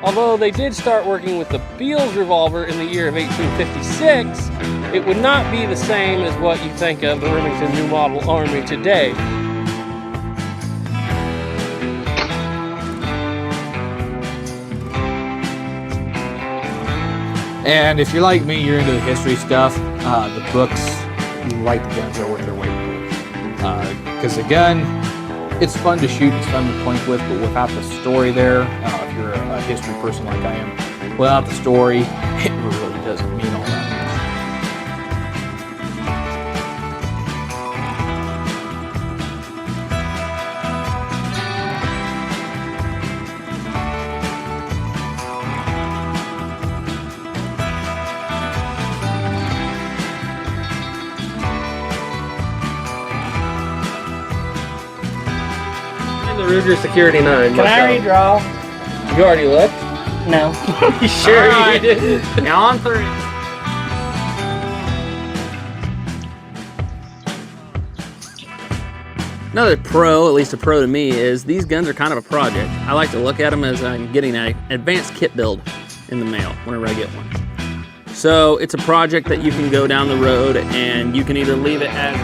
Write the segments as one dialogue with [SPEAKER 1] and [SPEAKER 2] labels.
[SPEAKER 1] Although they did start working with the Beals revolver in the year of 1856, it would not be the same as what you think of the Remington New Model Army today.
[SPEAKER 2] And if you're like me, you're into the history stuff, the books, like the guns are worth their weight in gold. Because a gun, it's fun to shoot, it's fun to point with, but without the story there, if you're a history person like I am, without the story, it really doesn't mean all that
[SPEAKER 1] Ruger Security 9.
[SPEAKER 3] Can I redraw?
[SPEAKER 1] You already looked?
[SPEAKER 3] No.
[SPEAKER 1] You sure
[SPEAKER 3] Alright.
[SPEAKER 1] you did?
[SPEAKER 3] Now on 3. Another pro, at least a pro to me, is these guns are kind of a project. I like to look at them as I'm getting an advanced kit build in the mail whenever I get one. So it's a project that you can go down the road and you can either leave it as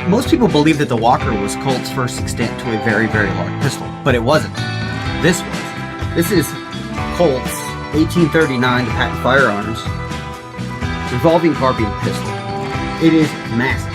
[SPEAKER 4] Most people believe that the Walker was Colt's first extent to a very, very large pistol, but it wasn't. This was. This is Colt's 1839 to patent firearms revolving carbine pistol. It is massive.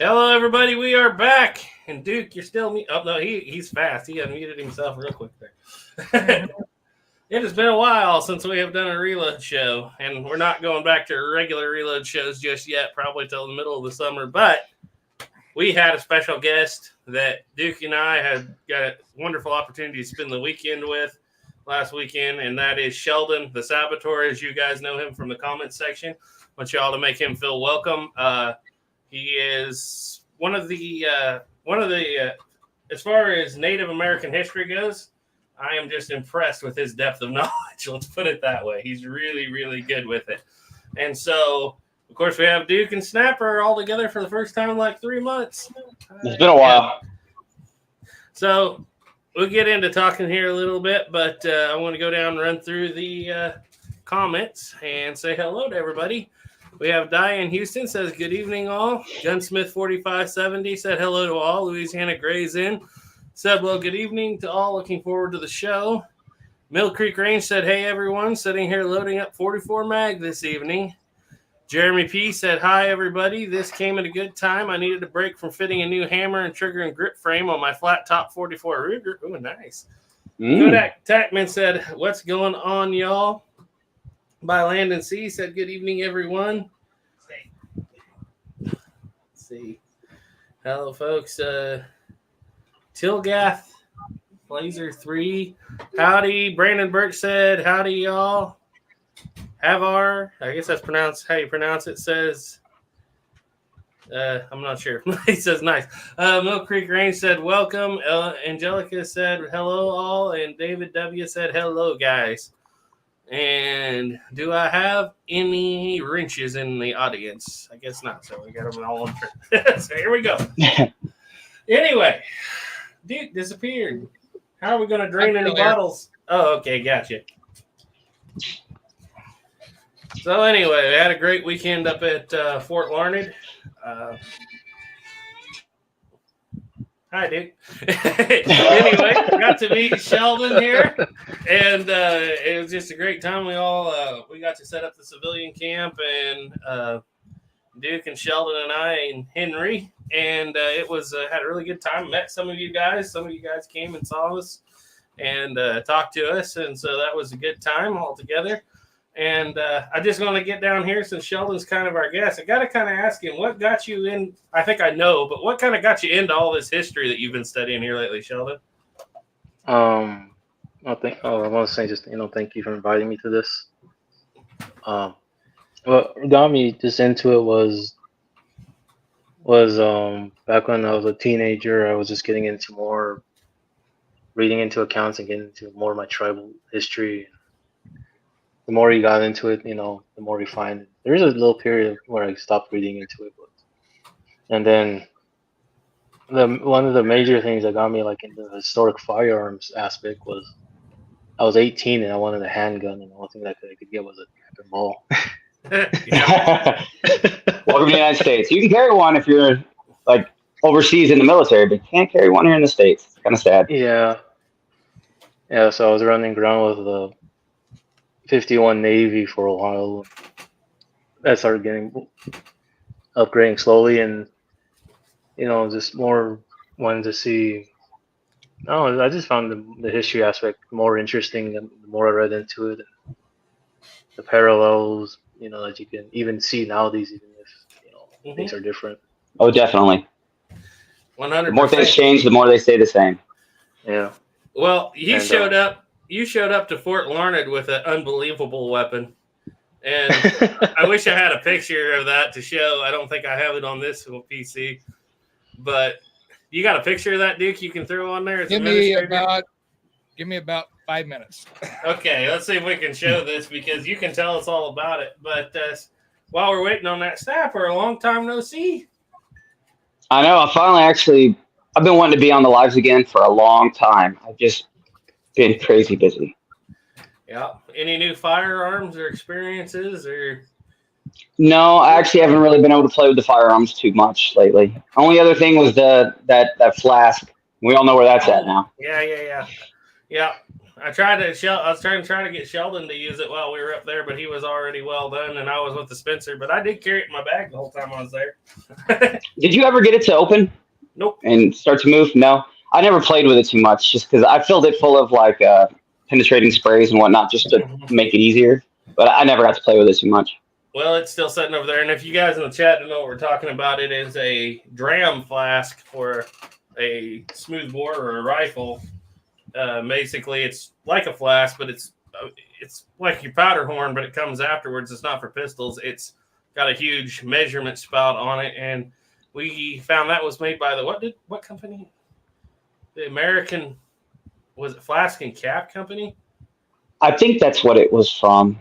[SPEAKER 1] Hello, everybody. We are back. And Duke, you're still me. Oh, no, he's fast. He unmuted himself real quick there. It has been a while since we have done a reload show, and we're not going back to regular reload shows just yet, probably till the middle of the summer. But we had a special guest that Duke and I had got a wonderful opportunity to spend the weekend with last weekend, and that is Sheldon, the Saboteur, as you guys know him from the comments section. I want y'all to make him feel welcome. He is one of the as far as Native American history goes, I am just impressed with his depth of knowledge. Let's put it that way. He's really, really good with it. And so, of course, we have Duke and Snapper all together for the first time in like 3 months.
[SPEAKER 5] It's been a while.
[SPEAKER 1] So we'll get into talking here a little bit, but I want to go down and run through the comments and say hello to everybody. We have Diane Houston says, good evening, all. Gunsmith 4570 said hello to all. Louisiana Grays in said, well, good evening to all. Looking forward to the show. Mill Creek Range said, hey, everyone. Sitting here loading up 44 mag this evening. Jeremy P said, hi, everybody. This came at a good time. I needed a break from fitting a new hammer and trigger and grip frame on my flat top 44 Ruger. Ooh, nice. Kodak Tackman said, what's going on, y'all? By Landon C said, good evening, everyone. Let's see. Hello, folks. Tilgath, Blazer 3. Howdy. Brandon Burke said, howdy, y'all. Havar, I guess that's pronounced how you pronounce it, says, I'm not sure. He says, nice. Mill Creek Range said, welcome. Angelica said, hello, all. And David W said, hello, guys. And do I have any wrenches in the audience? I guess not. So we got them all on trip. So here we go. Anyway, Duke disappeared. How are we going to drain any bottles? Oh, okay. Gotcha. So anyway, we had a great weekend up at Fort Larned. Hi, Duke. Anyway, got to meet Sheldon here, and it was just a great time. We got to set up the civilian camp, and Duke and Sheldon and I and Henry, and it was had a really good time. Met some of you guys. Some of you guys came and saw us and talked to us, and so that was a good time all together. And I just want to get down here since Sheldon's kind of our guest. I got to kind of ask him, what got you in? I think I know, but what kind of got you into all this history that you've been studying here lately, Sheldon?
[SPEAKER 5] I want to say just thank you for inviting me to this. What got me just into it was back when I was a teenager. I was just getting into more reading into accounts and getting into more of my tribal history. The more you got into it, the more refined. There is a little period where I stopped reading into it, and then one of the major things that got me like into the historic firearms aspect was I was 18 and I wanted a handgun, and the only thing that I could get was a Captain Ball.
[SPEAKER 1] Yeah.
[SPEAKER 6] Welcome to the United States. You can carry one if you're like overseas in the military, but you can't carry one here in the States. It's kind of sad.
[SPEAKER 5] Yeah. So I was running around with the 51 Navy for a while. I started getting upgrading slowly, and just more wanted to see. I just found the history aspect more interesting the more I read into it. And the parallels, that you can even see nowadays, even if things are different.
[SPEAKER 6] Oh, definitely.
[SPEAKER 1] 100%.
[SPEAKER 6] The more things change, the more they stay the same.
[SPEAKER 5] Yeah.
[SPEAKER 1] Well, you showed up to Fort Larned with an unbelievable weapon. And I wish I had a picture of that to show. I don't think I have it on this PC. But you got a picture of that, Duke, you can throw on there?
[SPEAKER 7] Give me about 5 minutes.
[SPEAKER 1] Okay, let's see if we can show this because you can tell us all about it. But while we're waiting on that snapper, a long time no see.
[SPEAKER 6] I know. I've been wanting to be on the lives again for a long time. I've just been crazy busy.
[SPEAKER 1] Yeah. Any new firearms or experiences or?
[SPEAKER 6] No, I actually haven't really been able to play with the firearms too much lately. Only other thing was that flask. We all know where that's at now.
[SPEAKER 1] Yeah. I was trying to get Sheldon to use it while we were up there, but he was already well done, and I was with the Spencer. But I did carry it in my bag the whole time I was there.
[SPEAKER 6] Did you ever get it to open?
[SPEAKER 1] Nope.
[SPEAKER 6] And start to move? No. I never played with it too much just because I filled it full of like penetrating sprays and whatnot just to make it easier. But I never got to play with it too much.
[SPEAKER 1] Well, it's still sitting over there. And if you guys in the chat don't know what we're talking about, it is a dram flask for a smooth bore or a rifle. Basically, it's like a flask, but it's like your powder horn, but it comes afterwards. It's not for pistols. It's got a huge measurement spout on it, and we found that was made by what company? The American, was it Flask and Cap Company?
[SPEAKER 6] I think that's what it was from.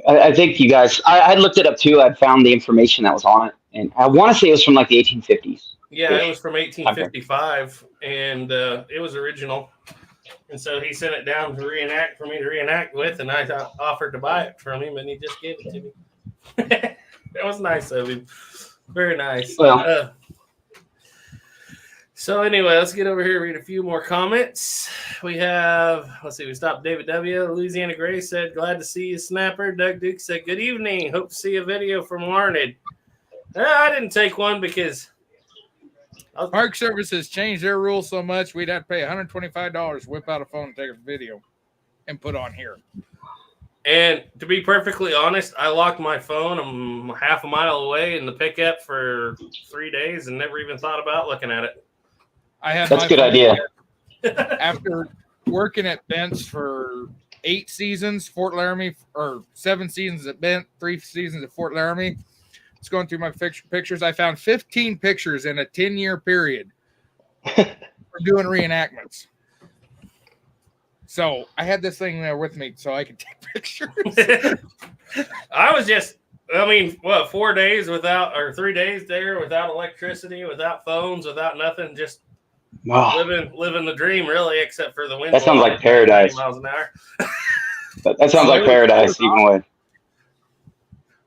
[SPEAKER 6] I think you guys, I looked it up too. I found the information that was on it, and I want to say it was from like the 1850s.
[SPEAKER 1] Yeah, it was from 1855, and it was original. And so he sent it down for me to reenact with, and I offered to buy it from him, and he just gave it to me. That was nice of him. Very nice.
[SPEAKER 6] Well,
[SPEAKER 1] so anyway, let's get over here and read a few more comments. We stopped David W. Louisiana Gray said, glad to see you, Snapper. Doug Duke said, good evening. Hope to see a video from Larned. I didn't take one because
[SPEAKER 7] Park Service has changed their rules so much, we'd have to pay $125 to whip out a phone and take a video and put on here.
[SPEAKER 1] And to be perfectly honest, I locked my phone. I'm half a mile away in the pickup for 3 days and never even thought about looking at it.
[SPEAKER 6] That's a good idea.
[SPEAKER 7] After working at Bent's for 8 seasons, Fort Laramie, or 7 seasons at Bent, 3 seasons at Fort Laramie, it's going through my pictures. I found 15 pictures in a 10-year period for doing reenactments. So I had this thing there with me so I could take pictures.
[SPEAKER 1] I was 4 days without, or 3 days there without electricity, without phones, without nothing, just living the dream, really, except for the wind.
[SPEAKER 6] That sounds like paradise.
[SPEAKER 1] Miles an hour.
[SPEAKER 6] That sounds like paradise, even with.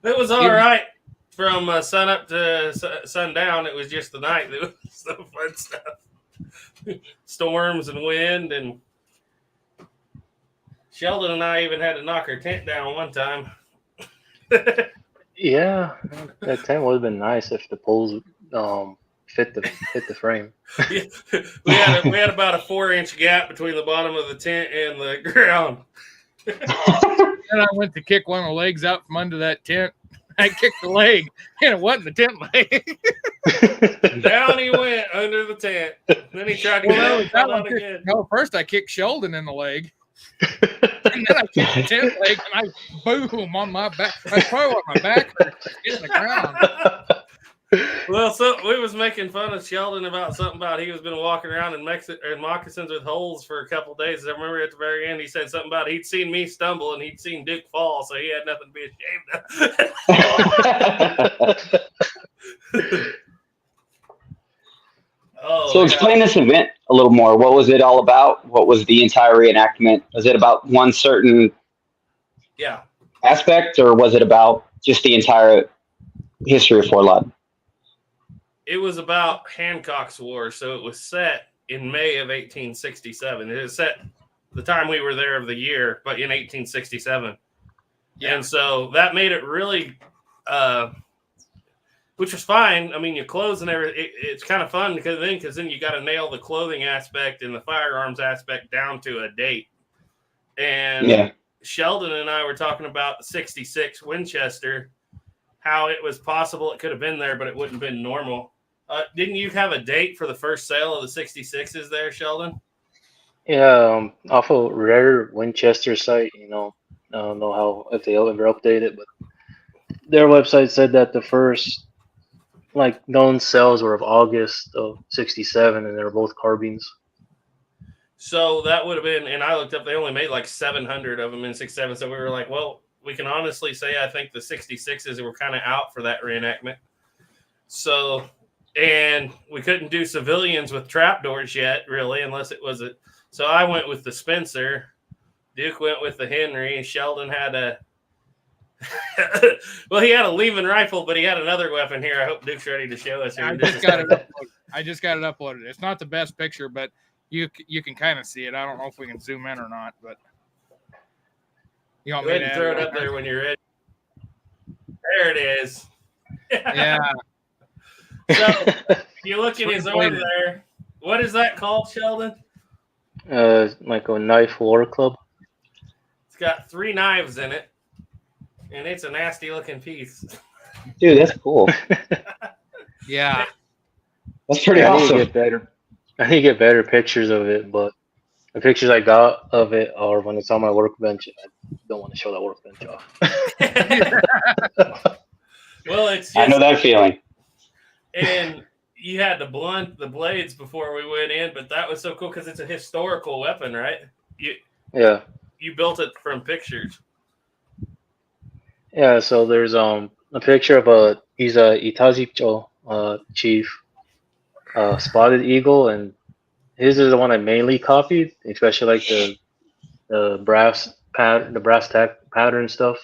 [SPEAKER 1] It was all right from sun up to sundown. It was just the night that was the fun stuff. Storms and wind, and Sheldon and I even had to knock our tent down one time.
[SPEAKER 5] Yeah, that tent would have been nice if the poles fit the frame.
[SPEAKER 1] Yeah, we had about a 4-inch gap between the bottom of the tent and the ground.
[SPEAKER 7] And I went to kick one of the legs out from under that tent. I kicked the leg, and it wasn't the tent leg.
[SPEAKER 1] Down he went under the tent. Then he tried to get out again.
[SPEAKER 7] No, first I kicked Sheldon in the leg. And then I took the tent leg and I boom on my back. I throw on my back, hit the ground.
[SPEAKER 1] Well, so we was making fun of Sheldon about something about he was been walking around in moccasins with holes for a couple days. I remember at the very end he said something about he'd seen me stumble and he'd seen Duke fall, so he had nothing to be ashamed of.
[SPEAKER 6] So explain this event a little more. What was it all about? What was the entire reenactment? Was it about one certain aspect, or was it about just the entire history of Fort Lauderdale?
[SPEAKER 1] It was about Hancock's War, so it was set in May of 1867. It was set the time we were there of the year, but in 1867. Yeah. And so that made it really, which was fine. I mean, your clothes and everything, it's kind of fun because then you got to nail the clothing aspect and the firearms aspect down to a date. And Sheldon and I were talking about the 66 Winchester, how it was possible it could have been there, but it wouldn't have been normal. Didn't you have a date for the first sale of the 66s there, Sheldon?
[SPEAKER 5] Yeah, off of Rare Winchester site, I don't know how if they ever update it, but their website said that the first known sales were of August of 67, and they were both carbines.
[SPEAKER 1] So that would have been, and I looked up, they only made 700 of them in 67. So we were like, well, we can honestly say I think the 66s were kind of out for that reenactment. So, and we couldn't do civilians with trapdoors yet, really, unless it was a. So I went with the Spencer. Duke went with the Henry. Sheldon had a. Well, he had a Lehman rifle, but he had another weapon here. I hope Duke's ready to show us.
[SPEAKER 7] I just got it uploaded. It's not the best picture, but you can kind of see it. I don't know if we can zoom in or not, but you want
[SPEAKER 1] Go
[SPEAKER 7] me
[SPEAKER 1] ahead
[SPEAKER 7] to
[SPEAKER 1] and throw it up there when you're ready. There it is.
[SPEAKER 7] Yeah.
[SPEAKER 1] So you look at his arm there. What is that called, Sheldon?
[SPEAKER 5] Like a knife war club.
[SPEAKER 1] It's got 3 knives in it, and it's a nasty looking piece.
[SPEAKER 6] Dude, that's cool.
[SPEAKER 7] Yeah.
[SPEAKER 6] That's pretty awesome.
[SPEAKER 5] I need to get better pictures of it, but the pictures I got of it are when it's on my workbench. I don't want to show that workbench off.
[SPEAKER 1] Well, it's just,
[SPEAKER 6] I know that feeling.
[SPEAKER 1] And you had to blunt the blades before we went in, but that was so cool because it's a historical weapon, right? You built it from pictures.
[SPEAKER 5] Yeah, so there's a picture of he's a Itazicho chief, Spotted Eagle, and his is the one I mainly copied, especially the brass tack pattern stuff.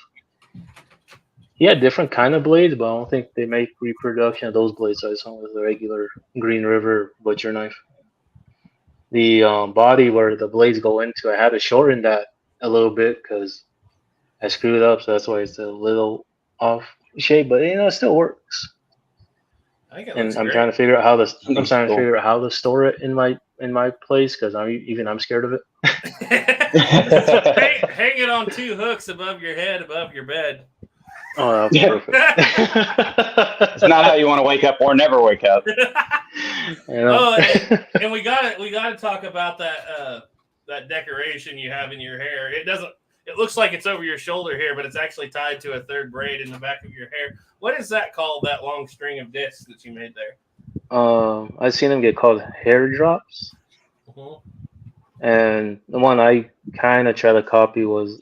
[SPEAKER 5] He had different kind of blades, but I don't think they make reproduction of those blades. So I just went with the regular Green River butcher knife. The body where the blades go into, I had to shorten that a little bit because I screwed up, so that's why it's a little off shape. But it still works.
[SPEAKER 1] I think
[SPEAKER 5] and I'm trying to figure out how to store it in my place because I'm scared of it.
[SPEAKER 1] Hang it on 2 hooks above your head, above your bed.
[SPEAKER 5] Oh, that's perfect.
[SPEAKER 6] It's not how you want to wake up or never wake up.
[SPEAKER 1] And we got to talk about that decoration you have in your hair. It looks like it's over your shoulder here, but it's actually tied to a 3rd braid in the back of your hair. What is that called, that long string of discs that you made there?
[SPEAKER 5] I've seen them get called hair drops. Mm-hmm. And the one I kind of try to copy was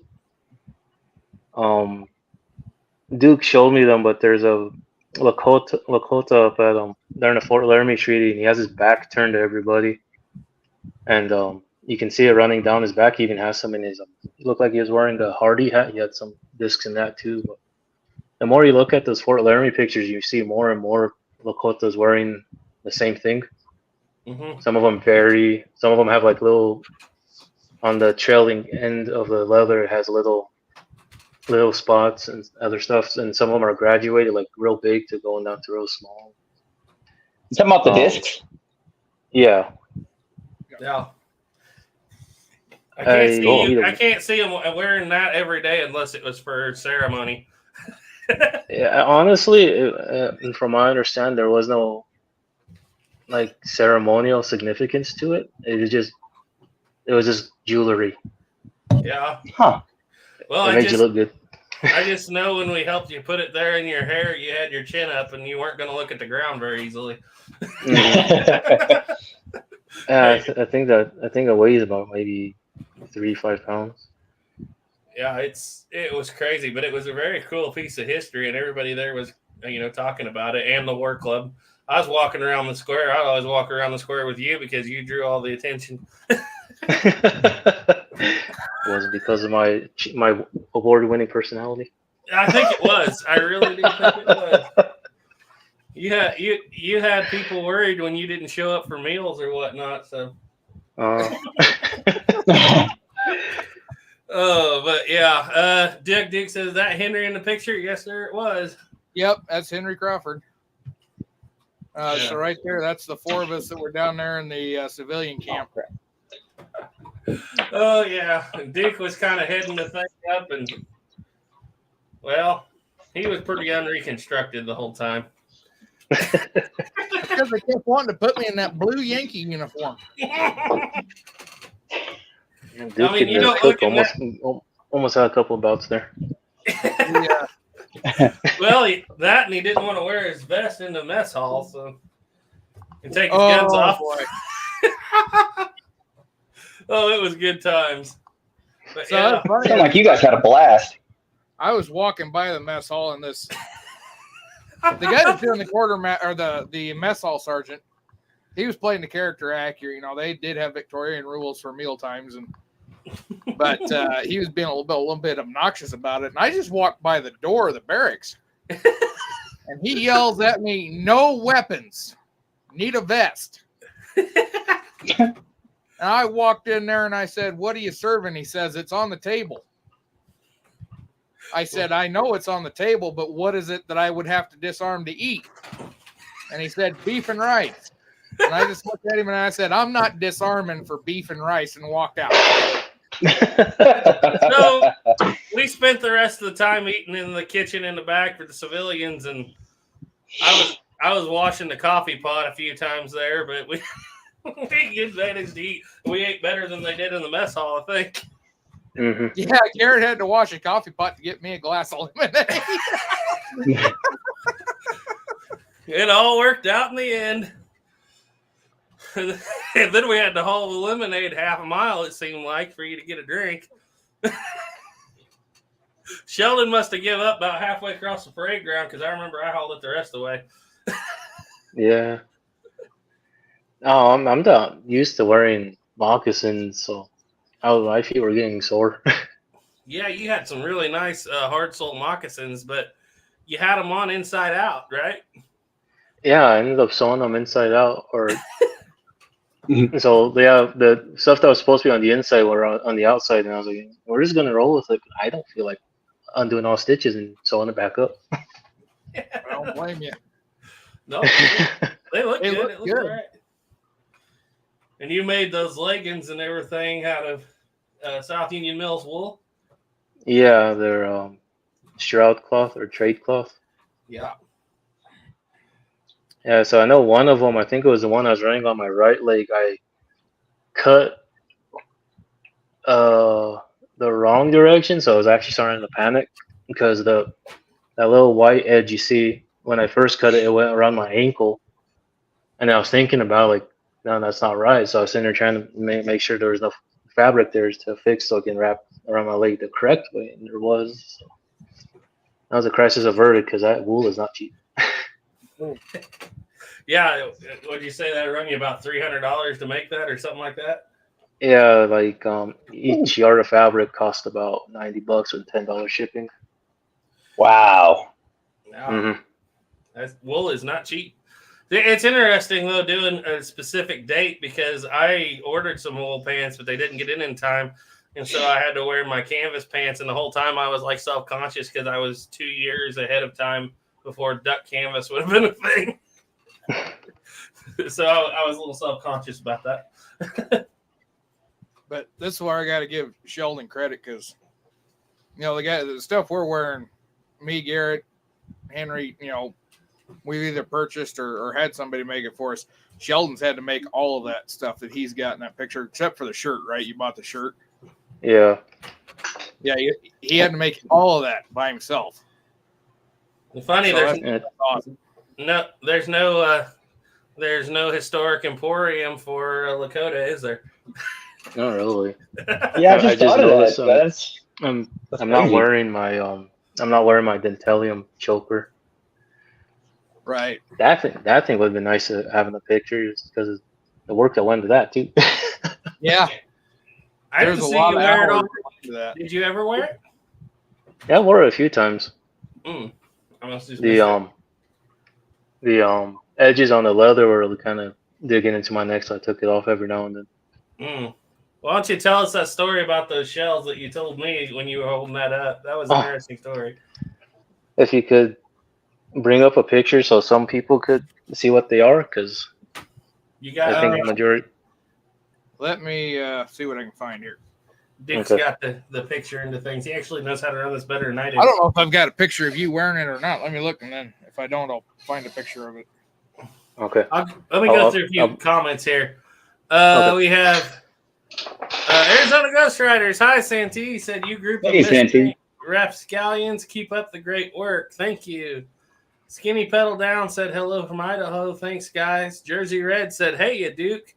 [SPEAKER 5] Duke showed me them, but there's a Lakota up at they're in the Fort Laramie Treaty, and he has his back turned to everybody, and you can see it running down his back. He even has some in his. He looked like he was wearing a Hardy hat. He had some discs in that too. But the more you look at those Fort Laramie pictures, you see more and more Lakotas wearing the same thing. Mm-hmm. Some of them have little on the trailing end of the leather. It has little spots and other stuff, and some of them are graduated real big to going down to real small.
[SPEAKER 6] You talking about the discs?
[SPEAKER 5] Yeah.
[SPEAKER 1] I can't see him wearing that every day unless it was for ceremony.
[SPEAKER 5] Yeah, honestly, from my understanding, there was no ceremonial significance to it. It was just jewelry.
[SPEAKER 1] Yeah.
[SPEAKER 6] Huh.
[SPEAKER 1] Well,
[SPEAKER 5] It made you look good.
[SPEAKER 1] I just know when we helped you put it there in your hair, you had your chin up and you weren't going to look at the ground very easily.
[SPEAKER 5] Mhm. I think it weighs about maybe 3-5 pounds.
[SPEAKER 1] Yeah, it was crazy, but it was a very cool piece of history, and everybody there was, talking about it, and the war club. I was walking around the square. I always walk around the square with you because you drew all the attention.
[SPEAKER 5] It wasn't because of my award-winning personality.
[SPEAKER 1] I think it was. I really do think it was. You had people worried when you didn't show up for meals or whatnot. So. Oh, but yeah. Dick says, that Henry in the picture? Yes, sir, it was.
[SPEAKER 7] Yep, that's Henry Crawford. So right there, that's the 4 of us that were down there in the civilian camp.
[SPEAKER 1] Oh, yeah. Dick was kind of heading the thing up, and, well, he was pretty unreconstructed the whole time.
[SPEAKER 7] Because they kept wanting to put me in that blue Yankee uniform.
[SPEAKER 5] Dude,
[SPEAKER 1] you don't look
[SPEAKER 5] almost had a couple of bouts there.
[SPEAKER 7] Yeah.
[SPEAKER 1] Well, that and he didn't want to wear his vest in the mess hall, so and take his guns off.
[SPEAKER 7] Boy.
[SPEAKER 1] Oh, it was good times. But
[SPEAKER 7] So
[SPEAKER 1] yeah.
[SPEAKER 7] that's funny.
[SPEAKER 6] Sound like you guys had a blast.
[SPEAKER 7] I was walking by the mess hall, and the guy that's doing the mess hall sergeant, he was playing the character accurate. They did have Victorian rules for meal times, but he was being a little bit obnoxious about it. And I just walked by the door of the barracks, and he yells at me, "No weapons, need a vest." And I walked in there and I said, "What are you serving?" He says, "It's on the table." I said, "I know it's on the table, but what is it that I would have to disarm to eat?" And he said, "Beef and rice." And I just looked at him and I said, "I'm not disarming for beef and rice," and walked out.
[SPEAKER 1] So we spent the rest of the time eating in the kitchen in the back for the civilians, and I was washing the coffee pot a few times there, but we didn't manage to eat. We ate better than they did in the mess hall, I think.
[SPEAKER 5] Mm-hmm.
[SPEAKER 7] Yeah, Garrett had to wash a coffee pot to get me a glass of lemonade.
[SPEAKER 1] It all worked out in the end. And then we had to haul the lemonade half a mile, it seemed like, for you to get a drink. Sheldon must have given up about halfway across the parade ground because I remember I hauled it the rest of the way.
[SPEAKER 5] Yeah. Oh, I'm not used to wearing moccasins, so my feet were getting sore.
[SPEAKER 1] Yeah, you had some really nice hard-soled moccasins, but you had them on inside out, right?
[SPEAKER 5] Yeah, I ended up sewing them inside out, or so the stuff that was supposed to be on the inside were on the outside, and I was like, we're just gonna roll with it. I don't feel like undoing all stitches and sewing it back up.
[SPEAKER 7] I don't blame you.
[SPEAKER 1] No, they look
[SPEAKER 7] They
[SPEAKER 1] good.
[SPEAKER 7] look
[SPEAKER 1] It looks
[SPEAKER 7] good.
[SPEAKER 1] all right. And you made those leggings and everything out of South Union Mills wool?
[SPEAKER 5] Yeah, they're shroud cloth or trade cloth.
[SPEAKER 1] Yeah.
[SPEAKER 5] Yeah, so I know one of them, I think it was the one I was running on my right leg, I cut the wrong direction, so I was actually starting to panic because that little white edge you see, when I first cut it, it went around my ankle. And I was thinking about, like, no, that's not right. So I was sitting there trying to make sure there was enough fabric there to fix so it can wrap around my leg the correct way, and there was. So that was a crisis averted because that wool is not cheap.
[SPEAKER 1] Yeah, would you say that run you about $300 to make that or something like that?
[SPEAKER 5] Yeah, like each yard of fabric cost about $90 with $10 shipping.
[SPEAKER 6] Wow.
[SPEAKER 1] No,
[SPEAKER 5] Mm-hmm.
[SPEAKER 1] wool is not cheap. It's interesting, though, doing a specific date because I ordered some wool pants, but they didn't get in time. And so I had to wear my canvas pants. And the whole time I was like self-conscious because I was 2 years ahead of time before duck canvas would have been a thing. So I was a little self-conscious about that.
[SPEAKER 7] But this is where I got to give Sheldon credit because, the stuff we're wearing, me, Garrett, Henry, we've either purchased or had somebody make it for us. Sheldon's had to make all of that stuff that he's got in that picture, except for the shirt, right? You bought the shirt.
[SPEAKER 5] Yeah.
[SPEAKER 7] Yeah, he had to make all of that by himself.
[SPEAKER 1] It's funny,
[SPEAKER 7] So
[SPEAKER 1] there's
[SPEAKER 7] that's awesome.
[SPEAKER 1] there's no historic emporium for Lakota, is there?
[SPEAKER 5] Not really.
[SPEAKER 6] Yeah, I
[SPEAKER 5] I
[SPEAKER 6] just
[SPEAKER 5] just
[SPEAKER 6] thought of
[SPEAKER 5] noticed,
[SPEAKER 6] that. That's
[SPEAKER 5] I'm
[SPEAKER 6] That's
[SPEAKER 5] I'm not
[SPEAKER 6] crazy.
[SPEAKER 5] wearing my Dentalium choker.
[SPEAKER 7] Right.
[SPEAKER 5] That thing would have been nice to have in the picture just because of the work that went into that too.
[SPEAKER 7] Yeah.
[SPEAKER 1] I
[SPEAKER 7] There's
[SPEAKER 1] didn't
[SPEAKER 7] a
[SPEAKER 1] see
[SPEAKER 7] lot
[SPEAKER 1] you
[SPEAKER 7] of
[SPEAKER 1] wear it
[SPEAKER 7] hours
[SPEAKER 1] all.
[SPEAKER 7] into that.
[SPEAKER 1] Did you ever wear it?
[SPEAKER 5] Yeah, I wore it a few times.
[SPEAKER 1] I must just
[SPEAKER 5] The edges on the leather were kind of digging into my neck, so I took it off every now and then.
[SPEAKER 1] Why don't you tell us that story about those shells that you told me when you were holding that up? That was an interesting story.
[SPEAKER 5] If you could bring up a picture so some people could see what they are, because
[SPEAKER 1] You
[SPEAKER 5] I
[SPEAKER 1] got
[SPEAKER 5] think the majority.
[SPEAKER 7] Let me see what I can find here.
[SPEAKER 1] Dick's
[SPEAKER 5] Okay.
[SPEAKER 1] got the picture into things. He actually knows how to run this better than I do.
[SPEAKER 7] I don't know if I've got a picture of you wearing it or not. Let me look, and then if I don't, I'll find a picture of it.
[SPEAKER 5] Okay.
[SPEAKER 1] Let me go through a few comments here. We have Arizona Ghost Riders. Hi, Santee. He said, you group of
[SPEAKER 6] Hey, Santee.
[SPEAKER 1] rapscallions, keep up the great work. Thank you. Skinny Pedal Down said, hello from Idaho. Thanks, guys. Jersey Red said, hey, you Duke.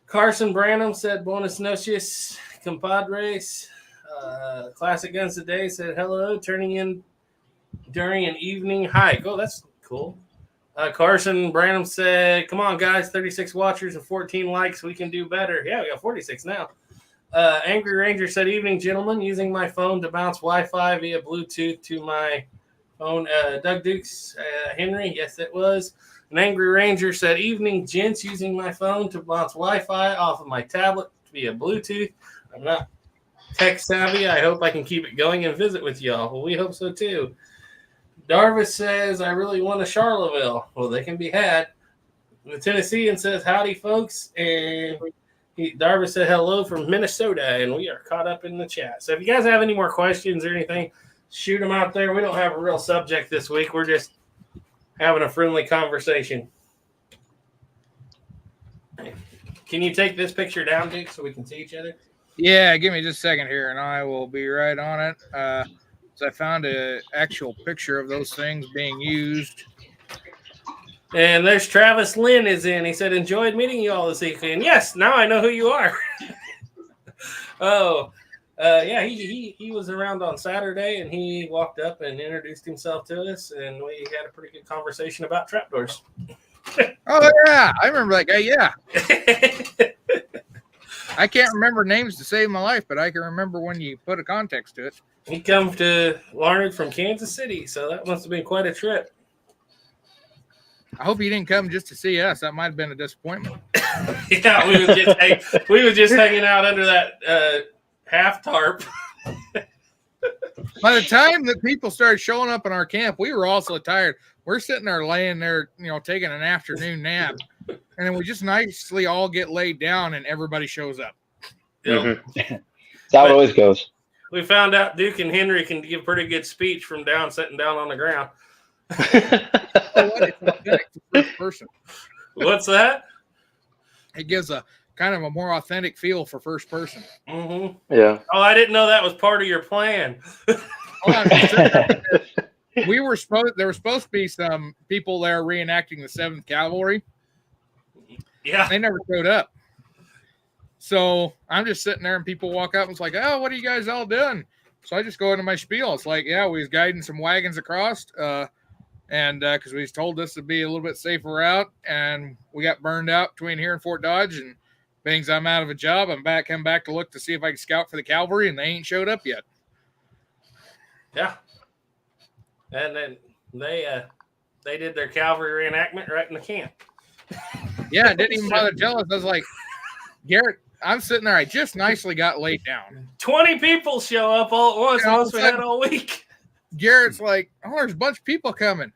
[SPEAKER 1] Carson Branham said, buenas noches, compadres. Classic Guns Today said, hello, turning in during an evening hike. Oh, that's cool. Carson Branham said, come on, guys, 36 watchers and 14 likes. We can do better. Yeah, we got 46 now. Angry Ranger said, evening, gentlemen. Using my phone to bounce Wi-Fi via Bluetooth to my phone. Doug Dukes, Henry, yes, it was. An Angry Ranger said, evening, gents. Using my phone to bounce Wi-Fi off of my tablet via Bluetooth. I'm not tech savvy. I hope I can keep it going and visit with y'all. Well, we hope so, too. Darvis says, I really want a Charleville. Well, they can be had. The Tennessean says, howdy, folks. And Darvis said, hello from Minnesota. And we are caught up in the chat. So if you guys have any more questions or anything, shoot them out there. We don't have a real subject this week. We're just having a friendly conversation. Can you take this picture down, Dick, so we can see each other?
[SPEAKER 7] Yeah, give me just a second here, and I will be right on it. So I found an actual picture of those things being used.
[SPEAKER 1] And there's Travis Lynn is in. He said, enjoyed meeting you all this evening. And yes, now I know who you are. Yeah, he was around on Saturday, and he walked up and introduced himself to us, and we had a pretty good conversation about trapdoors.
[SPEAKER 7] Oh, yeah, I remember that guy, yeah. I can't remember names to save my life, but I can remember when you put a context to it.
[SPEAKER 1] He come to Larned from Kansas City, so that must have been quite a trip.
[SPEAKER 7] I hope he didn't come just to see us. That might have been a disappointment.
[SPEAKER 1] Yeah, we was just hanging out under that half tarp.
[SPEAKER 7] By the time that people started showing up in our camp, we were also tired. We're sitting there laying there, taking an afternoon nap, and then we just nicely all get laid down, and everybody shows up.
[SPEAKER 1] Yep.
[SPEAKER 6] That's how it always goes.
[SPEAKER 1] We found out Duke and Henry can give pretty good speech from sitting down on the ground.
[SPEAKER 7] It's authentic to first person.
[SPEAKER 1] What's that?
[SPEAKER 7] It gives a kind of a more authentic feel for first person.
[SPEAKER 1] Mm-hmm.
[SPEAKER 5] Yeah.
[SPEAKER 1] Oh, I didn't know that was part of your plan.
[SPEAKER 7] There were supposed to be some people there reenacting the 7th Cavalry.
[SPEAKER 1] Yeah.
[SPEAKER 7] They never showed up. So I'm just sitting there and people walk up and it's like, oh, what are you guys all doing? So I just go into my spiel. It's like, yeah, we was guiding some wagons across and because we was told this would be a little bit safer route, and we got burned out between here and Fort Dodge, and being I'm out of a job, come back to look to see if I can scout for the cavalry, and they ain't showed up yet.
[SPEAKER 1] Yeah. And then they did their cavalry reenactment right in the camp.
[SPEAKER 7] Yeah, didn't even bother to tell us. I was like, Garrett, I'm sitting there. I just nicely got laid down.
[SPEAKER 1] 20 people show up all at once.
[SPEAKER 7] And all
[SPEAKER 1] Once
[SPEAKER 7] of a
[SPEAKER 1] we had
[SPEAKER 7] sudden-
[SPEAKER 1] all week.
[SPEAKER 7] Garrett's like, oh, there's a bunch of people coming.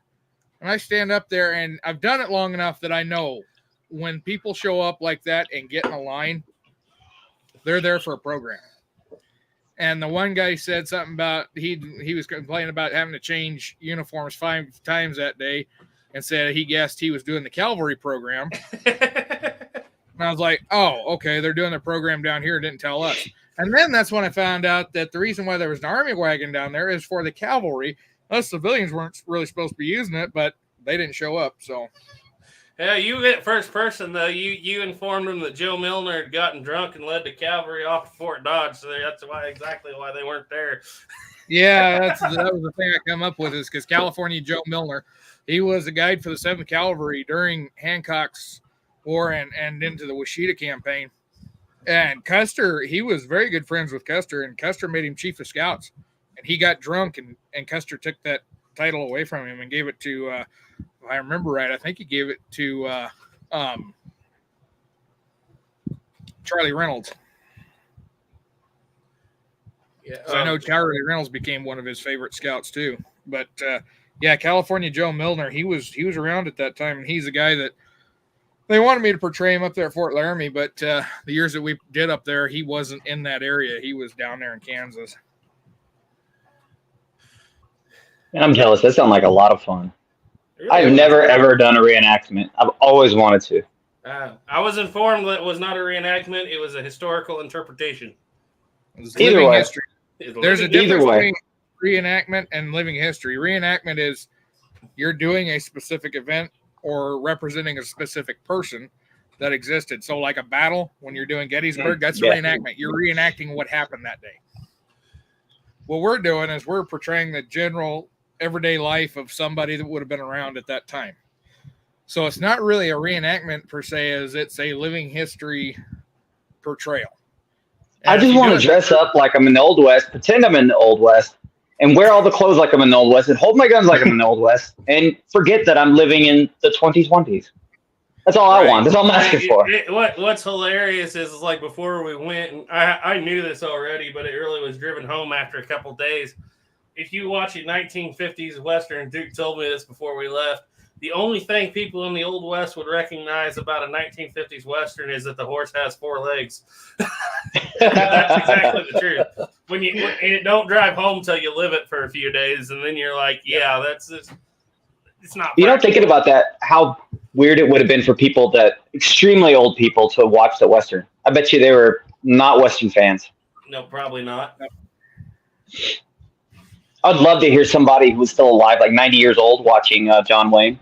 [SPEAKER 7] And I stand up there, and I've done it long enough that I know when people show up like that and get in a line, they're there for a program. And the one guy said something about he was complaining about having to change uniforms 5 times that day, and said he guessed he was doing the cavalry program. And And I was like, oh, okay, they're doing their program down here, didn't tell us. And then that's when I found out that the reason why there was an army wagon down there is for the cavalry. Us civilians weren't really supposed to be using it, but they didn't show up. So,
[SPEAKER 1] Yeah, you went first person though. You informed them that Joe Milner had gotten drunk and led the cavalry off to Fort Dodge. So that's exactly why they weren't there.
[SPEAKER 7] yeah, that was the thing I come up with is because California Joe Milner, he was a guide for the 7th Cavalry during Hancock's war and into the Washita campaign. And Custer, he was very good friends with Custer, and Custer made him chief of scouts. And he got drunk, and Custer took that title away from him and gave it to, if I remember right, I think he gave it to Charlie Reynolds.
[SPEAKER 1] Yeah,
[SPEAKER 7] So I know Charlie Reynolds became one of his favorite scouts too. But yeah, California Joe Milner, he was around at that time, and he's a guy that they wanted me to portray him up there at Fort Laramie, but the years that we did up there, he wasn't in that area. He was down there in Kansas.
[SPEAKER 6] I'm jealous. That sounds like a lot of fun.
[SPEAKER 1] Really?
[SPEAKER 6] I've never ever done a reenactment. I've always wanted to.
[SPEAKER 1] I was informed that it was not a reenactment; it was a historical interpretation.
[SPEAKER 7] It's
[SPEAKER 6] Either
[SPEAKER 7] living
[SPEAKER 6] way.
[SPEAKER 7] history. There's a
[SPEAKER 6] Either
[SPEAKER 7] difference
[SPEAKER 6] way.
[SPEAKER 7] between reenactment and living history. Reenactment is you're doing a specific event or representing a specific person that existed. So like a battle, when you're doing Gettysburg, that's a
[SPEAKER 6] Yeah.
[SPEAKER 7] reenactment. You're reenacting what happened that day. What we're doing is we're portraying the general everyday life of somebody that would have been around at that time. So it's not really a reenactment per se, as it's a living history portrayal.
[SPEAKER 6] I
[SPEAKER 7] And if
[SPEAKER 6] just
[SPEAKER 7] you
[SPEAKER 6] want
[SPEAKER 7] do
[SPEAKER 6] to
[SPEAKER 7] it-
[SPEAKER 6] dress up like I'm in the Old West, pretend I'm in the Old West, and wear all the clothes like I'm in the Old West, and hold my guns like I'm in the Old West, and forget that I'm living in the 2020s. That's all I want. That's all I'm asking for.
[SPEAKER 1] What's hilarious is like before we went, and I knew this already, but it really was driven home after a couple days. If you watch a 1950s Western, Duke told me this before we left, the only thing people in the Old West would recognize about a 1950s Western is that the horse has 4 legs. That's exactly the truth. And it don't drive home till you live it for a few days, and then you're like, yeah, that's just, it's not.
[SPEAKER 6] You know, thinking about that, how weird it would have been for people extremely old people to watch the Western. I bet you they were not Western fans.
[SPEAKER 1] No, probably not.
[SPEAKER 6] I'd love to hear somebody who was still alive, like 90 years old, watching John Wayne.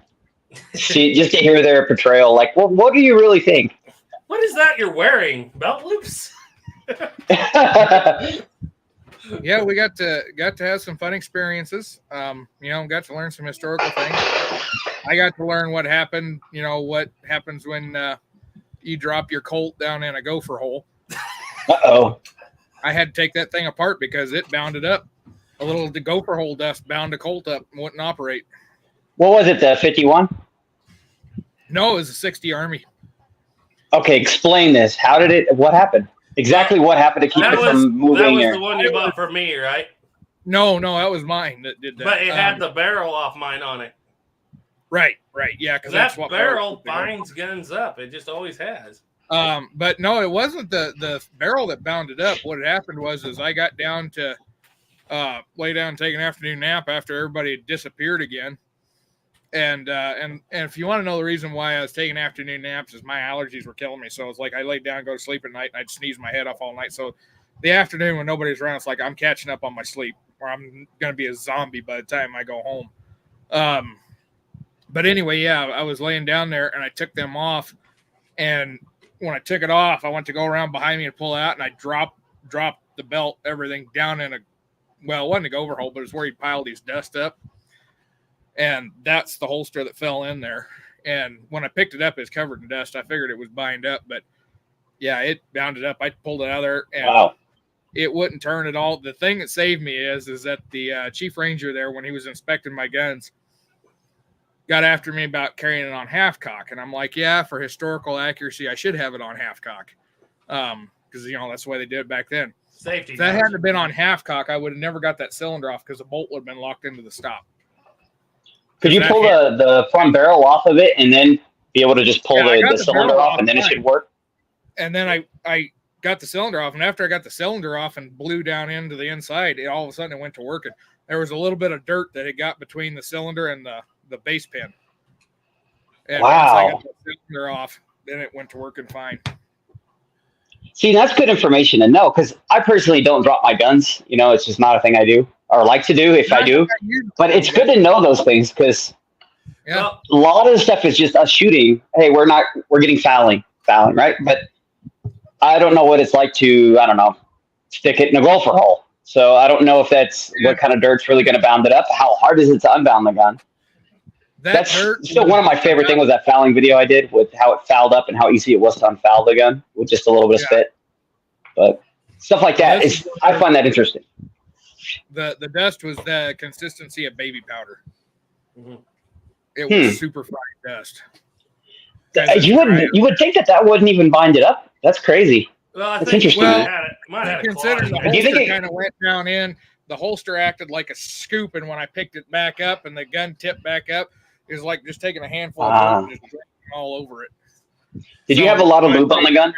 [SPEAKER 6] See, just to hear their portrayal. Like, well, what do you really think?
[SPEAKER 1] What is that you're wearing? Belt loops?
[SPEAKER 7] Yeah, we got to have some fun experiences. Got to learn some historical things. I got to learn what happened. What happens when you drop your Colt down in a gopher hole.
[SPEAKER 6] Uh-oh.
[SPEAKER 7] I had to take that thing apart because it bounded up. The gopher hole dust bound a Colt up and wouldn't operate.
[SPEAKER 6] What was it, the 51?
[SPEAKER 7] No, it was a 60 Army.
[SPEAKER 6] Okay, explain this. What happened? Exactly what happened to keep it from moving
[SPEAKER 1] That was
[SPEAKER 6] there?
[SPEAKER 1] the one you bought for me, right?
[SPEAKER 7] No, that was mine that did that.
[SPEAKER 1] But it had the barrel off mine on it.
[SPEAKER 7] Right, yeah, because
[SPEAKER 1] That
[SPEAKER 7] that's what
[SPEAKER 1] barrel binds guns up. It just always has.
[SPEAKER 7] But no, it wasn't the barrel that bounded up. What had happened was I got down to lay down and take an afternoon nap after everybody had disappeared again. And if you want to know the reason why I was taking afternoon naps is my allergies were killing me. So it's like I laid down and go to sleep at night and I'd sneeze my head off all night. So the afternoon when nobody's around, it's like I'm catching up on my sleep or I'm going to be a zombie by the time I go home. But anyway, yeah, I was laying down there and I took them off. And when I took it off, I went to go around behind me and pull out and I dropped the belt, everything down in it wasn't a gopher hole, but it's where he piled his dust up. And that's the holster that fell in there. And when I picked it up, it's covered in dust. I figured it was bind up, but yeah, it bounded up. I pulled it out of there and
[SPEAKER 6] Wow.
[SPEAKER 7] It wouldn't turn at all. The thing that saved me is that the chief ranger there, when he was inspecting my guns, got after me about carrying it on half cock. And I'm like, yeah, for historical accuracy, I should have it on half cock. Because, that's the way they did it back then.
[SPEAKER 1] Safety.
[SPEAKER 7] If that hadn't been on half cock, I would have never got that cylinder off because the bolt would have been locked into the stop.
[SPEAKER 6] Could you pull the front barrel off of it and then be able to just pull the cylinder
[SPEAKER 7] barrel
[SPEAKER 6] off and then it should work?
[SPEAKER 7] And then I got the cylinder off. And after I got the cylinder off and blew down into the inside, all of a sudden it went to working. There was a little bit of dirt that had got between the cylinder and the base pin. And
[SPEAKER 6] Wow.
[SPEAKER 7] once I got the cylinder off, it went to working fine.
[SPEAKER 6] See, that's good information to know because I personally don't drop my guns. You know, it's just not a thing I do or like to do if I do. But it's good to know those things because
[SPEAKER 7] Yeah.
[SPEAKER 1] Well,
[SPEAKER 6] a lot of the stuff is just us shooting. Hey, we're getting fouling, right? But I don't know what it's like to, I don't know, stick it in a golfer hole. So I don't know if that's what kind of dirt's really going to bound it up. How hard is it to unbound the gun? That's still one of my favorite things was that fouling video I did with how it fouled up and how easy it was to unfoul the gun with just a little bit of spit. But stuff like that I find that interesting.
[SPEAKER 7] The dust was the consistency of baby powder.
[SPEAKER 1] Mhm.
[SPEAKER 7] It was super fine dust.
[SPEAKER 6] You would think that wouldn't even bind it up. That's crazy.
[SPEAKER 1] well, I
[SPEAKER 6] That's
[SPEAKER 1] think
[SPEAKER 6] interesting.
[SPEAKER 1] you
[SPEAKER 7] Well,
[SPEAKER 1] might have had a
[SPEAKER 7] Consider the
[SPEAKER 1] claw.
[SPEAKER 6] Do you think
[SPEAKER 7] holster
[SPEAKER 6] it-
[SPEAKER 7] kind of went down in. The holster acted like a scoop, and when I picked it back up and the gun tipped back up, it was like just taking a handful of dirt and just drinking all over it.
[SPEAKER 6] Did you
[SPEAKER 7] So,
[SPEAKER 6] have a lot of lube on the gun?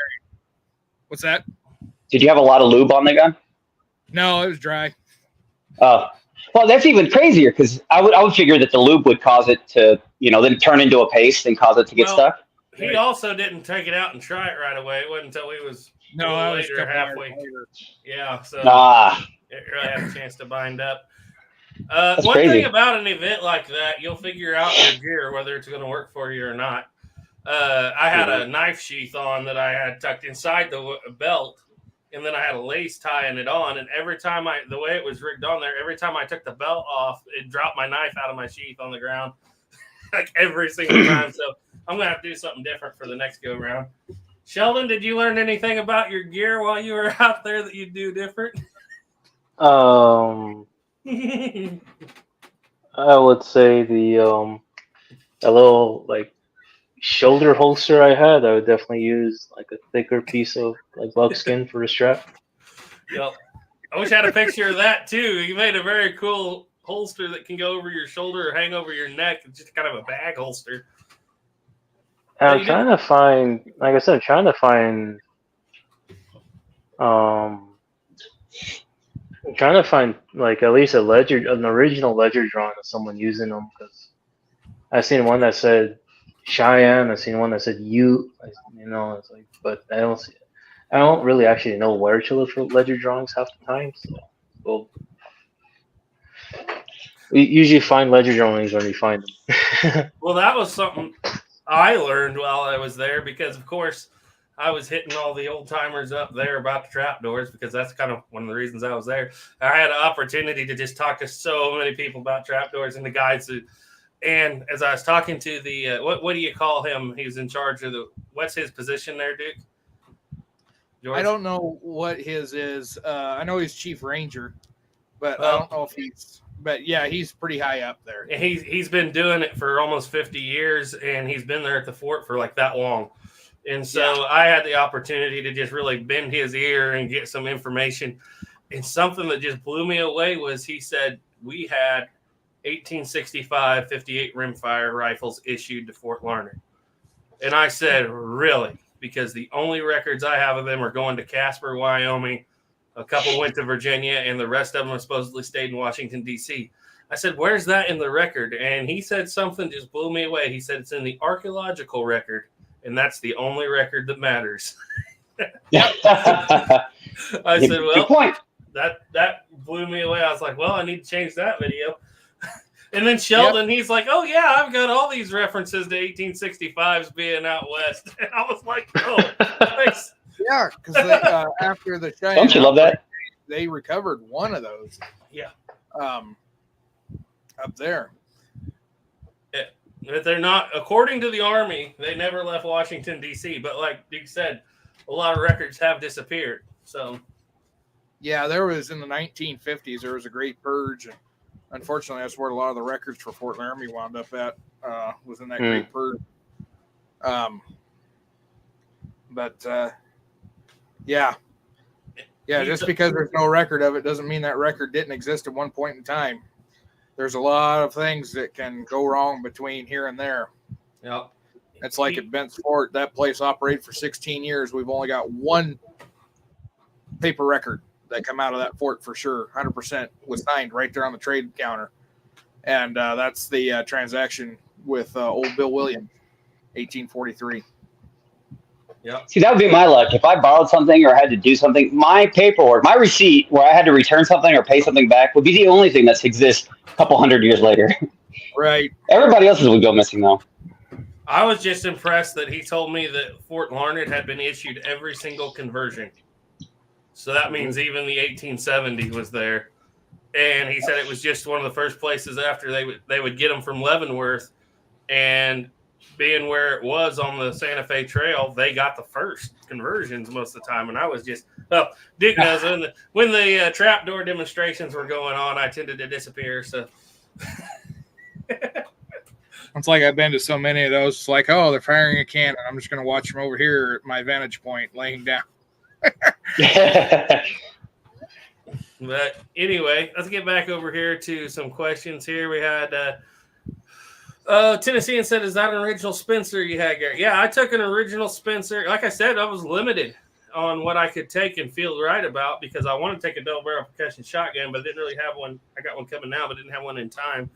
[SPEAKER 7] What's that?
[SPEAKER 6] Did you have a lot of lube on the gun?
[SPEAKER 7] No, it was dry.
[SPEAKER 6] Oh, well, that's even crazier because I would figure that the lube would cause it to, then turn into a paste and cause it to get
[SPEAKER 1] Well,
[SPEAKER 6] stuck.
[SPEAKER 1] He also didn't take it out and try it right away. It wasn't until he was
[SPEAKER 7] No,
[SPEAKER 1] a little
[SPEAKER 7] I was
[SPEAKER 1] later,
[SPEAKER 7] a couple hours
[SPEAKER 1] halfway.
[SPEAKER 7] later.
[SPEAKER 1] Yeah, so
[SPEAKER 6] Ah,
[SPEAKER 1] it really had a chance to bind up.
[SPEAKER 6] That's
[SPEAKER 1] One
[SPEAKER 6] crazy.
[SPEAKER 1] thing about an event like that, you'll figure out your gear, whether it's going to work for you or not. I had a knife sheath on that I had tucked inside the belt, and then I had a lace tying it on. And every time the way it was rigged on there, every time I took the belt off, it dropped my knife out of my sheath on the ground, like every single time. So I'm going to have to do something different for the next go round. Sheldon, did you learn anything about your gear while you were out there that you do different?
[SPEAKER 5] I would say the a little like shoulder holster I had. I would definitely use like a thicker piece of like buckskin for a strap.
[SPEAKER 1] Yep. I wish I had a picture of that too. You made a very cool holster that can go over your shoulder or hang over your neck. It's just kind of a bag holster.
[SPEAKER 5] And
[SPEAKER 1] Oh,
[SPEAKER 5] I'm
[SPEAKER 1] you
[SPEAKER 5] trying to find, like I said, I'm trying to find like at least an original ledger drawing of someone using them because I seen one that said Cheyenne. I seen one that said it's like, but I don't really actually know where to look for ledger drawings half the time. So we usually find ledger drawings when we find them.
[SPEAKER 1] Well, that was something I learned while I was there because, of course, I was hitting all the old timers up there about the trapdoors because that's kind of one of the reasons I was there. I had an opportunity to just talk to so many people about trapdoors and the guys and as I was talking to the what do you call him? He's in charge of what's his position there, Duke? George?
[SPEAKER 7] I don't know what his is. I know he's chief ranger, but I don't know if he's. But yeah, he's pretty high up there.
[SPEAKER 1] And he's been doing it for almost 50 years, and he's been there at the fort for like that long. And so I had the opportunity to just really bend his ear and get some information. And something that just blew me away was he said we had 1865 58 rimfire rifles issued to Fort Larned. And I said, really? Because the only records I have of them are going to Casper, Wyoming. A couple went to Virginia, and the rest of them supposedly stayed in Washington, D.C. I said, where's that in the record? And he said something just blew me away. He said it's in the archaeological record, and that's the only record that matters. I said,
[SPEAKER 6] Good
[SPEAKER 1] well,
[SPEAKER 6] point.
[SPEAKER 1] that blew me away. I was like, well, I need to change that video. And then Sheldon, he's like, oh, yeah, I've got all these references to 1865s being out west. And I was like, oh, thanks.
[SPEAKER 7] Yeah, because after the Cheyenne,
[SPEAKER 6] Don't you love that?
[SPEAKER 7] They recovered one of those.
[SPEAKER 1] Yeah.
[SPEAKER 7] Up there.
[SPEAKER 1] But they're not, according to the Army, they never left Washington, D.C. But like Duke said, a lot of records have disappeared. So,
[SPEAKER 7] Yeah, there was in the 1950s, there was a great purge. And unfortunately, that's where a lot of the records for Fort Laramie wound up at, was in that great purge. Yeah, just because there's no record of it doesn't mean that record didn't exist at one point in time. There's a lot of things that can go wrong between here and there.
[SPEAKER 1] yeah.
[SPEAKER 7] It's like at Bent's Fort, that place operated for 16 years. We've only got one paper record that come out of that fort for sure. 100% was signed right there on the trade counter. And that's the transaction with old Bill Williams, 1843.
[SPEAKER 1] Yep.
[SPEAKER 6] See, that would be my luck. If I borrowed something or had to do something, my paperwork, my receipt where I had to return something or pay something back would be the only thing that exists a couple hundred years later.
[SPEAKER 7] Right.
[SPEAKER 6] Everybody else's would go missing, though.
[SPEAKER 1] I was just impressed that he told me that Fort Larned had been issued every single conversion. So that means even the 1870 was there. And he said it was just one of the first places after they would get them from Leavenworth. And being where it was on the Santa Fe Trail, they got the first conversions most of the time. And I was just, Dick knows when the trapdoor demonstrations were going on, I tended to disappear. So
[SPEAKER 7] It's like I've been to so many of those. It's like, oh, they're firing a cannon. I'm just going to watch them over here at my vantage point, laying down.
[SPEAKER 1] But anyway, let's get back over here to some questions here. We had Tennessean said, is that an original Spencer you had, Gary? Yeah, I took an original Spencer. Like I said, I was limited on what I could take and feel right about because I wanted to take a double barrel percussion shotgun, but I didn't really have one. I got one coming now, but didn't have one in time.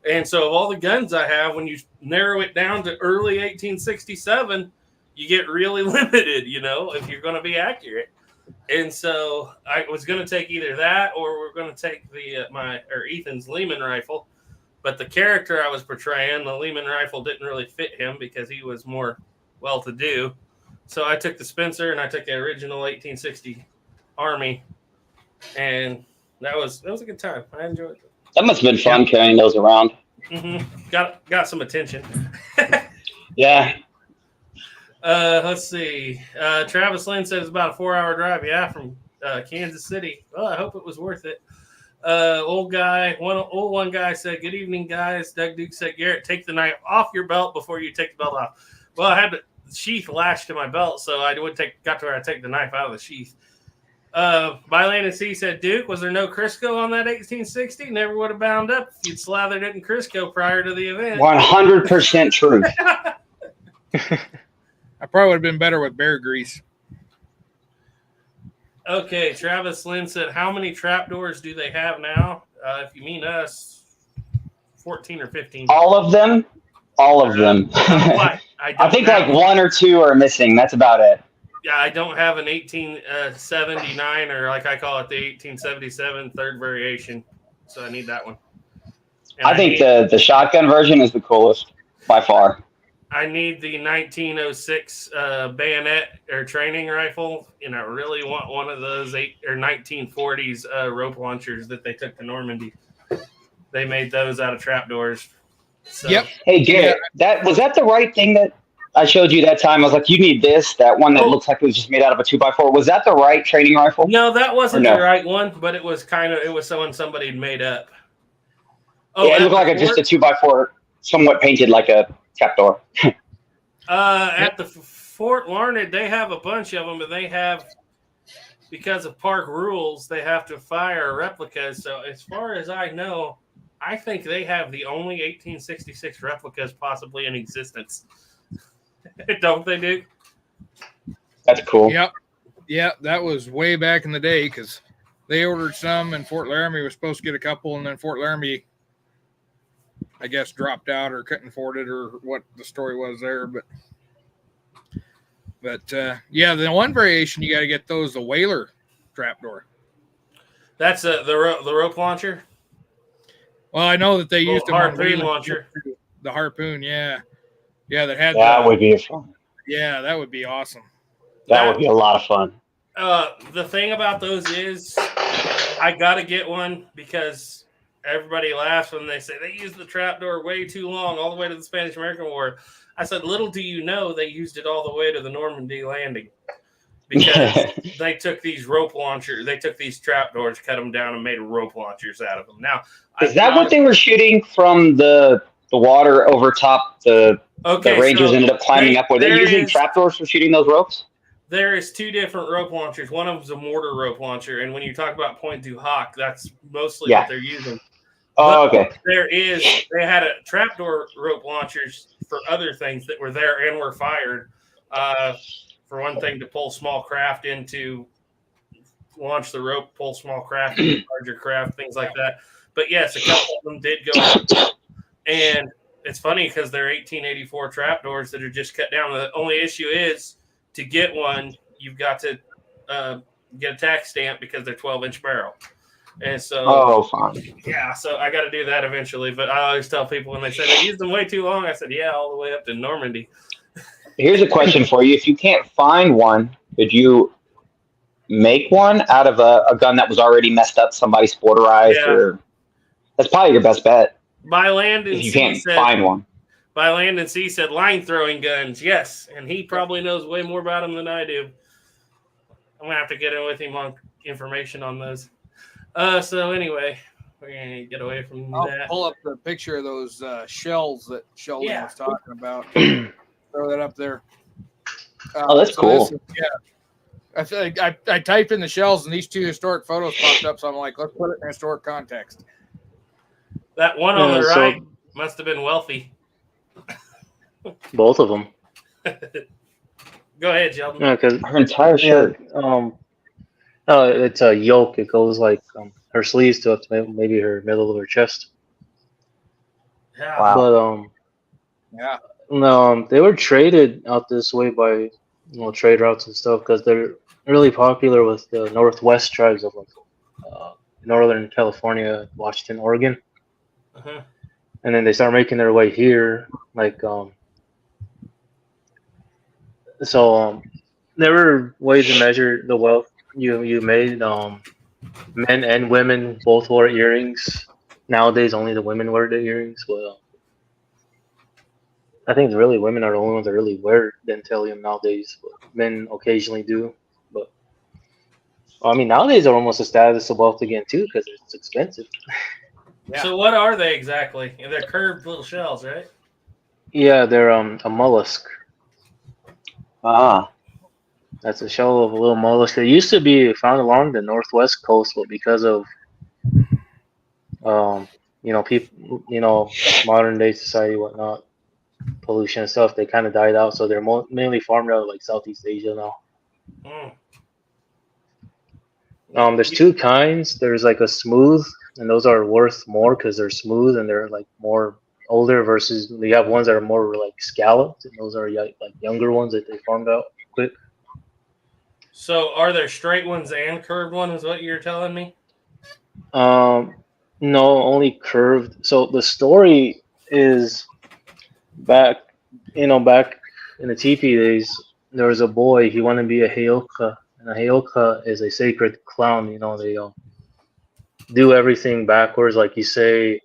[SPEAKER 1] And so of all the guns I have, when you narrow it down to early 1867, you get really limited, you know, if you're going to be accurate. And so I was going to take either that or we're going to take the Ethan's Lehman rifle. But the character I was portraying, the Lehman rifle didn't really fit him because he was more well-to-do. So I took the Spencer and I took the original 1860 Army. And that was a good time. I enjoyed it.
[SPEAKER 6] That must have been fun carrying those around.
[SPEAKER 1] Mm-hmm. Got some attention.
[SPEAKER 6] Yeah.
[SPEAKER 1] Let's see. Travis Lynn said it's about a 4-hour drive. Yeah, from Kansas City. Well, I hope it was worth it. Old one guy said, "Good evening, guys." Doug Duke said, "Garrett, take the knife off your belt before you take the belt off." Well, I had the sheath lashed to my belt, so I got to where I take the knife out of the sheath. Byland and C said, "Duke, was there no Crisco on that 1860? Never would have bound up if you'd slathered it in Crisco prior to the event."
[SPEAKER 6] 100% true.
[SPEAKER 7] I probably would have been better with bear grease.
[SPEAKER 1] Okay, Travis Lynn said, "How many trapdoors do they have now?" If you mean us, 14 or 15.
[SPEAKER 6] All of them? All of them. I think like 1 or 2 are missing. That's about it.
[SPEAKER 1] Yeah, I don't have an 1879 or like I call it the 1877 third variation, so I need that one. And
[SPEAKER 6] I think the shotgun version is the coolest by far.
[SPEAKER 1] I need the 1906 bayonet or training rifle, and I really want one of those 1940s rope launchers that they took to Normandy. They made those out of trapdoors. So.
[SPEAKER 7] Yep.
[SPEAKER 6] Hey, Garrett, was that the right thing that I showed you that time? I was like, you need this, that one that looks like it was just made out of a 2x4. Was that the right training rifle?
[SPEAKER 1] No, that wasn't the right one, but it was someone somebody had made up. Oh,
[SPEAKER 6] yeah, it looked like just a 2x4, somewhat painted like a trapdoor.
[SPEAKER 1] At the Fort Larned, they have a bunch of them, but they have, because of park rules, they have to fire replicas. So as far as I know, I think they have the only 1866 replicas possibly in existence. Don't they, Duke?
[SPEAKER 6] That's cool.
[SPEAKER 7] Yep. Yeah, that was way back in the day because they ordered some and Fort Laramie was supposed to get a couple, and then Fort Laramie, I guess, dropped out or couldn't afford it or what the story was there. But yeah, the one variation you got to get those, the Whaler trapdoor.
[SPEAKER 1] That's the rope launcher?
[SPEAKER 7] Well, I know that they used
[SPEAKER 1] the harpoon launcher.
[SPEAKER 7] The harpoon, yeah. Yeah, that
[SPEAKER 6] would be fun.
[SPEAKER 7] Yeah, that would be awesome.
[SPEAKER 6] That would be a lot of fun.
[SPEAKER 1] The thing about those is I got to get one because everybody laughs when they say they used the trapdoor way too long, all the way to the Spanish-American War. I said, little do you know they used it all the way to the Normandy landing because they took these rope launchers, they took these trapdoors, cut them down, and made rope launchers out of them. Now,
[SPEAKER 6] is that what they were shooting from the water over top the Rangers ended up climbing up? Were they using trapdoors for shooting those ropes?
[SPEAKER 1] There is 2 different rope launchers. One of them is a mortar rope launcher, and when you talk about point du hoc, that's mostly what they're using.
[SPEAKER 6] Oh, okay.
[SPEAKER 1] They had a trapdoor rope launchers for other things that were there and were fired. For one thing, to pull small craft into launch the rope, pull small craft into larger craft, things like that. But yes, a couple of them did go up. And it's funny because they're 1884 trapdoors that are just cut down. The only issue is to get one, you've got to get a tax stamp because they're 12-inch barrel. And so,
[SPEAKER 6] Oh, fine.
[SPEAKER 1] yeah, so I got to do that eventually. But I always tell people when they say they used them way too long, I said, yeah, all the way up to Normandy.
[SPEAKER 6] Here's a question for you. If you can't find one, could you make one out of a gun that was already messed up, somebody sporterized?
[SPEAKER 1] Yeah.
[SPEAKER 6] Or that's probably your best bet
[SPEAKER 1] By land and
[SPEAKER 6] if you
[SPEAKER 1] sea
[SPEAKER 6] can't
[SPEAKER 1] said,
[SPEAKER 6] find one.
[SPEAKER 1] By land and sea said line throwing guns, yes, and he probably knows way more about them than I do. I'm gonna have to get in with him on information on those. So anyway, we're gonna get away from
[SPEAKER 7] I'll
[SPEAKER 1] that.
[SPEAKER 7] pull up the picture of those shells that Sheldon
[SPEAKER 1] Yeah.
[SPEAKER 7] was talking about. Throw that up there.
[SPEAKER 6] Oh, that's cool.
[SPEAKER 7] I feel like I typed in the shells and these two historic photos popped up, so I'm like, let's put it in historic context.
[SPEAKER 1] That one on
[SPEAKER 5] Yeah,
[SPEAKER 1] the
[SPEAKER 5] so-
[SPEAKER 1] right must have been wealthy.
[SPEAKER 5] Both of them.
[SPEAKER 1] Go ahead, Sheldon.
[SPEAKER 5] Yeah, because
[SPEAKER 6] Her entire shirt.
[SPEAKER 5] it's a yoke. It goes like her sleeves to up to maybe her middle of her chest.
[SPEAKER 1] Yeah.
[SPEAKER 6] Wow.
[SPEAKER 5] But
[SPEAKER 7] Yeah.
[SPEAKER 5] no, they were traded out this way by trade routes and stuff because they're really popular with the Northwest tribes of like Northern California, Washington, Oregon,
[SPEAKER 1] Uh-huh.
[SPEAKER 5] and then they start making their way here. Like there were ways to measure the wealth you made. Men and women both wore earrings. Nowadays, only the women wear the earrings. Well, I think really women are the only ones that really wear dentalium nowadays. But men occasionally do. But I mean, nowadays they're almost a status of wealth again too because it's expensive.
[SPEAKER 7] Yeah.
[SPEAKER 1] So what are they exactly? They're curved little shells, right?
[SPEAKER 5] Yeah, they're a mollusk.
[SPEAKER 6] Ah.
[SPEAKER 5] That's a shell of a little mollusk. They used to be found along the northwest coast, but because of people, modern day society, whatnot, pollution and stuff, they kind of died out. So they're mainly farmed out of like Southeast Asia now. There's two kinds. There's like a smooth, and those are worth more because they're smooth and they're like more older. Versus you have ones that are more like scalloped, and those are like younger ones that they farmed out quick.
[SPEAKER 1] So are there straight ones and curved ones? Is what you're telling me?
[SPEAKER 5] No, only curved. So the story is back in the teepee days. There was a boy. He wanted to be a heyoka, and a heyoka is a sacred clown. They do everything backwards. Like you say,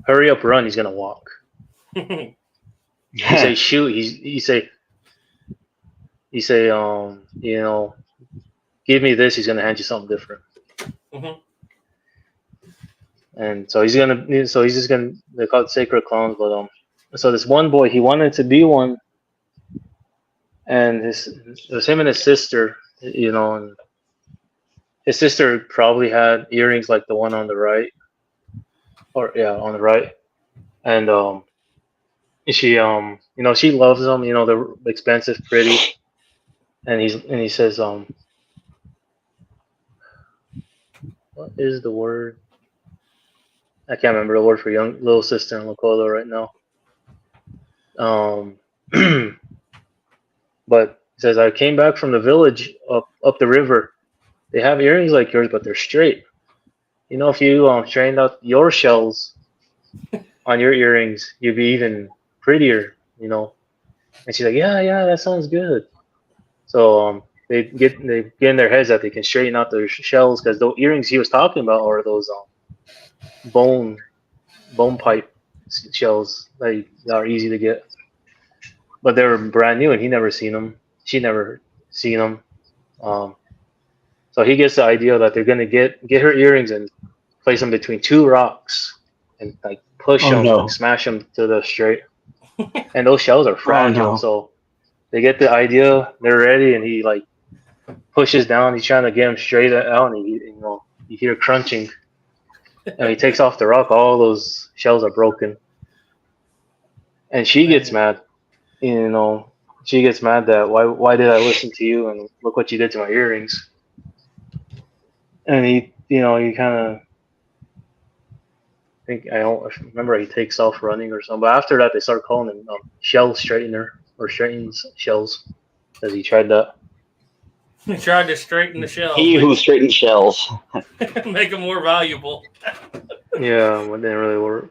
[SPEAKER 5] hurry up, run. He's gonna walk. You say shoot. You say, give me this. He's gonna hand you something different.
[SPEAKER 1] Mhm.
[SPEAKER 5] And so he's just gonna. They're called sacred clowns, but so this one boy, he wanted to be one, and it was him and his sister, and his sister probably had earrings like the one on the right, on the right, and she she loves them. They're expensive, pretty. And he says, what is the word? I can't remember the word for young little sister in Lakota right now. But he says, I came back from the village up the river. They have earrings like yours, but they're straight. If you strained out your shells on your earrings, you'd be even prettier. And she's like, yeah, that sounds good. So they get in their heads that they can straighten out their shells because the earrings he was talking about are those bone pipe shells that are easy to get, but they were brand new and he never seen them. She never seen them. So he gets the idea that they're gonna get her earrings and place them between two rocks and like push them, like, smash them to the straight. And those shells are fragile, so they get the idea, they're ready, and he like pushes down. He's trying to get them straight out, and you hear crunching, and he takes off the rock. All those shells are broken, and she gets mad. She gets mad that why did I listen to you, and look what you did to my earrings. And he kind of I don't remember, he takes off running or something. But after that, they start calling him shell straightener or straightens shells. Has he tried that?
[SPEAKER 1] He tried to straighten the shell,
[SPEAKER 6] He who straightens shells.
[SPEAKER 1] make them more valuable.
[SPEAKER 5] Yeah, it didn't really work.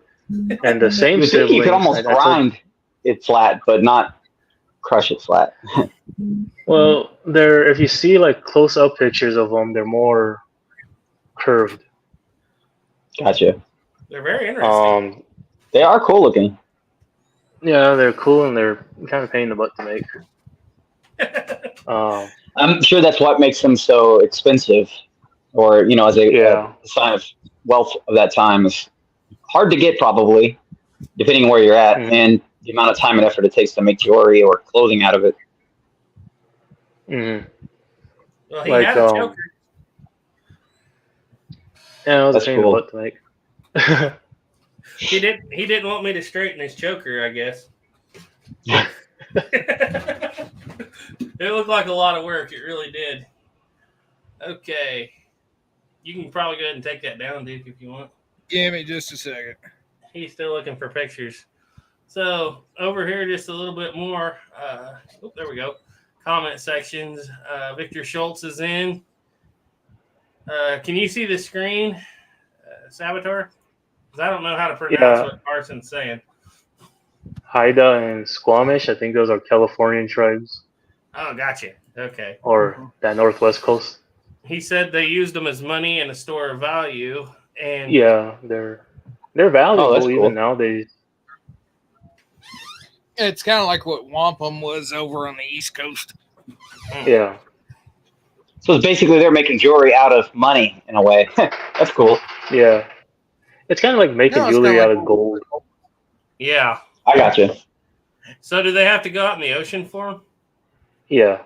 [SPEAKER 5] And the same
[SPEAKER 6] You would think
[SPEAKER 5] sibling.
[SPEAKER 6] you could almost
[SPEAKER 5] I told-
[SPEAKER 6] grind it flat, but not crush it flat.
[SPEAKER 5] Well, they're if you see like close up pictures of them, they're more curved.
[SPEAKER 6] Gotcha.
[SPEAKER 1] They're very interesting.
[SPEAKER 6] They are cool looking.
[SPEAKER 5] Yeah, they're cool and they're kind of a pain in the butt to make.
[SPEAKER 6] I'm sure that's what makes them so expensive, or as a sign of wealth of that time. It's hard to get, probably, depending on where you're at, and the amount of time and effort it takes to make jewelry or clothing out of it.
[SPEAKER 5] Mm-hmm.
[SPEAKER 1] Well, he had a choker.
[SPEAKER 5] Yeah, it was
[SPEAKER 6] That's
[SPEAKER 5] a pain in
[SPEAKER 6] cool.
[SPEAKER 5] the butt to make.
[SPEAKER 1] He didn't want me to straighten his choker, I guess. It looked like a lot of work. It really did. Okay. You can probably go ahead and take that down, Duke, if you want.
[SPEAKER 7] Give me just a second.
[SPEAKER 1] He's still looking for pictures. So over here, just a little bit more. There we go. Comment sections. Victor Schultz is in. Can you see the screen, Saboteur? Because I don't know how to pronounce what Carson's saying.
[SPEAKER 5] Haida and Squamish, I think those are Californian tribes.
[SPEAKER 1] Oh, gotcha. Okay.
[SPEAKER 5] Or that northwest coast.
[SPEAKER 1] He said they used them as money and a store of value. And
[SPEAKER 5] yeah, they're valuable
[SPEAKER 6] that's cool.
[SPEAKER 5] even nowadays.
[SPEAKER 7] It's kind of like what wampum was over on the East Coast.
[SPEAKER 5] Yeah.
[SPEAKER 6] So it's basically they're making jewelry out of money in a way. That's cool.
[SPEAKER 5] Yeah. It's kind of like making jewelry out of gold.
[SPEAKER 1] Yeah.
[SPEAKER 6] I gotcha.
[SPEAKER 1] So do they have to go out in the ocean for them?
[SPEAKER 5] Yeah.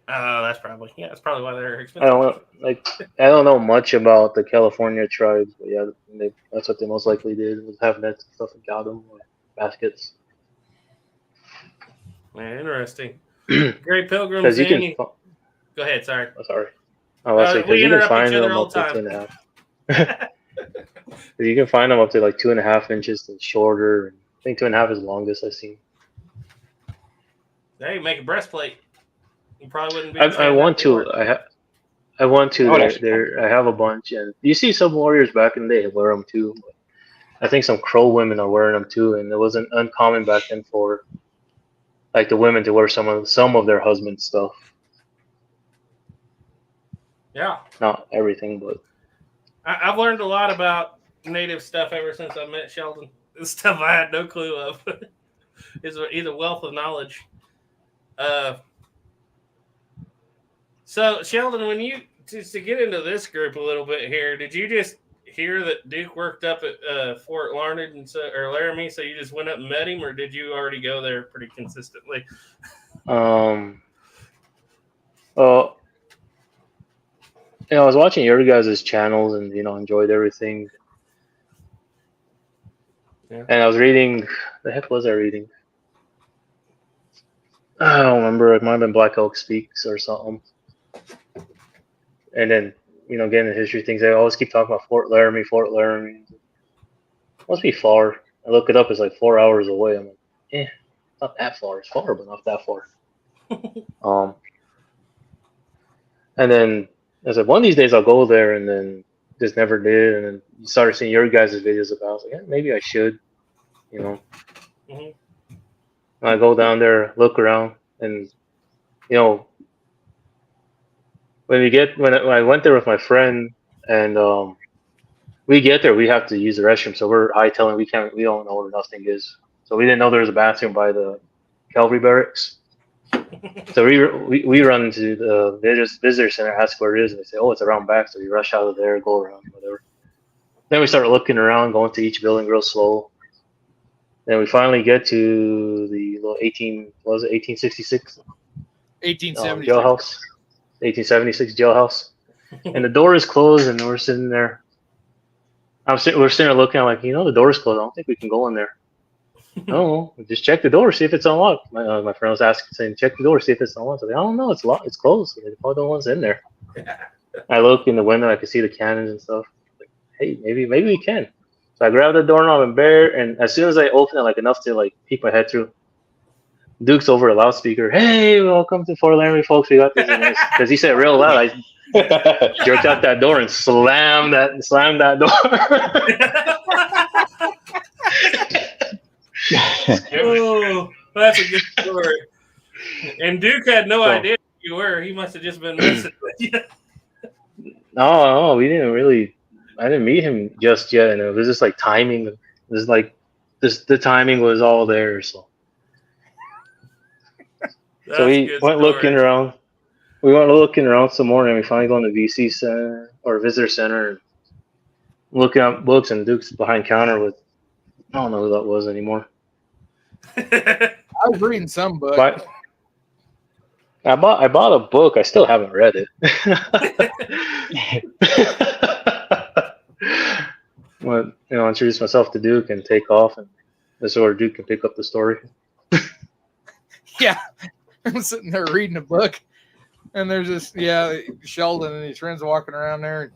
[SPEAKER 1] That's probably why they're expensive.
[SPEAKER 5] I don't know much about the California tribes, but yeah, that's what they most likely did, was have nets and stuff and got them, or baskets.
[SPEAKER 1] Man, interesting. Great Pilgrims.
[SPEAKER 5] Because you can.
[SPEAKER 1] Go ahead. Sorry.
[SPEAKER 5] Oh, sorry. I was saying,
[SPEAKER 1] we
[SPEAKER 5] you can
[SPEAKER 1] interrupt
[SPEAKER 5] find
[SPEAKER 1] each other
[SPEAKER 5] them
[SPEAKER 1] all
[SPEAKER 5] up
[SPEAKER 1] the
[SPEAKER 5] to
[SPEAKER 1] time.
[SPEAKER 5] 2.5. You can find them up to like 2.5 inches and shorter. I think 2.5 is the longest I've seen.
[SPEAKER 1] Hey, make a breastplate. You probably wouldn't be.
[SPEAKER 5] I want to. I want to. I have a bunch, and you see some warriors back in the day wear them too. But I think some Crow women are wearing them too, and it wasn't uncommon back then for like the women to wear some of their husband's stuff.
[SPEAKER 1] Yeah.
[SPEAKER 5] Not everything, but
[SPEAKER 1] I've learned a lot about native stuff ever since I met Sheldon. This stuff I had no clue of. He's a wealth of knowledge. So Sheldon, when you just to get into this group a little bit here, did you just hear that Duke worked up at Fort Larned or Laramie, so you just went up and met him, or did you already go there pretty consistently?
[SPEAKER 5] Well, I was watching your guys' channels and enjoyed everything.
[SPEAKER 1] Yeah.
[SPEAKER 5] And I was reading. The heck was I reading? I don't remember. It might have been Black Elk Speaks or something. And then, getting the history things, I always keep talking about Fort Laramie. Must be far. I look it up, it's like 4 hours away. I'm like, not that far. It's far, but not that far. And then I was like, one of these days I'll go there, and then just never did. And then you started seeing your guys' videos about it. I was like, maybe I should,
[SPEAKER 1] Mm-hmm.
[SPEAKER 5] I go down there, look around, and when I went there with my friend, and we get there, we have to use the restroom, so we're hightailing. We don't know where nothing is, so we didn't know there was a bathroom by the cavalry barracks. So we run into the visitor center, ask where it is, and they say, "Oh, it's around back." So we rush out of there, go around, whatever. Then we start looking around, going to each building real slow. Then we finally get to the little 1866?
[SPEAKER 7] 1876.
[SPEAKER 5] Jailhouse. 1876 jailhouse. And the door is closed, and we're sitting there. We're sitting there looking. I'm like, the door is closed. I don't think we can go in there. No, just check the door, see if it's unlocked. My friend was saying, check the door, see if it's unlocked. I was like, I don't know, it's locked, it's closed. They probably don't want us in there. I look in the window, I could see the cannons and stuff. Like, hey, maybe we can. So I grabbed the doorknob and as soon as I opened it, like enough to like peek my head through, Duke's over a loudspeaker. Hey, welcome to Fort Laramie, folks. We got this because he said it real loud. I jerked out that door and slammed that door.
[SPEAKER 1] Oh, that's a good story. And Duke had no idea who you were. He must have just been messing with you.
[SPEAKER 5] No, we didn't really. I didn't meet him just yet, and it was just like timing. It was like the timing was all there. So we went looking around. We went looking around some more, and we finally go in the VC center or visitor center, and looking up books. And Duke's behind counter with I don't know who that was anymore.
[SPEAKER 7] I was reading some book.
[SPEAKER 5] But I bought a book. I still haven't read it. Well, introduce myself to Duke and take off, and this is where Duke can pick up the story.
[SPEAKER 7] Yeah, I'm sitting there reading a book, and there's this Sheldon and his friends walking around there. And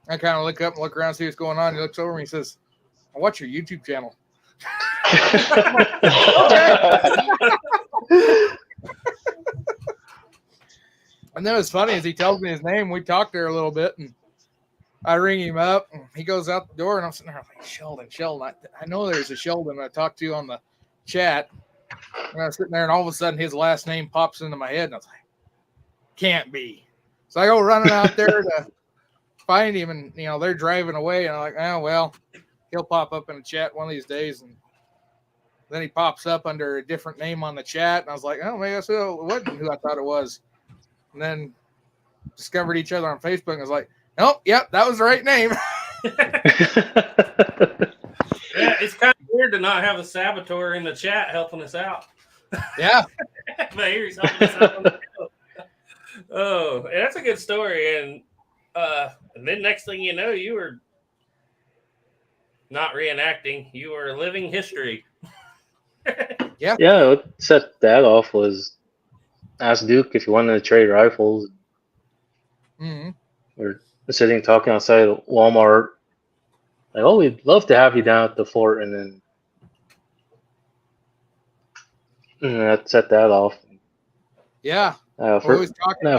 [SPEAKER 7] I kind of look up and look around, see what's going on. He looks over and he says, "I watch your YouTube channel." And then what's funny is he tells me his name. We talked there a little bit, and I ring him up. And he goes out the door, and I'm sitting there like, Sheldon. I know there's a Sheldon I talked to on the chat. And I was sitting there, and all of a sudden his last name pops into my head, and I was like, can't be. So I go running out there to find him, and they're driving away, and I'm like, oh well, he'll pop up in the chat one of these days. And then he pops up under a different name on the chat, and I was like, oh, maybe it wasn't who I thought it was. And then discovered each other on Facebook, and I was like, nope, yep, that was the right name.
[SPEAKER 1] Yeah, it's kind of weird to not have a saboteur in the chat helping us out.
[SPEAKER 7] Yeah.
[SPEAKER 1] But here he's helping us out on the show. Oh, and that's a good story. And then next thing you know, you were not reenacting. You were living history.
[SPEAKER 5] Yeah, what set that off was ask Duke if he wanted to trade rifles.
[SPEAKER 7] Mm-hmm.
[SPEAKER 5] We're sitting talking outside of Walmart. Like, oh, we'd love to have you down at the fort, and then that set that off.
[SPEAKER 7] Yeah.
[SPEAKER 5] First,
[SPEAKER 7] I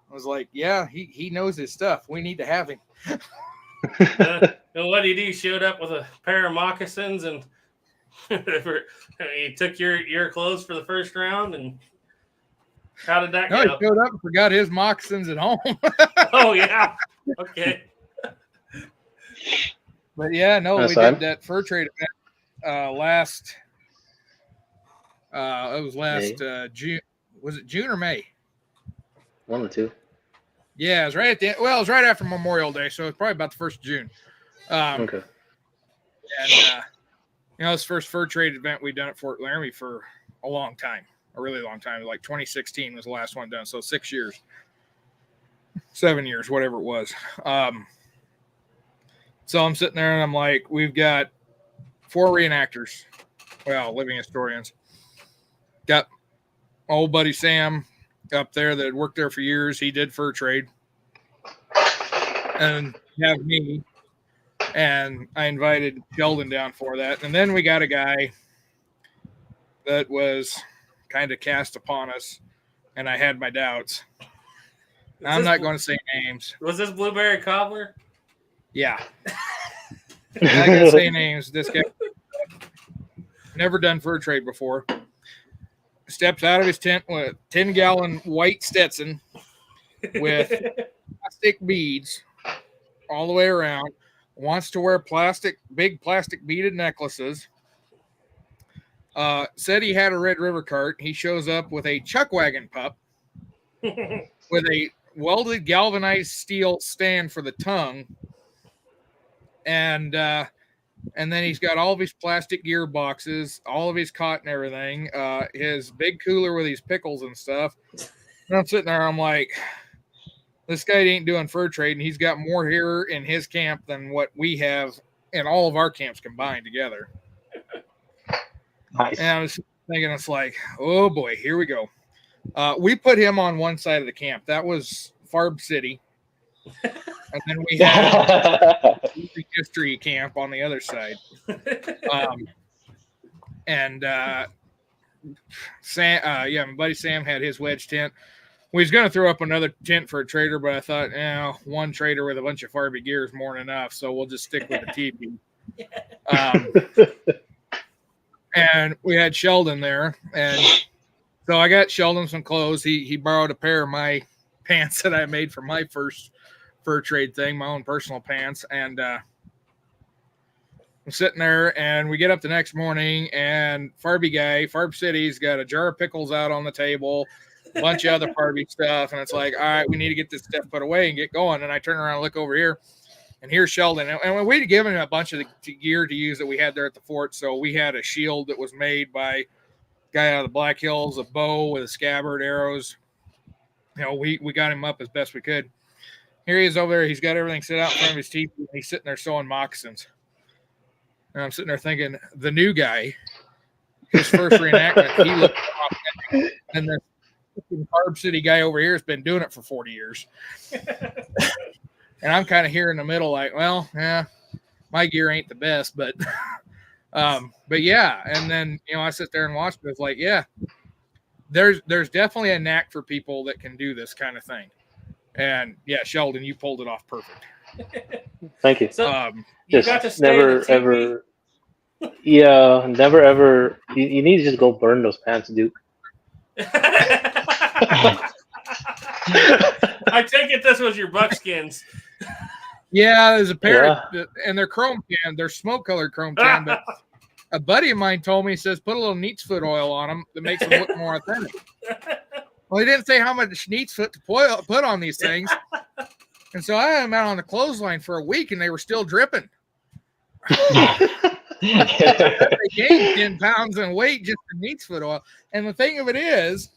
[SPEAKER 7] was like, yeah, he knows his stuff. We need to have him.
[SPEAKER 1] And what did he do? Showed up with a pair of moccasins, and he took your clothes for the first round. And how did that go?
[SPEAKER 7] He showed up and forgot his moccasins at home.
[SPEAKER 1] Oh yeah, okay.
[SPEAKER 7] But yeah, no, we did that fur trade event last. It was last June. Was it June or May?
[SPEAKER 5] One or two.
[SPEAKER 7] Yeah, it was right at the end. Well, it was right after Memorial Day, so it's probably about the 1st of June.
[SPEAKER 5] Okay.
[SPEAKER 7] And this first fur trade event we've done at Fort Laramie for a long time, a really long time. Like 2016 was the last one done, so 6 years, 7 years, whatever it was. So I'm sitting there and I'm like, we've got 4 reenactors, well, living historians. Got old buddy Sam up there that had worked there for years. He did fur trade. And you have me. And I invited Sheldon down for that. And then we got a guy that was kind of cast upon us. And I had my doubts. I'm not going to say names.
[SPEAKER 1] Was this Blueberry Cobbler?
[SPEAKER 7] Yeah. I'm not going to say names. This guy never done fur trade before. Steps out of his tent with a 10-gallon white Stetson with plastic beads all the way around. Wants to wear big plastic beaded necklaces. Said he had a Red River cart. He shows up with a chuck wagon pup with a welded galvanized steel stand for the tongue. And then he's got all of his plastic gearboxes, all of his cot and everything, his big cooler with his pickles and stuff. And I'm sitting there, I'm like, this guy ain't doing fur trade, and he's got more here in his camp than what we have in all of our camps combined together.
[SPEAKER 6] Nice.
[SPEAKER 7] And I was thinking, it's like, oh boy, here we go. We put him on one side of the camp. That was Farb City. And then we had the history camp on the other side. and Sam, my buddy Sam had his wedge tent. We was going to throw up another tent for a trader, but I thought, one trader with a bunch of Farby gear is more than enough, so we'll just stick with the teepee. And we had Sheldon there, and so I got Sheldon some clothes. He borrowed a pair of my pants that I made for my first fur trade thing, my own personal pants, and I'm sitting there, and we get up the next morning, and Farb City's got a jar of pickles out on the table, a bunch of other Farby stuff, and it's like, all right, we need to get this stuff put away and get going. And I turn around and look over here, and here's Sheldon. And we'd given him a bunch of the gear to use that we had there at the fort. So we had a shield that was made by a guy out of the Black Hills, a bow with a scabbard, arrows. We got him up as best we could. Here he is over there. He's got everything set out in front of his teeth, and he's sitting there sewing moccasins. And I'm sitting there thinking, the new guy, his first reenactment, he looked off, and the Farb City guy over here has been doing it for 40 years. And I'm kind of here in the middle, like, well, yeah, my gear ain't the best, but yeah. And then, I sit there and watch it. It's like, yeah, there's definitely a knack for people that can do this kind of thing. And yeah, Sheldon, you pulled it off perfect.
[SPEAKER 5] Thank you.
[SPEAKER 1] So you got to stay
[SPEAKER 5] never ever. Yeah, never ever. You need to just go burn those pants, Duke.
[SPEAKER 1] I take it this was your buckskins.
[SPEAKER 7] Yeah, there's a pair, and they're chrome tan. They're smoke colored chrome tan. But a buddy of mine told me, he says, put a little neat's foot oil on them that makes them look more authentic. Well, he didn't say how much neat's foot to put on these things. And so I had them out on the clothesline for a week, and they were still dripping. They gained 10 pounds in weight just in neat's foot oil. And the thing of it is,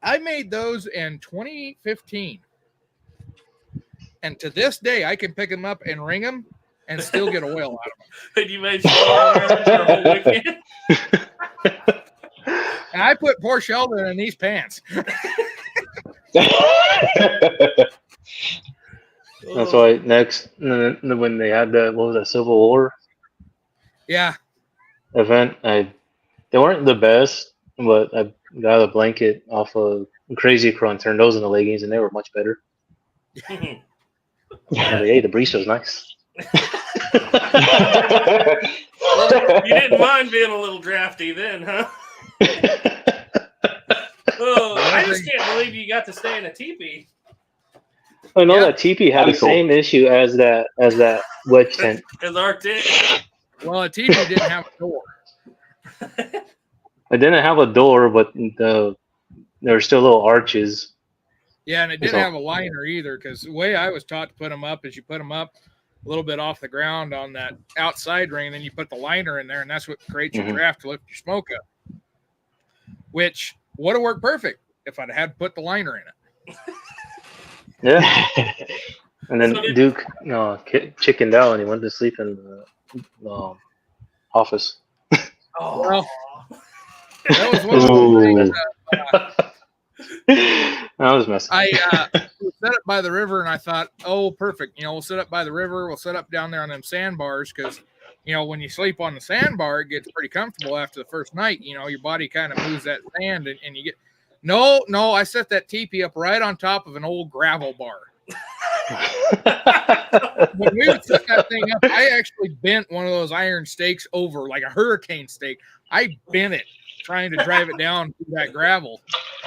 [SPEAKER 7] I made those in 2015. And to this day, I can pick them up and wring them and still get oil out of them.
[SPEAKER 1] And you made sure for a whole weekend?
[SPEAKER 7] And I put poor Sheldon in these pants.
[SPEAKER 5] That's why next, when they had what was that, Civil War
[SPEAKER 7] Yeah.
[SPEAKER 5] event, they weren't the best, but I got a blanket off of Crazy Crow and turned those into leggings, and they were much better. Hey, the breeze was nice.
[SPEAKER 1] Well, you didn't mind being a little drafty then, huh? Oh, I just can't believe you got to stay in a teepee.
[SPEAKER 5] I know that teepee had the same issue as that wedge tent.
[SPEAKER 1] As our tent.
[SPEAKER 7] Well, a teepee didn't have a door.
[SPEAKER 5] It didn't have a door, but there were still little arches.
[SPEAKER 7] Yeah, and it didn't have a liner either, because the way I was taught to put them up is you put them up a little bit off the ground on that outside ring, and then you put the liner in there, and that's what creates your draft to lift your smoke up, which would have worked perfect if I'd had put the liner in it.
[SPEAKER 5] Yeah. And then Duke chickened out, and he went to sleep in the office.
[SPEAKER 1] Oh.
[SPEAKER 7] Well, that was one of those things.
[SPEAKER 5] I was messing.
[SPEAKER 7] I was set up by the river, and I thought, oh, perfect. We'll sit up by the river. We'll sit up down there on them sandbars, because, when you sleep on the sandbar, it gets pretty comfortable after the first night. Your body kind of moves that sand, and you get. No, I set that teepee up right on top of an old gravel bar. When we would set that thing up, I actually bent one of those iron stakes over like a hurricane stake. I bent it trying to drive it down through that gravel.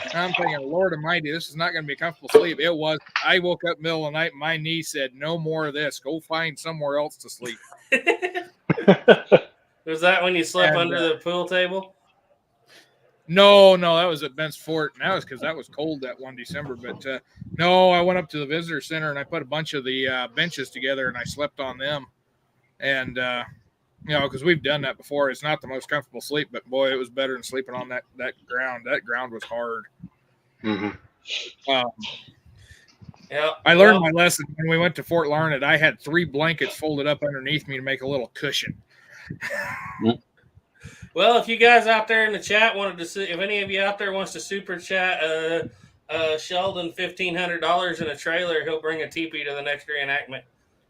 [SPEAKER 7] And I'm thinking, Lord Almighty, this is not going to be a comfortable sleep. It was. I woke up middle of the night, and my knee said, no more of this. Go find somewhere else to sleep.
[SPEAKER 1] Was that when you slept under the pool table?
[SPEAKER 7] No, that was at Bent's Fort, and that was because that was cold that one December. But no, I went up to the visitor center, and I put a bunch of the benches together, and I slept on them. And because we've done that before, it's not the most comfortable sleep, but boy, it was better than sleeping on that ground. That ground was hard.
[SPEAKER 5] Mm-hmm.
[SPEAKER 7] I learned my lesson when we went to Fort Larned. I had 3 blankets folded up underneath me to make a little cushion.
[SPEAKER 1] Well, if you guys out there in the chat wanted to see, if any of you out there wants to super chat Sheldon $1,500 in a trailer, he'll bring a teepee to the next reenactment.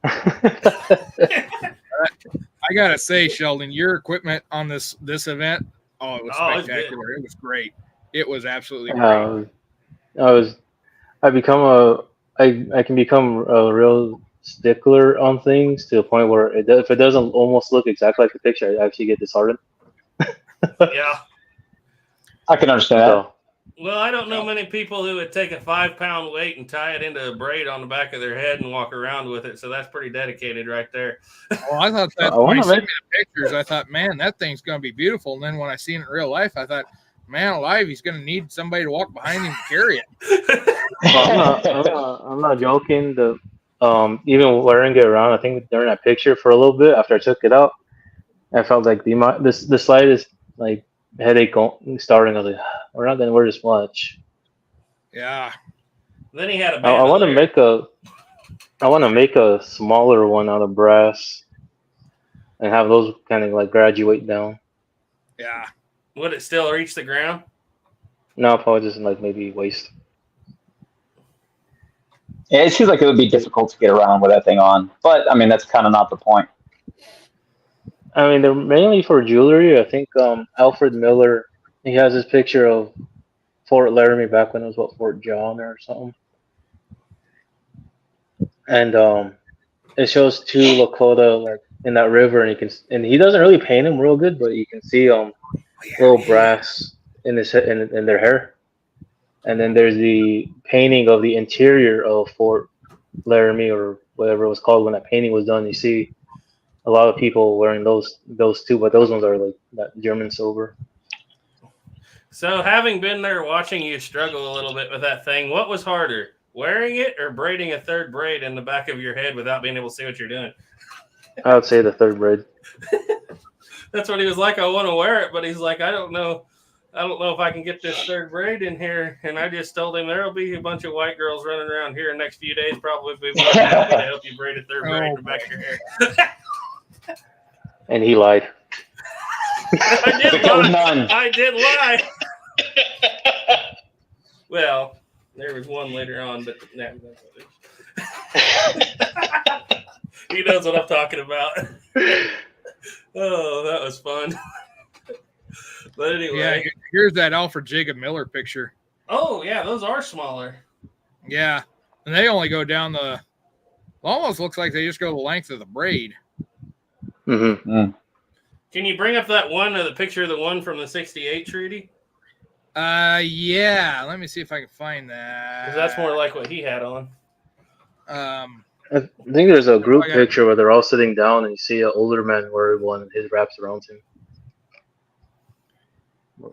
[SPEAKER 7] I gotta say, Sheldon, your equipment on this event Oh, it was
[SPEAKER 1] Oh, it's good.
[SPEAKER 7] spectacular. It was great. It was absolutely great.
[SPEAKER 5] I can become a real stickler on things to the point where if it doesn't almost look exactly like the picture, I actually get disheartened.
[SPEAKER 1] Yeah.
[SPEAKER 6] I can understand that.
[SPEAKER 5] So,
[SPEAKER 1] Well, I don't know many people who would take a 5-pound weight and tie it into a braid on the back of their head and walk around with it. So that's pretty dedicated right there.
[SPEAKER 7] Well, I thought that
[SPEAKER 5] I
[SPEAKER 7] when you
[SPEAKER 5] wanna
[SPEAKER 7] sent
[SPEAKER 5] make-
[SPEAKER 7] me the pictures, I thought, man, that thing's going to be beautiful. And then when I seen it in real life, I thought, man alive, he's going to need somebody to walk behind him and carry it.
[SPEAKER 5] I'm not joking. Even wearing it around, I think during that picture for a little bit after I took it out, I felt like the slightest like headache starting. I was like, we're not gonna wear this much.
[SPEAKER 7] Yeah.
[SPEAKER 1] Then he had a
[SPEAKER 5] I want to
[SPEAKER 1] bandolier.
[SPEAKER 5] make a smaller one out of brass, and have those kind of like graduate down.
[SPEAKER 7] Yeah.
[SPEAKER 1] Would it still reach the ground?
[SPEAKER 5] No, probably just like maybe waist.
[SPEAKER 6] Yeah, it seems like it would be difficult to get around with that thing on, but I mean that's kind of not the point.
[SPEAKER 5] I mean, they're mainly for jewelry. I think Alfred Miller, he has this picture of Fort Laramie back when it was Fort John or something, and it shows two Lakota like in that river, and he doesn't really paint them real good, but you can see little brass in their hair, and then there's the painting of the interior of Fort Laramie or whatever it was called when that painting was done. You see a lot of people wearing those too, but those ones are like that German silver.
[SPEAKER 1] So, having been there watching you struggle a little bit with that thing, what was harder, wearing it or braiding a third braid in the back of your head without being able to see what you're doing?
[SPEAKER 5] I would say the third braid.
[SPEAKER 1] That's what he was like. I want to wear it, but he's like, I don't know if I can get this third braid in here. And I just told him there'll be a bunch of white girls running around here in the next few days, probably be more than happy to help you braid a third braid in the back of your hair.
[SPEAKER 5] And he lied.
[SPEAKER 1] I did
[SPEAKER 6] There was
[SPEAKER 1] lie.
[SPEAKER 6] none.
[SPEAKER 1] I did lie. Well, there was one later on, but he knows what I'm talking about. Oh, that was fun. But anyway.
[SPEAKER 7] Yeah. Here's that Alfred Jacob Miller picture.
[SPEAKER 1] Oh, yeah, those are smaller.
[SPEAKER 7] Yeah. And they only go down almost looks like they just go the length of the braid.
[SPEAKER 5] Mm-hmm.
[SPEAKER 1] Can you bring up that one, the picture of the one from the 68 treaty?
[SPEAKER 7] Yeah. Let me see if I can find that.
[SPEAKER 1] Because that's more like what he had on.
[SPEAKER 5] I think there's a group
[SPEAKER 7] I got-
[SPEAKER 5] picture where they're all sitting down and you see an older man wearing one and his wraps around him.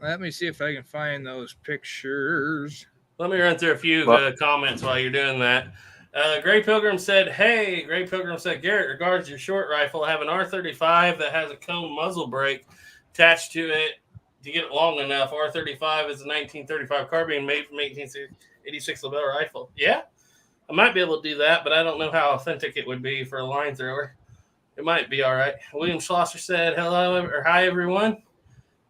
[SPEAKER 7] Let me see if I can find those pictures.
[SPEAKER 1] Let me run through a few comments while you're doing that. Gray Pilgrim said, hey, Garrett, regards your short rifle. I have an R35 that has a cone muzzle brake attached to it to get it long enough. R35 is a 1935 carbine made from 1886 LaBelle rifle. Yeah, I might be able to do that, but I don't know how authentic it would be for a line thrower. It might be all right. William Schlosser said, hi, everyone.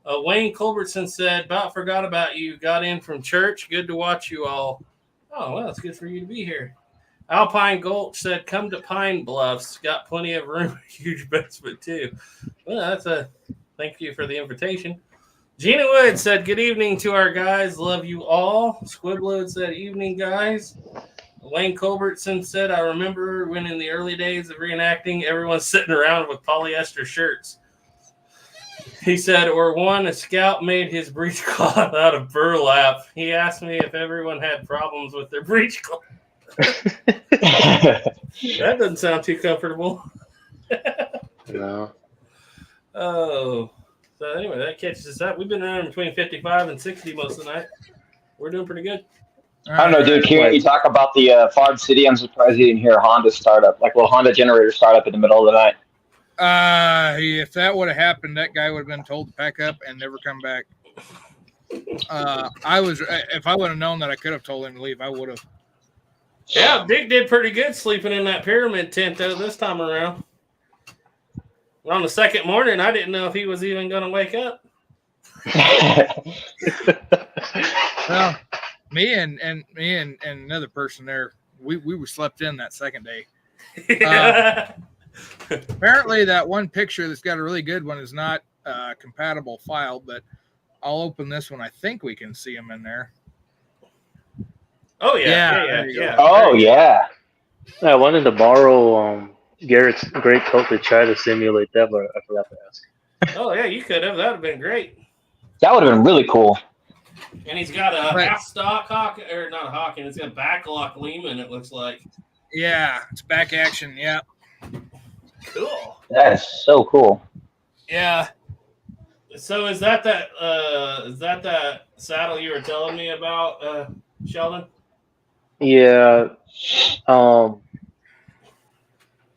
[SPEAKER 1] Wayne Culbertson said, about forgot about you. Got in from church. Good to watch you all. Oh, well, it's good for you to be here. Alpine Gulch said, come to Pine Bluffs. Got plenty of room. Huge basement, too. Well, thank you for the invitation. Gina Wood said, good evening to our guys. Love you all. Squibload said, evening, guys. Wayne Culbertson said, I remember when in the early days of reenacting, everyone's sitting around with polyester shirts. He said, a scout made his breechcloth out of burlap. He asked me if everyone had problems with their breechcloth. That doesn't sound too comfortable.
[SPEAKER 5] No.
[SPEAKER 1] Oh. So anyway, that catches us up. We've been running between 55 and 60 most of the night. We're doing pretty good.
[SPEAKER 6] I don't know, dude. Hearing you talk about the Ford City, I'm surprised you didn't hear a Honda startup, like a little Honda generator startup in the middle of the night.
[SPEAKER 7] If that would have happened, that guy would have been told to pack up and never come back. If I would have known that I could have told him to leave, I would have.
[SPEAKER 1] Yeah, Dick did pretty good sleeping in that pyramid tent though this time around. On the second morning, I didn't know if he was even going to wake up.
[SPEAKER 7] Well, me and another person there, we were slept in that second day. Apparently, that one picture that's got a really good one is not a compatible file, but I'll open this one. I think we can see them in there.
[SPEAKER 1] Oh yeah,
[SPEAKER 7] Yeah,
[SPEAKER 1] yeah,
[SPEAKER 7] there you go.
[SPEAKER 1] yeah.
[SPEAKER 6] Oh yeah.
[SPEAKER 5] I wanted to borrow Garrett's great coat to try to simulate that, but I forgot to ask.
[SPEAKER 1] Oh yeah, you could have. That would have been great.
[SPEAKER 6] That would have been really cool.
[SPEAKER 1] And he's got a
[SPEAKER 7] Right.
[SPEAKER 1] half stock Hawk, or not a Hawking. It's got a backlock Lehman. It looks like
[SPEAKER 7] Yeah, it's back action. Yeah.
[SPEAKER 1] cool.
[SPEAKER 6] That is so cool.
[SPEAKER 7] Yeah.
[SPEAKER 1] So is that saddle you were telling me about, Sheldon?
[SPEAKER 5] Yeah. So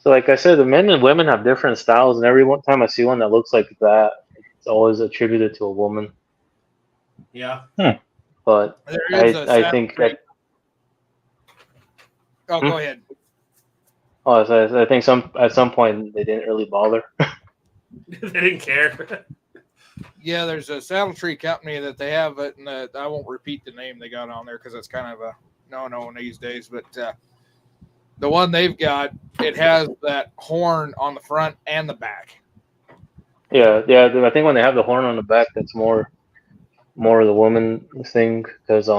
[SPEAKER 5] like I said, the men and women have different styles, and every one time I see one that looks like that, it's always attributed to a woman.
[SPEAKER 1] Yeah.
[SPEAKER 5] But
[SPEAKER 7] There is a
[SPEAKER 5] I think that
[SPEAKER 7] Oh, go ahead.
[SPEAKER 5] I think at some point they didn't really bother.
[SPEAKER 1] They didn't care.
[SPEAKER 7] Yeah, there's a saddle tree company that they have it, and I won't repeat the name they got on there because it's kind of a no these days. But the one they've got, it has that horn on the front and the back.
[SPEAKER 5] Yeah. I think when they have the horn on the back, that's more of the woman thing because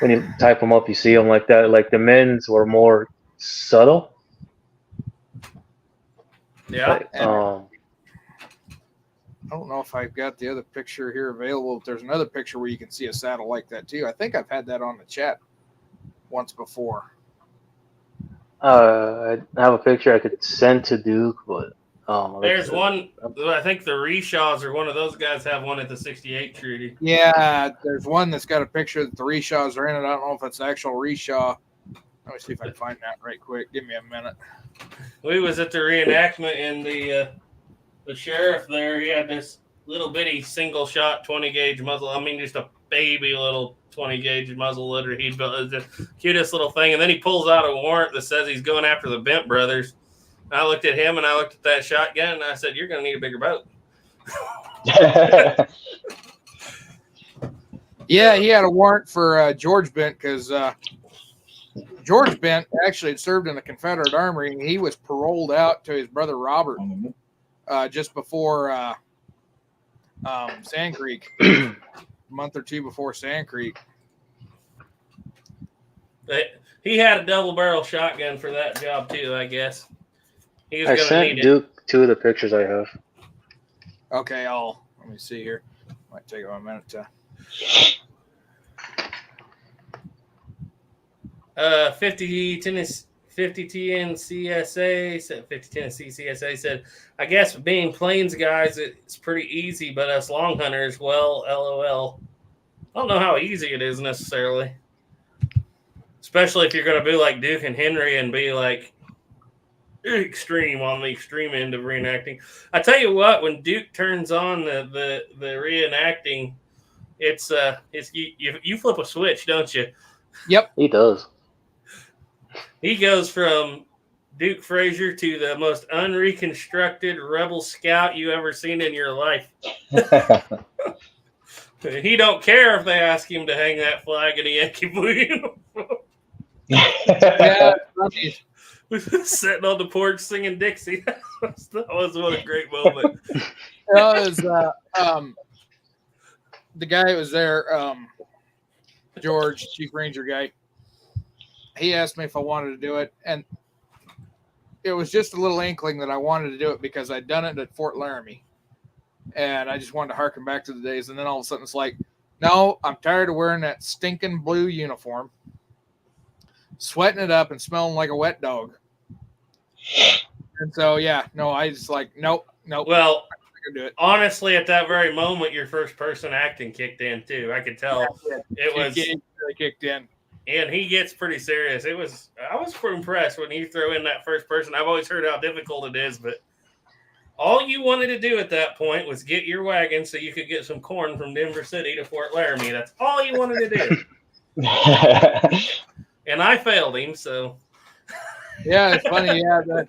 [SPEAKER 5] when you type them up, you see them like that. Like the men's were more subtle.
[SPEAKER 1] Yeah.
[SPEAKER 5] Like,
[SPEAKER 7] I don't know if I've got the other picture here available. But there's another picture where you can see a saddle like that too. I think I've had that on the chat once before.
[SPEAKER 5] I have a picture I could send to Duke, but
[SPEAKER 1] There's one. I think the Reshaws or one of those guys have one at the 68 treaty.
[SPEAKER 7] Yeah, there's one that's got a picture that the Reshaws are in it. I don't know if it's the actual Reshaw. Let me see if I can find that right quick. Give me a minute.
[SPEAKER 1] We was at the reenactment, and the sheriff there, he had this little bitty single shot 20 gauge muzzle. I mean, just a baby little 20 gauge muzzle loader he built. It was the cutest little thing. And then he pulls out a warrant that says he's going after the Bent brothers. And I looked at him and I looked at that shotgun and I said, "You're going to need a bigger boat."
[SPEAKER 7] Yeah, he had a warrant for George Bent because George Bent actually had served in the Confederate Army, and he was paroled out to his brother Robert just before Sand Creek, a month or two before Sand Creek.
[SPEAKER 1] He had a double barrel shotgun for that job too, I guess. He was
[SPEAKER 5] I
[SPEAKER 1] going to
[SPEAKER 5] sent
[SPEAKER 1] need it.
[SPEAKER 5] Duke 2 of the pictures I have.
[SPEAKER 7] Okay, let me see here. Might take a minute to.
[SPEAKER 1] 50 Tennessee CSA said, "I guess being plains guys, it's pretty easy, but us long hunters, well, LOL. I don't know how easy it is necessarily. Especially if you're going to be like Duke and Henry and be like extreme on the extreme end of reenacting. I tell you what, when Duke turns on the reenacting, it's you flip a switch, don't you?
[SPEAKER 7] Yep.
[SPEAKER 5] He does.
[SPEAKER 1] He goes from Duke Frazier to the most unreconstructed rebel scout you ever seen in your life. He don't care if they ask him to hang that flag in a Yankee Blue uniform.
[SPEAKER 7] Yeah,
[SPEAKER 1] Sitting on the porch singing Dixie. That was what a great moment.
[SPEAKER 7] That was the guy who was there, George, Chief Ranger guy. He asked me if I wanted to do it, and it was just a little inkling that I wanted to do it because I'd done it at Fort Laramie, and I just wanted to harken back to the days. And then all of a sudden, it's like, no, I'm tired of wearing that stinking blue uniform, sweating it up, and smelling like a wet dog. And so, yeah, no, I just like, nope.
[SPEAKER 1] Well,
[SPEAKER 7] I can do it.
[SPEAKER 1] honestly, at that very moment, your first person acting kicked in too. I could tell it was,
[SPEAKER 7] really kicked in.
[SPEAKER 1] and he gets pretty serious. I was pretty impressed when you throw in that first person. I've always heard how difficult it is, but all you wanted to do at that point was get your wagon so you could get some corn from Denver City to Fort Laramie. That's all you wanted to do. And I failed him, so.
[SPEAKER 7] Yeah, it's funny. Yeah,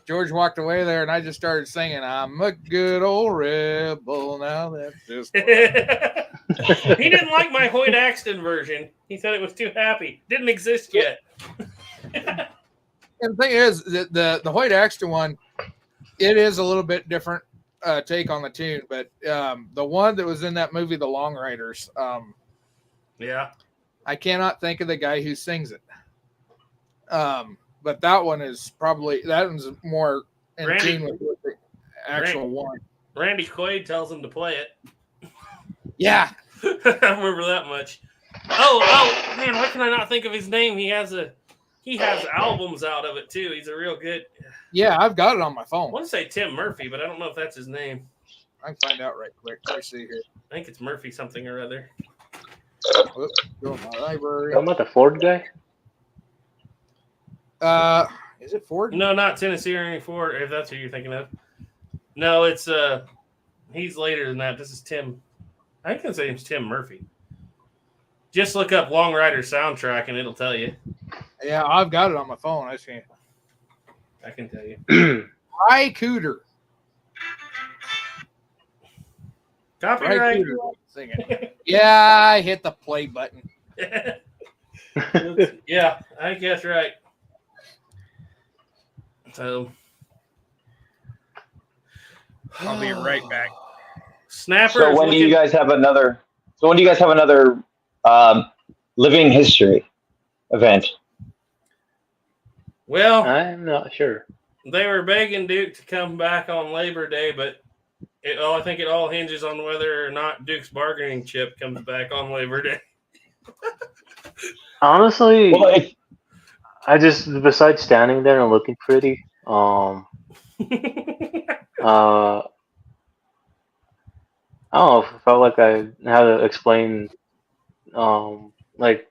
[SPEAKER 7] George walked away there, and I just started singing, "I'm a good old rebel." Now that's just.
[SPEAKER 1] He didn't like my Hoyt Axton version. He said it was too happy. Didn't exist yet.
[SPEAKER 7] And the thing is, the Hoyt Axton one, it is a little bit different. take on the tune, but the one that was in that movie, The Long Riders,
[SPEAKER 1] Yeah.
[SPEAKER 7] I cannot think of the guy who sings it. But that one is probably that one's more in
[SPEAKER 1] Randy-
[SPEAKER 7] tune with the actual one.
[SPEAKER 1] Randy Quaid tells him to play it.
[SPEAKER 7] Yeah,
[SPEAKER 1] I remember that much. Oh man, why can I not think of his name? He has albums out of it too. He's a real good.
[SPEAKER 7] yeah, I've got it on my
[SPEAKER 1] I
[SPEAKER 7] phone.
[SPEAKER 1] want to say Tim Murphy, but I don't know if that's his name.
[SPEAKER 7] I can find out right quick. Let's see here.
[SPEAKER 1] I think it's Murphy something or other.
[SPEAKER 7] Whoops, go in my library.
[SPEAKER 5] Talking about the Ford guy?
[SPEAKER 7] Is it Ford?
[SPEAKER 1] No, not Tennessee Ernie Ford, if that's who you're thinking of. No, it's he's later than that. This is Tim. I think his name's Tim Murphy. Just look up Long Rider soundtrack and it'll tell you.
[SPEAKER 7] Yeah, I've got it on my phone. I just can't.
[SPEAKER 1] I can tell you.
[SPEAKER 7] Ry Cooder. Ry
[SPEAKER 1] Copyright.
[SPEAKER 7] Cooder singing. Yeah, I hit the play button.
[SPEAKER 1] Yeah, I guess right. So
[SPEAKER 7] I'll be right back.
[SPEAKER 1] Snapper.
[SPEAKER 6] So
[SPEAKER 1] is
[SPEAKER 6] when do you
[SPEAKER 1] looking-
[SPEAKER 6] guys have another? So when do you guys have another living history event?
[SPEAKER 1] Well,
[SPEAKER 5] I'm not sure.
[SPEAKER 1] they were begging Duke to come back on Labor Day, but I think it all hinges on whether or not Duke's bargaining chip comes back on Labor Day.
[SPEAKER 5] Honestly,
[SPEAKER 6] Well, if,
[SPEAKER 5] I just besides standing there and looking pretty, I don't know. I felt like I had to explain, like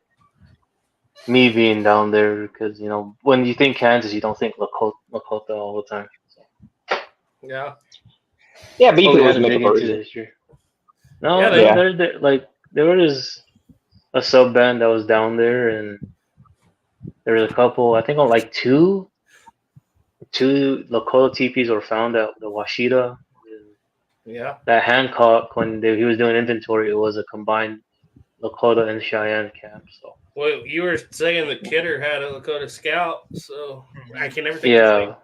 [SPEAKER 5] me being down there because when you think Kansas, you don't think Lakota all the time. So,
[SPEAKER 1] Yeah.
[SPEAKER 6] yeah, but you
[SPEAKER 5] we
[SPEAKER 6] can
[SPEAKER 5] had
[SPEAKER 6] always
[SPEAKER 5] to
[SPEAKER 6] make
[SPEAKER 5] dig
[SPEAKER 6] a
[SPEAKER 5] into the
[SPEAKER 6] version.
[SPEAKER 5] history. No,
[SPEAKER 1] Yeah,
[SPEAKER 5] there was a sub band that was down there, and there was a couple. I think on like two Lakota teepees were found at the Washita.
[SPEAKER 1] Yeah.
[SPEAKER 5] That Hancock, when he was doing inventory, it was a combined Lakota and Cheyenne camp. So
[SPEAKER 1] Well, you were saying that Kidder had a Lakota Scout, so I can never think of his
[SPEAKER 5] yeah,
[SPEAKER 1] name.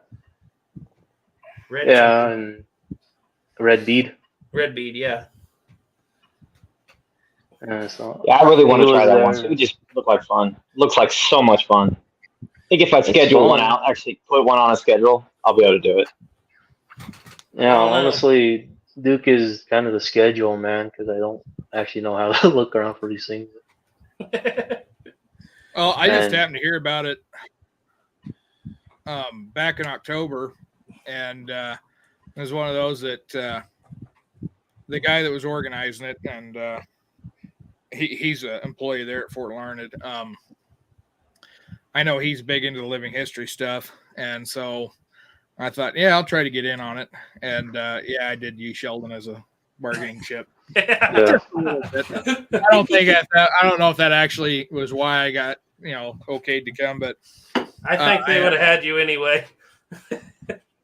[SPEAKER 1] Red
[SPEAKER 5] yeah,
[SPEAKER 1] something.
[SPEAKER 5] and Red Bead.
[SPEAKER 1] Red Bead, yeah.
[SPEAKER 5] So
[SPEAKER 6] Yeah, I really want to
[SPEAKER 5] He
[SPEAKER 6] try
[SPEAKER 5] was
[SPEAKER 6] that
[SPEAKER 5] there.
[SPEAKER 6] one. It would just look like fun. Looks like so much fun. I think if I
[SPEAKER 5] It's
[SPEAKER 6] schedule one
[SPEAKER 5] fun.
[SPEAKER 6] out, actually put one on a schedule, I'll be able to do it.
[SPEAKER 5] Yeah,
[SPEAKER 1] I don't know.
[SPEAKER 5] honestly, Duke is kind of the schedule man because I don't actually know how to look around for these things.
[SPEAKER 7] Well, I just
[SPEAKER 5] And-
[SPEAKER 7] happened to hear about it back in October, and it was one of those that the guy that was organizing it, and he's an employee there at Fort Larned. I know he's big into the living history stuff, and so I thought, yeah, I'll try to get in on it. And yeah, I did use Sheldon as a bargaining chip.
[SPEAKER 5] Yeah.
[SPEAKER 7] I don't think I don't know if that actually was why I got okayed to come, but
[SPEAKER 1] I think they would have had you anyway.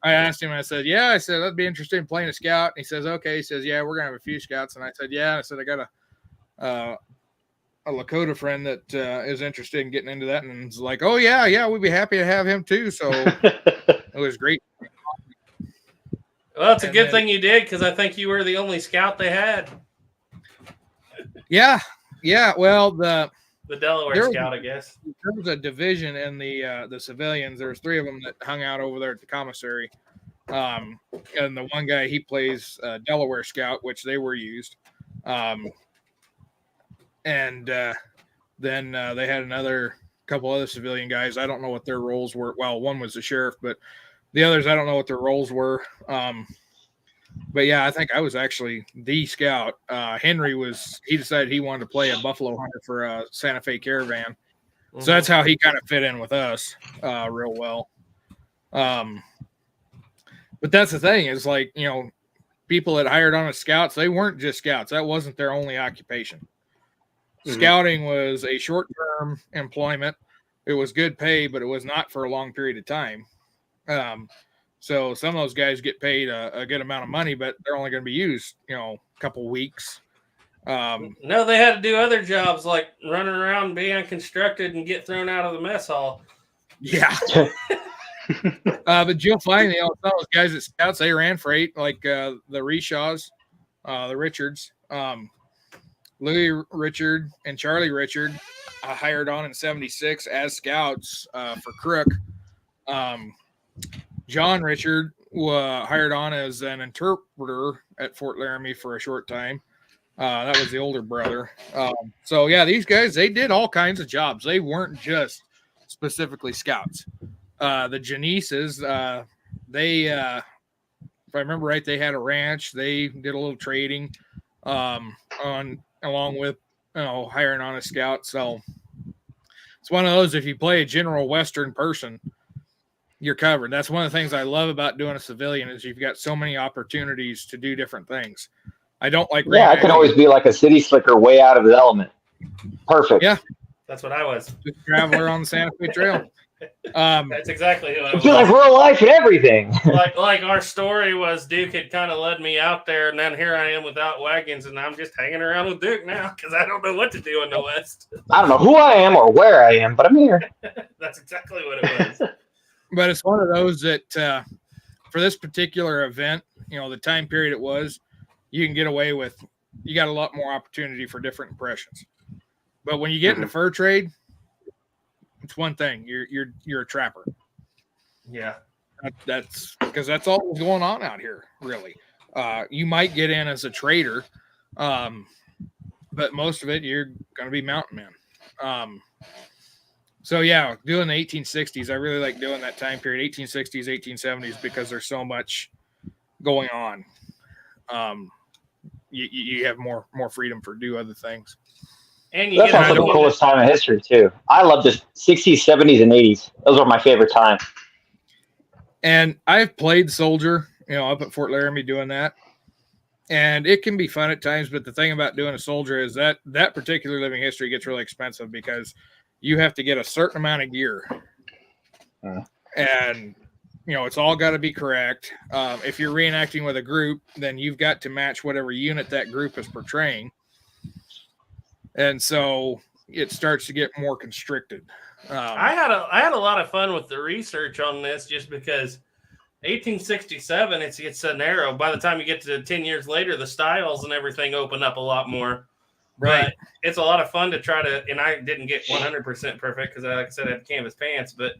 [SPEAKER 7] I asked him. I said, "Yeah." I said, "I'd be interested in playing a scout." And he says, "Okay." He says, "Yeah, we're gonna have a few scouts." And I said, "Yeah." And I said, "I got a Lakota friend that is interested in getting into that." And it's like, "Oh yeah, we'd be happy to have him too." So it was great.
[SPEAKER 1] Well, it's a
[SPEAKER 7] And
[SPEAKER 1] good
[SPEAKER 7] then-
[SPEAKER 1] thing you did because I think you were the only scout they had.
[SPEAKER 7] Yeah. Well, the
[SPEAKER 1] The Delaware
[SPEAKER 7] There was-
[SPEAKER 1] Scout, I guess.
[SPEAKER 7] there was a division in the civilians. There was 3 of them that hung out over there at the commissary. And the one guy, he plays Delaware Scout, which they were used. And then they had another couple other civilian guys. I don't know what their roles were. Well, one was the sheriff, but the others, I don't know what their roles were. But yeah, I think I was actually the scout. Henry he decided he wanted to play a buffalo hunter for a Santa Fe Caravan. So that's how he kind of fit in with us real well. But that's the thing is like, people that hired on as scouts, they weren't just scouts. That wasn't their only occupation.
[SPEAKER 5] Mhm.
[SPEAKER 7] Scouting was a short-term employment. It was good pay, but it was not for a long period of time. So some of those guys get paid a good amount of money, but they're only going to be used, a couple weeks.
[SPEAKER 1] No, they had to do other jobs like running around, be unconstructed, and get thrown out of the mess hall.
[SPEAKER 7] Yeah. But you'll find some of those guys at Scouts, they ran freight, like the Reshaws, the Richards, Louis Richard and Charlie Richard, hired on in '76 as Scouts for Crook. John Richard hired on as an interpreter at Fort Laramie for a short time. That was the older brother. So yeah, these guys, they did all kinds of jobs. They weren't just specifically Scouts. The Janices, they, if I remember right, they had a ranch. They did a little trading, along with, hiring on a scout. So it's one of those, if you play a general Western person, you're covered. That's one of the things I love about doing a civilian is you've got so many opportunities to do different things. I don't like.
[SPEAKER 6] Yeah, I can always be like a city slicker way out of his element. Perfect.
[SPEAKER 7] Yeah.
[SPEAKER 1] That's what I was.
[SPEAKER 7] Just traveler on the Santa Fe Trail.
[SPEAKER 1] That's exactly who I
[SPEAKER 6] I
[SPEAKER 1] was.
[SPEAKER 6] feel like real life and everything.
[SPEAKER 1] like our story was Duke had kind of led me out there, and then here I am without wagons, and I'm just hanging around with Duke now because I don't know what to do in the West.
[SPEAKER 6] I don't know who I am or where I am, but I'm here.
[SPEAKER 1] That's exactly what it was.
[SPEAKER 7] But it's one of those that for this particular event, the time period it was, you can get away with, you got a lot more opportunity for different impressions. But when you get into fur trade, it's one thing. You're a trapper.
[SPEAKER 1] Yeah.
[SPEAKER 7] That's because that's all that's going on out here, really. You might get in as a trader, but most of it you're going to be mountain man. So yeah, doing the 1860s, I really like doing that time period, 1860s, 1870s, because there's so much going on. You have more freedom for do other things.
[SPEAKER 1] And you
[SPEAKER 6] That's
[SPEAKER 1] get
[SPEAKER 6] also the
[SPEAKER 1] out of
[SPEAKER 6] coolest time in history too. I love the 60s, 70s, and 80s. Those are my favorite time.
[SPEAKER 7] And I've played soldier, up at Fort Laramie doing that. And it can be fun at times, but the thing about doing a soldier is that particular living history gets really expensive because you have to get a certain amount of gear. And, it's all got to be correct. If you're reenacting with a group, then you've got to match whatever unit that group is portraying. And so it starts to get more constricted.
[SPEAKER 1] I had a lot of fun with the research on this just because 1867, it's so narrow. By the time you get to 10 years later, the styles and everything open up a lot more.
[SPEAKER 7] Right.
[SPEAKER 1] But it's a lot of fun to try to, and I didn't get 100% perfect because, like I said, I had canvas pants, but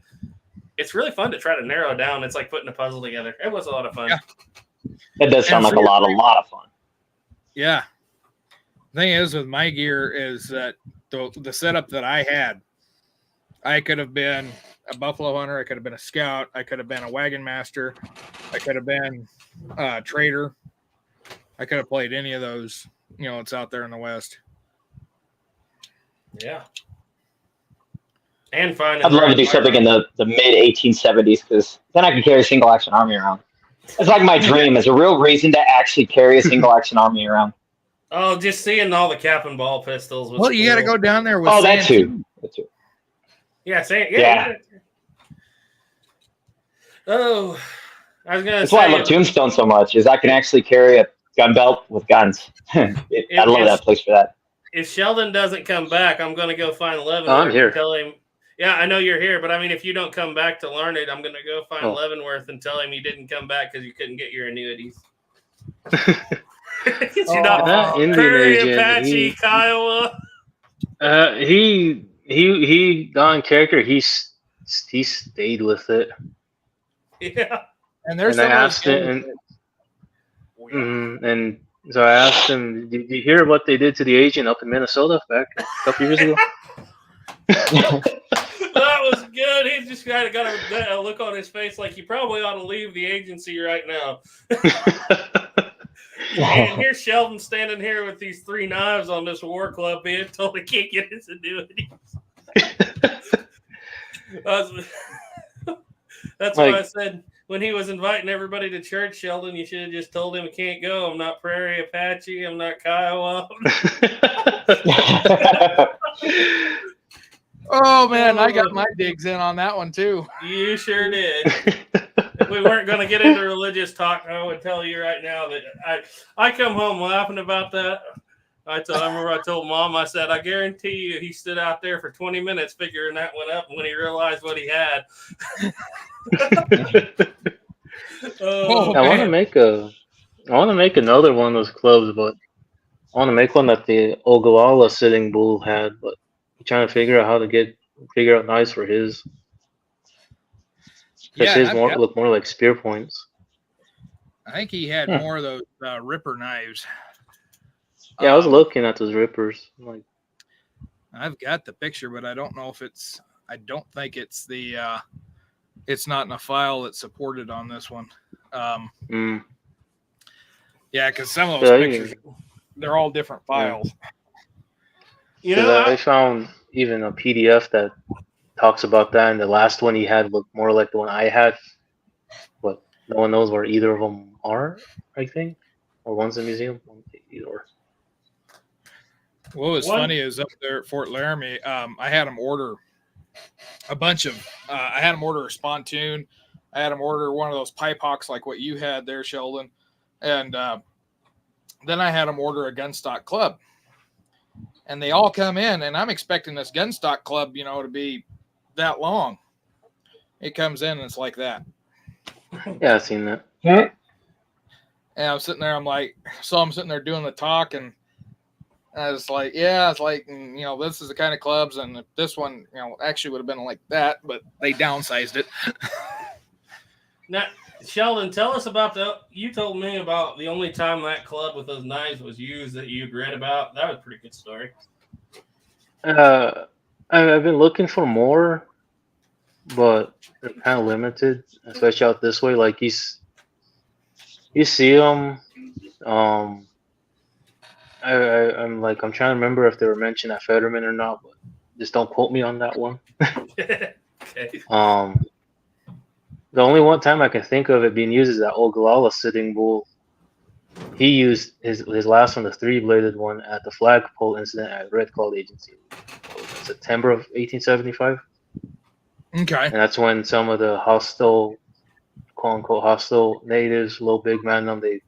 [SPEAKER 1] it's really fun to try to narrow down. It's like putting a puzzle together. It was a lot of fun.
[SPEAKER 7] Yeah.
[SPEAKER 6] It does sound like a lot of fun.
[SPEAKER 7] Yeah. The thing is with my gear is that the setup that I had, I could have been a buffalo hunter. I could have been a scout. I could have been a wagon master. I could have been a trader. I could have played any of those, it's out there in the West.
[SPEAKER 1] Yeah. And fine.
[SPEAKER 6] I'd love to do something in the mid 1870s because then I could carry a single action army around. It's like my dream is a real reason to actually carry a single action army around.
[SPEAKER 1] Oh, just seeing all the cap and ball pistols. Was
[SPEAKER 7] Well, you got to
[SPEAKER 1] cool.
[SPEAKER 7] go down there with.
[SPEAKER 6] Oh, that too.
[SPEAKER 1] Yeah,
[SPEAKER 6] Yeah.
[SPEAKER 1] Oh, I was gonna
[SPEAKER 6] That's
[SPEAKER 1] say.
[SPEAKER 6] why I love Tombstone so much. Is I can actually carry a gun belt with guns. I love that place for that.
[SPEAKER 1] If Sheldon doesn't come back, I'm gonna go find Leavenworth.
[SPEAKER 5] I'm here.
[SPEAKER 1] And tell him. Yeah, I know you're here, but I mean, if you don't come back to learn it, I'm gonna go find Leavenworth and tell him you didn't come back because you couldn't get your annuities. You're not
[SPEAKER 5] That Indian
[SPEAKER 1] Prairie
[SPEAKER 5] agent,
[SPEAKER 1] Apache, Kiowa.
[SPEAKER 5] He Don Character, he stayed with it.
[SPEAKER 1] Yeah.
[SPEAKER 7] And there's
[SPEAKER 5] And I
[SPEAKER 7] some of
[SPEAKER 5] asked
[SPEAKER 7] those
[SPEAKER 5] him, and so I asked him, "Did you hear what they did to the agent up in Minnesota back a couple years ago?"
[SPEAKER 1] That was good. He just got a look on his face like you probably ought to leave the agency right now. And here's Sheldon standing here with these 3 knives on this war club being told he can't get his annuities. That's why I said when he was inviting everybody to church, Sheldon, you should have just told him I can't go. I'm not Prairie Apache. I'm not Kiowa.
[SPEAKER 7] Oh man, I got my digs in on that one too.
[SPEAKER 1] You sure did. If we weren't going to get into religious talk, I would tell you right now that I come home laughing about that. I remember I told Mom, I said, I guarantee you he stood out there for 20 minutes figuring that one up when he realized what he had. Oh,
[SPEAKER 5] I want to
[SPEAKER 7] man.
[SPEAKER 5] make another one of those clubs, but I want to make one that the Ogallala Sitting Bull had, but I'm trying to figure out how to figure out knives for his. Because
[SPEAKER 7] Yeah,
[SPEAKER 5] his
[SPEAKER 7] I've got-
[SPEAKER 5] look more like spear points.
[SPEAKER 7] I think he had
[SPEAKER 5] Hmm.
[SPEAKER 7] more of those ripper knives.
[SPEAKER 5] Yeah, I was
[SPEAKER 7] Um,
[SPEAKER 5] looking at those rippers. I'm like,
[SPEAKER 7] I've got the picture, but I don't know if it's. I don't think it's the. It's not in a file that's supported on this one. Yeah, because some of those
[SPEAKER 5] Yeah,
[SPEAKER 7] pictures, they're all different files.
[SPEAKER 1] you
[SPEAKER 5] because
[SPEAKER 1] know,
[SPEAKER 5] I found even a PDF that talks about that, and the last one he had looked more like the one I had, but no one knows where either of them are, I think, or one's in the museum, either.
[SPEAKER 7] What was
[SPEAKER 1] One-
[SPEAKER 7] funny is up there at Fort Laramie, I had them order a bunch of. I had them order a Spontoon. I had them order one of those pipe hawks like what you had there, Sheldon, and then I had them order a gunstock club. And they all come in, and I'm expecting this gunstock club, to be that long. It comes in and it's like that.
[SPEAKER 5] Yeah, I've seen that.
[SPEAKER 7] And I'm sitting there, I'm sitting there doing the talk, and I was like, this is the kind of clubs, and if this one, actually would have been like that, but they downsized it.
[SPEAKER 1] now, Sheldon, tell us about you told me about the only time that club with those knives was used that you'd read about. That was a pretty good story.
[SPEAKER 5] I've been looking for more, but they're kind of limited, especially out this way. Like you see them. I'm trying to remember if they were mentioned at Fetterman or not, but just don't quote me on that one.
[SPEAKER 1] Okay.
[SPEAKER 5] The only one time I can think of it being used is that Ogallala Sitting Bull. He used his last one, the 3-bladed one, at the flagpole incident at Red Cloud Agency, September of 1875.
[SPEAKER 7] Okay.
[SPEAKER 5] And that's when some of the hostile, quote unquote, hostile natives, low big man, they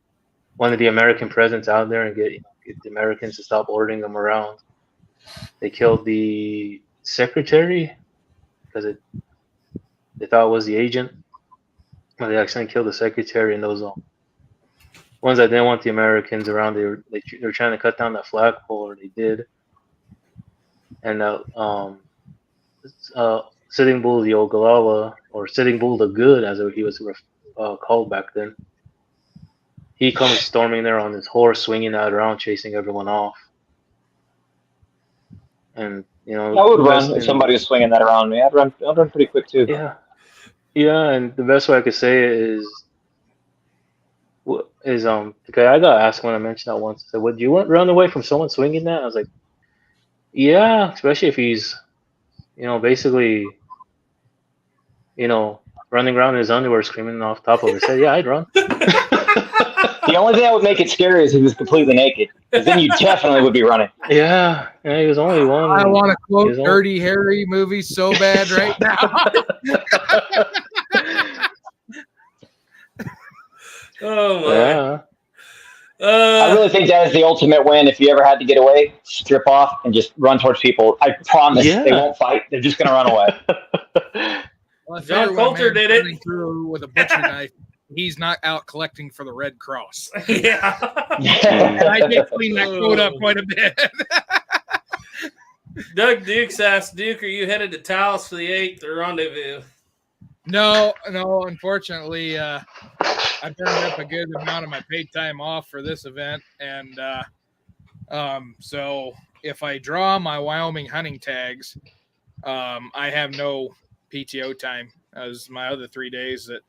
[SPEAKER 5] wanted the American presence out there and get the Americans to stop ordering them around. They killed the secretary because they thought it was the agent. But they accidentally killed the secretary, and those ones that didn't want the Americans around, they were trying to cut down that flagpole, or they did. And Sitting Bull the Ogallala, or Sitting Bull the Good, as he was called back then, he comes storming there on his horse, swinging that around, chasing everyone off. And
[SPEAKER 6] I would run if somebody was swinging that around me. I'd run pretty quick too.
[SPEAKER 5] Yeah, and the best way I could say it is because I got asked when I mentioned that once. I said, "Would you run away from someone swinging that?" I was like, "Yeah, especially if he's, basically, running around in his underwear, screaming off top of his head. Yeah, I'd run."
[SPEAKER 6] The only thing that would make it scary is if he was completely naked, because then you definitely would be running.
[SPEAKER 5] Yeah, he was only one.
[SPEAKER 7] I want to quote
[SPEAKER 5] He's
[SPEAKER 7] Dirty Harry movie so bad right now.
[SPEAKER 1] Oh my!
[SPEAKER 5] Yeah.
[SPEAKER 6] I really think that is the ultimate win. If you ever had to get away, strip off and just run towards people. I promise they won't fight. They're just going to run away.
[SPEAKER 7] Well, I
[SPEAKER 1] John
[SPEAKER 7] figure when a
[SPEAKER 1] Coulter
[SPEAKER 7] man's
[SPEAKER 1] did it.
[SPEAKER 7] running through with a butcher knife. He's not out collecting for the Red Cross.
[SPEAKER 1] Yeah.
[SPEAKER 7] And I did clean that quote up quite a bit.
[SPEAKER 1] Doug Dukes asked, Duke, are you headed to Taos for the 8th or rendezvous?
[SPEAKER 7] No, unfortunately, I burned up a good amount of my paid time off for this event. And so if I draw my Wyoming hunting tags, I have no PTO time as my other 3 days that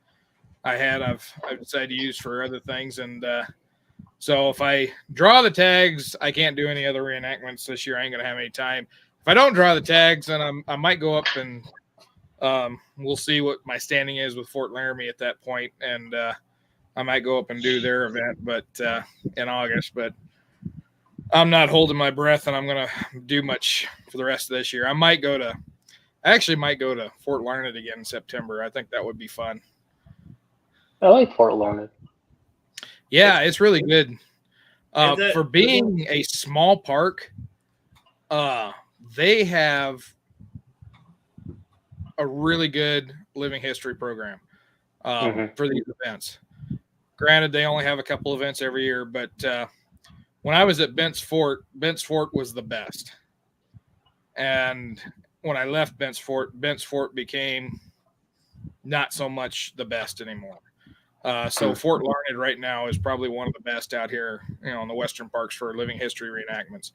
[SPEAKER 7] I've decided to use for other things. And so if I draw the tags, I can't do any other reenactments this year. I ain't going to have any time. If I don't draw the tags, then I might go up and we'll see what my standing is with Fort Laramie at that point. And I might go up and do their event, but in August, but I'm not holding my breath and I'm going to do much for the rest of this year. I actually might go to Fort Larned again in September. I think that would be fun.
[SPEAKER 5] I like Fort Larned.
[SPEAKER 7] Yeah, it's really good. For being a small park, they have a really good living history program
[SPEAKER 5] Mhm.
[SPEAKER 7] for these events. Granted, they only have a couple events every year, but when I was at Bent's Fort was the best. And when I left Bent's Fort became not so much the best anymore. So Fort Larned right now is probably one of the best out here, in the Western Parks for living history reenactments.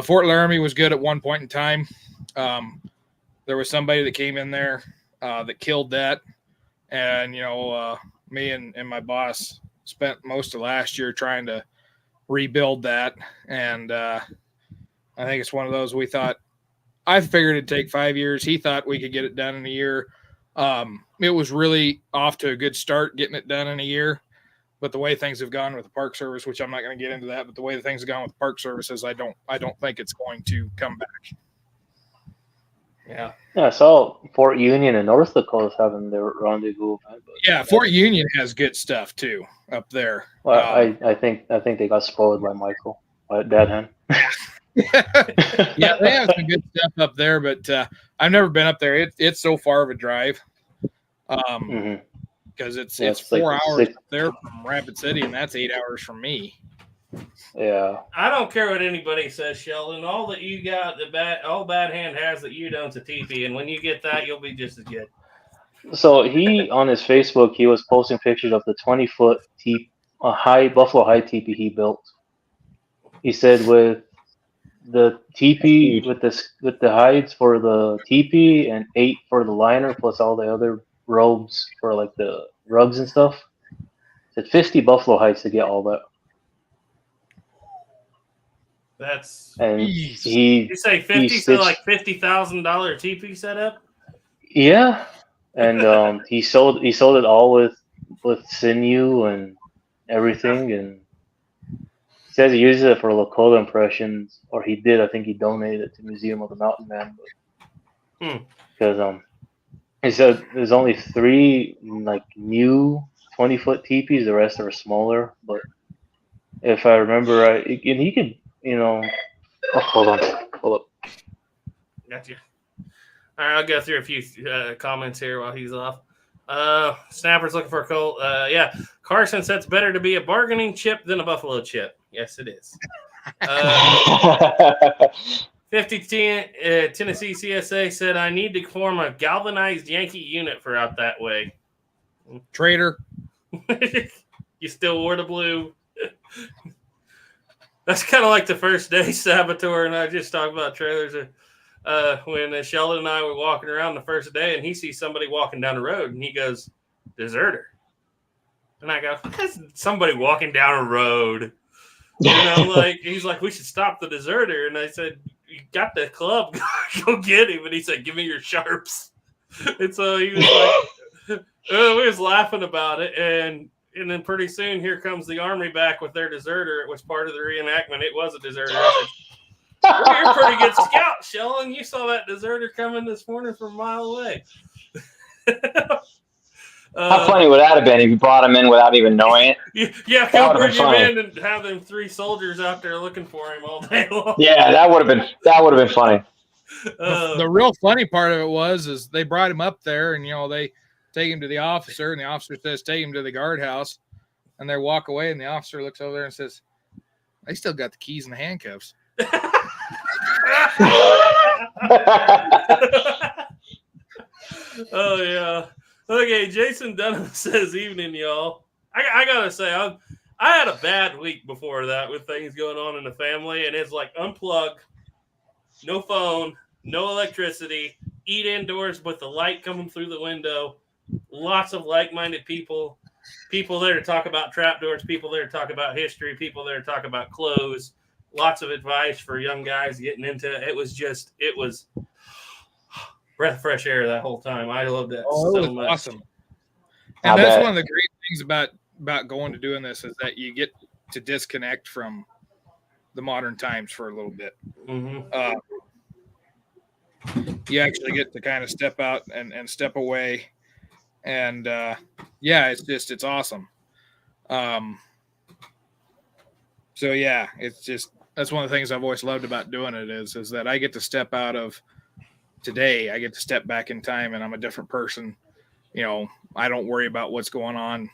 [SPEAKER 7] Fort Laramie was good at one point in time. There was somebody that came in there that killed that. And, me and my boss spent most of last year trying to rebuild that. And I think it's one of those I figured it'd take 5 years. He thought we could get it done in a year. It was really off to a good start getting it done in a year. But the way things have gone with the Park Service, which I'm not going to get into that, but the way things have gone with the Park Services, I don't think it's going to come back.
[SPEAKER 1] Yeah.
[SPEAKER 5] Yeah, I saw Fort Union and North Dakota having their rendezvous event. But
[SPEAKER 7] Yeah, Fort Union has good stuff too up there.
[SPEAKER 5] well, I think they got spoiled by Michael, by Dad Hen.
[SPEAKER 7] Yeah, they have some good stuff up there, but I've never been up there. It's so far of a drive.
[SPEAKER 5] Mhm.
[SPEAKER 7] Because it's
[SPEAKER 5] Yeah, it's
[SPEAKER 7] 4
[SPEAKER 5] like
[SPEAKER 7] hours
[SPEAKER 5] 6
[SPEAKER 7] up there from Rapid City, and that's 8 hours from me.
[SPEAKER 5] Yeah.
[SPEAKER 1] I don't care what anybody says, Sheldon. All that you got, all Bad Hand has that you don't's a teepee, and when you get that, you'll be just as good.
[SPEAKER 5] So he on his Facebook, he was posting pictures of the 20-foot high buffalo high teepee he built. He said with the teepee with the hides for the teepee and 8 for the liner plus all the other robes for like the rugs and stuff. Said 50 buffalo hides to get all that.
[SPEAKER 1] That's
[SPEAKER 5] And
[SPEAKER 7] Jeez.
[SPEAKER 1] you say 50, so
[SPEAKER 5] stitched-
[SPEAKER 1] like $50,000 teepee setup.
[SPEAKER 5] Yeah, and he sold it all with sinew and everything, and he says he uses it for Lakota impressions, or he did. I think he donated it to Museum of the Mountain Man, because he said there's only 3 like new 20-foot teepees. The rest are smaller, but if I remember right, and he could, oh, hold up.
[SPEAKER 1] Gotcha. All right, I'll go through a few comments here while he's off. Snapper's looking for a Colt. Yeah, Carson said it's better to be a bargaining chip than a buffalo chip. Yes, it is. 5010 Tennessee CSA said I need to form a galvanized Yankee unit for out that way.
[SPEAKER 7] Trader.
[SPEAKER 1] You still wore the blue. That's kind of like the first day Saboteur and I just talked about trailers. When Sheldon and I were walking around the first day, and he sees somebody walking down the road, and he goes, "Deserter," and I go, "That's somebody walking down a road." He's like, "We should stop the deserter," and I said, "You got the club? Go get him." And he said, "Give me your sharps." And so he was like, we was laughing about it, and then pretty soon here comes the army back with their deserter. It was part of the reenactment. It was a deserter. I said, well, you're a pretty good scout, Sheldon. You saw that deserter coming this morning from a mile away.
[SPEAKER 6] How funny would that have been if you brought him in without even knowing it?
[SPEAKER 1] Yeah,
[SPEAKER 6] That
[SPEAKER 1] come
[SPEAKER 6] would've
[SPEAKER 1] bring
[SPEAKER 6] been
[SPEAKER 1] him
[SPEAKER 6] funny.
[SPEAKER 1] in and have them 3 soldiers out there looking for him all day long.
[SPEAKER 6] Yeah, that would have been funny.
[SPEAKER 7] The real funny part of it is they brought him up there, and they take him to the officer, and the officer says, "Take him to the guardhouse," and they walk away, and the officer looks over there and says, "They still got the keys and the handcuffs."
[SPEAKER 1] Oh yeah. Okay, Jason Dunham says, "Evening, y'all." I gotta say, I had a bad week before that with things going on in the family, and it's like unplug, no phone, no electricity, eat indoors with the light coming through the window. Lots of like-minded people there to talk about trapdoors, people there to talk about history, people there to talk about clothes. Lots of advice for young guys getting into it. It was breath of fresh air that whole time. I loved it so much.
[SPEAKER 7] Awesome. And that's one of the great things about going to doing this is that you get to disconnect from the modern times for a little bit.
[SPEAKER 1] Mm-hmm.
[SPEAKER 7] You actually get to kind of step out and step away. And it's awesome. So yeah, that's one of the things I've always loved about doing it is that I get to step out of today. I get to step back in time, and I'm a different person. You know, I don't worry about what's going on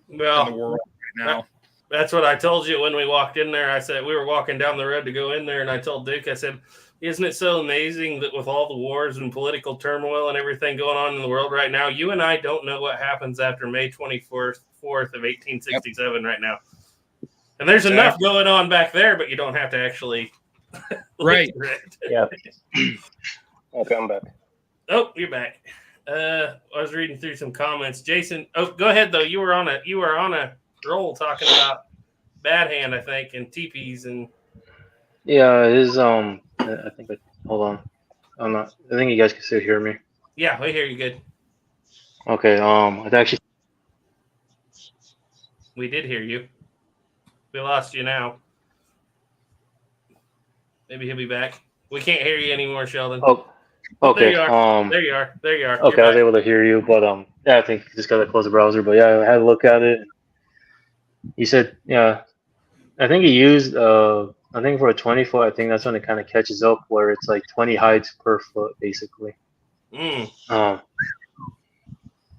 [SPEAKER 7] in the
[SPEAKER 1] Well,
[SPEAKER 7] world right now.
[SPEAKER 1] that's what I told you when we walked in there. I said we were walking down the road to go in there, and I told Duke, I said, isn't it so amazing that with all the wars and political turmoil and everything going on in the world right now, you and I don't know what happens after May 24th of 1867 right now. And there's enough going on back there, but you don't have to actually
[SPEAKER 7] Right.
[SPEAKER 5] Yeah. Okay, I'm back.
[SPEAKER 1] Oh, you're back. I was reading through some comments. Jason, go ahead though. You were on a roll talking about Bad Hand, I think, and teepees and
[SPEAKER 5] Yeah, his I think. Hold on. I'm not. I think you guys can still hear me.
[SPEAKER 1] yeah, we hear you good.
[SPEAKER 5] Okay. It actually.
[SPEAKER 1] We did hear you. We lost you now. Maybe he'll be back. We can't hear you anymore, Sheldon.
[SPEAKER 5] Oh. Okay.
[SPEAKER 1] There you are. There you are. There you are.
[SPEAKER 5] Okay, I was able to hear you, but yeah, I think you just gotta close the browser. But yeah, I had a look at it. He said, yeah, I think he used I think for a 20 foot, I think that's when it kind of catches up where it's like 20 hides per foot basically.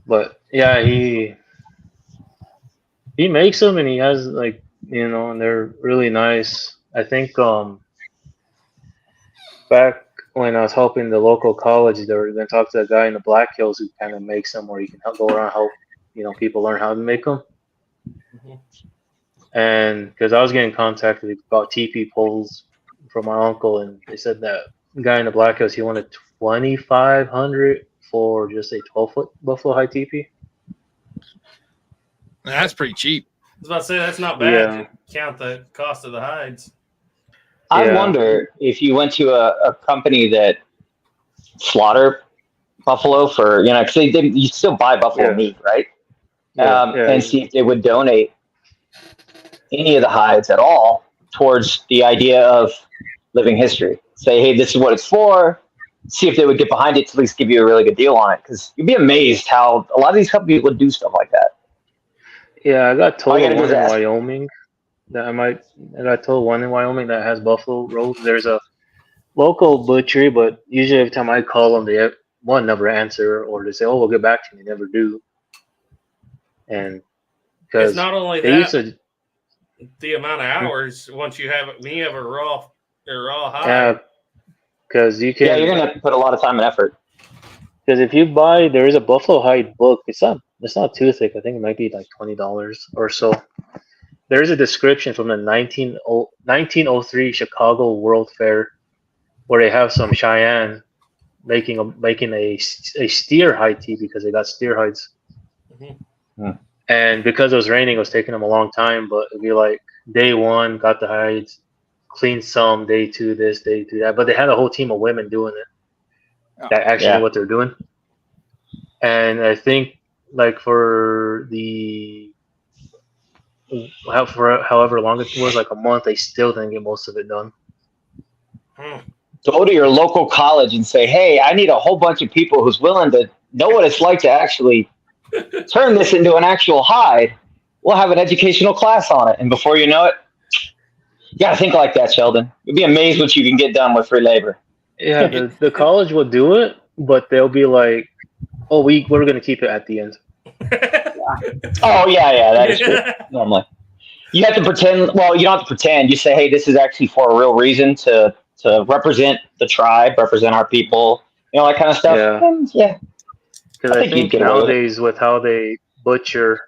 [SPEAKER 5] But yeah, he makes them and he has like, you know, and they're really nice. I think back when I was helping the local college, they were going to talk to a guy in the Black Hills who kind of makes them where you can go around help, you know, people learn how to make them.
[SPEAKER 1] Mm-hmm.
[SPEAKER 5] And because I was getting contacted about TP poles from my uncle, and they said that guy in the Black Hills, he wanted $2,500 for just a 12-foot buffalo hide TP.
[SPEAKER 7] That's pretty cheap.
[SPEAKER 1] I was about to say that's not bad
[SPEAKER 5] Yeah.
[SPEAKER 1] to count the cost of the hides.
[SPEAKER 6] I
[SPEAKER 5] Yeah.
[SPEAKER 6] wonder if you went to a company that slaughter buffalo for, you know, because you still buy buffalo
[SPEAKER 5] Yeah.
[SPEAKER 6] meat, right?
[SPEAKER 5] Yeah.
[SPEAKER 6] And see if they would donate any of the hides at all towards the idea of living history. Say, hey, this is what it's for. See if they would get behind it to at least give you a really good deal on it. Because you'd be amazed how a lot of these companies would do stuff like that.
[SPEAKER 5] Yeah, I got told
[SPEAKER 6] All you gotta do
[SPEAKER 5] one
[SPEAKER 6] is
[SPEAKER 5] in
[SPEAKER 6] ask.
[SPEAKER 5] Wyoming that I got told one in Wyoming that has buffalo rolls. There's a local butchery, but usually every time I call them, they have, one, never answer, or they say, "Oh, we'll get back to you." They never do. And
[SPEAKER 1] It's
[SPEAKER 5] because
[SPEAKER 1] not only
[SPEAKER 5] they used
[SPEAKER 1] that,
[SPEAKER 5] to,
[SPEAKER 1] the amount of hours once you have a raw hide.
[SPEAKER 5] yeah, because you can.
[SPEAKER 6] Yeah, you're gonna put a lot of time and effort.
[SPEAKER 5] Because if you buy, there is a buffalo hide book. It's not too thick. I think it might be like $20 or so. There is a description from the 1903 Chicago World Fair where they have some Cheyenne making a steer hide tea because they got steer hides.
[SPEAKER 1] Mm-hmm.
[SPEAKER 5] And because it was raining, it was taking them a long time. But it'd be like day one, got the hides, cleaned some, day two this, day two that. But they had a whole team of women doing it. That actually
[SPEAKER 6] Yeah.
[SPEAKER 5] know what they're doing. And I think like for however long it was, like a month, they still didn't get most of it done.
[SPEAKER 6] Go to your local college and say, hey, I need a whole bunch of people who's willing to know what it's like to actually turn this into an actual hide. We'll have an educational class on it. And before you know it, you got to think like that, Sheldon. You'll be amazed what you can get done with free labor.
[SPEAKER 5] Yeah, the college will do it, but they'll be like, "Oh, we're going to keep it at the end."
[SPEAKER 6] Oh, yeah, that is true. Normally. You have to pretend. Well, you don't have to pretend. You say, hey, this is actually for a real reason to represent the tribe, represent our people, you know, that kind of stuff.
[SPEAKER 5] Yeah.
[SPEAKER 6] And, yeah.
[SPEAKER 5] Because
[SPEAKER 6] I
[SPEAKER 5] I
[SPEAKER 6] think you'd
[SPEAKER 5] think
[SPEAKER 6] get away with it.
[SPEAKER 5] nowadays with how they butcher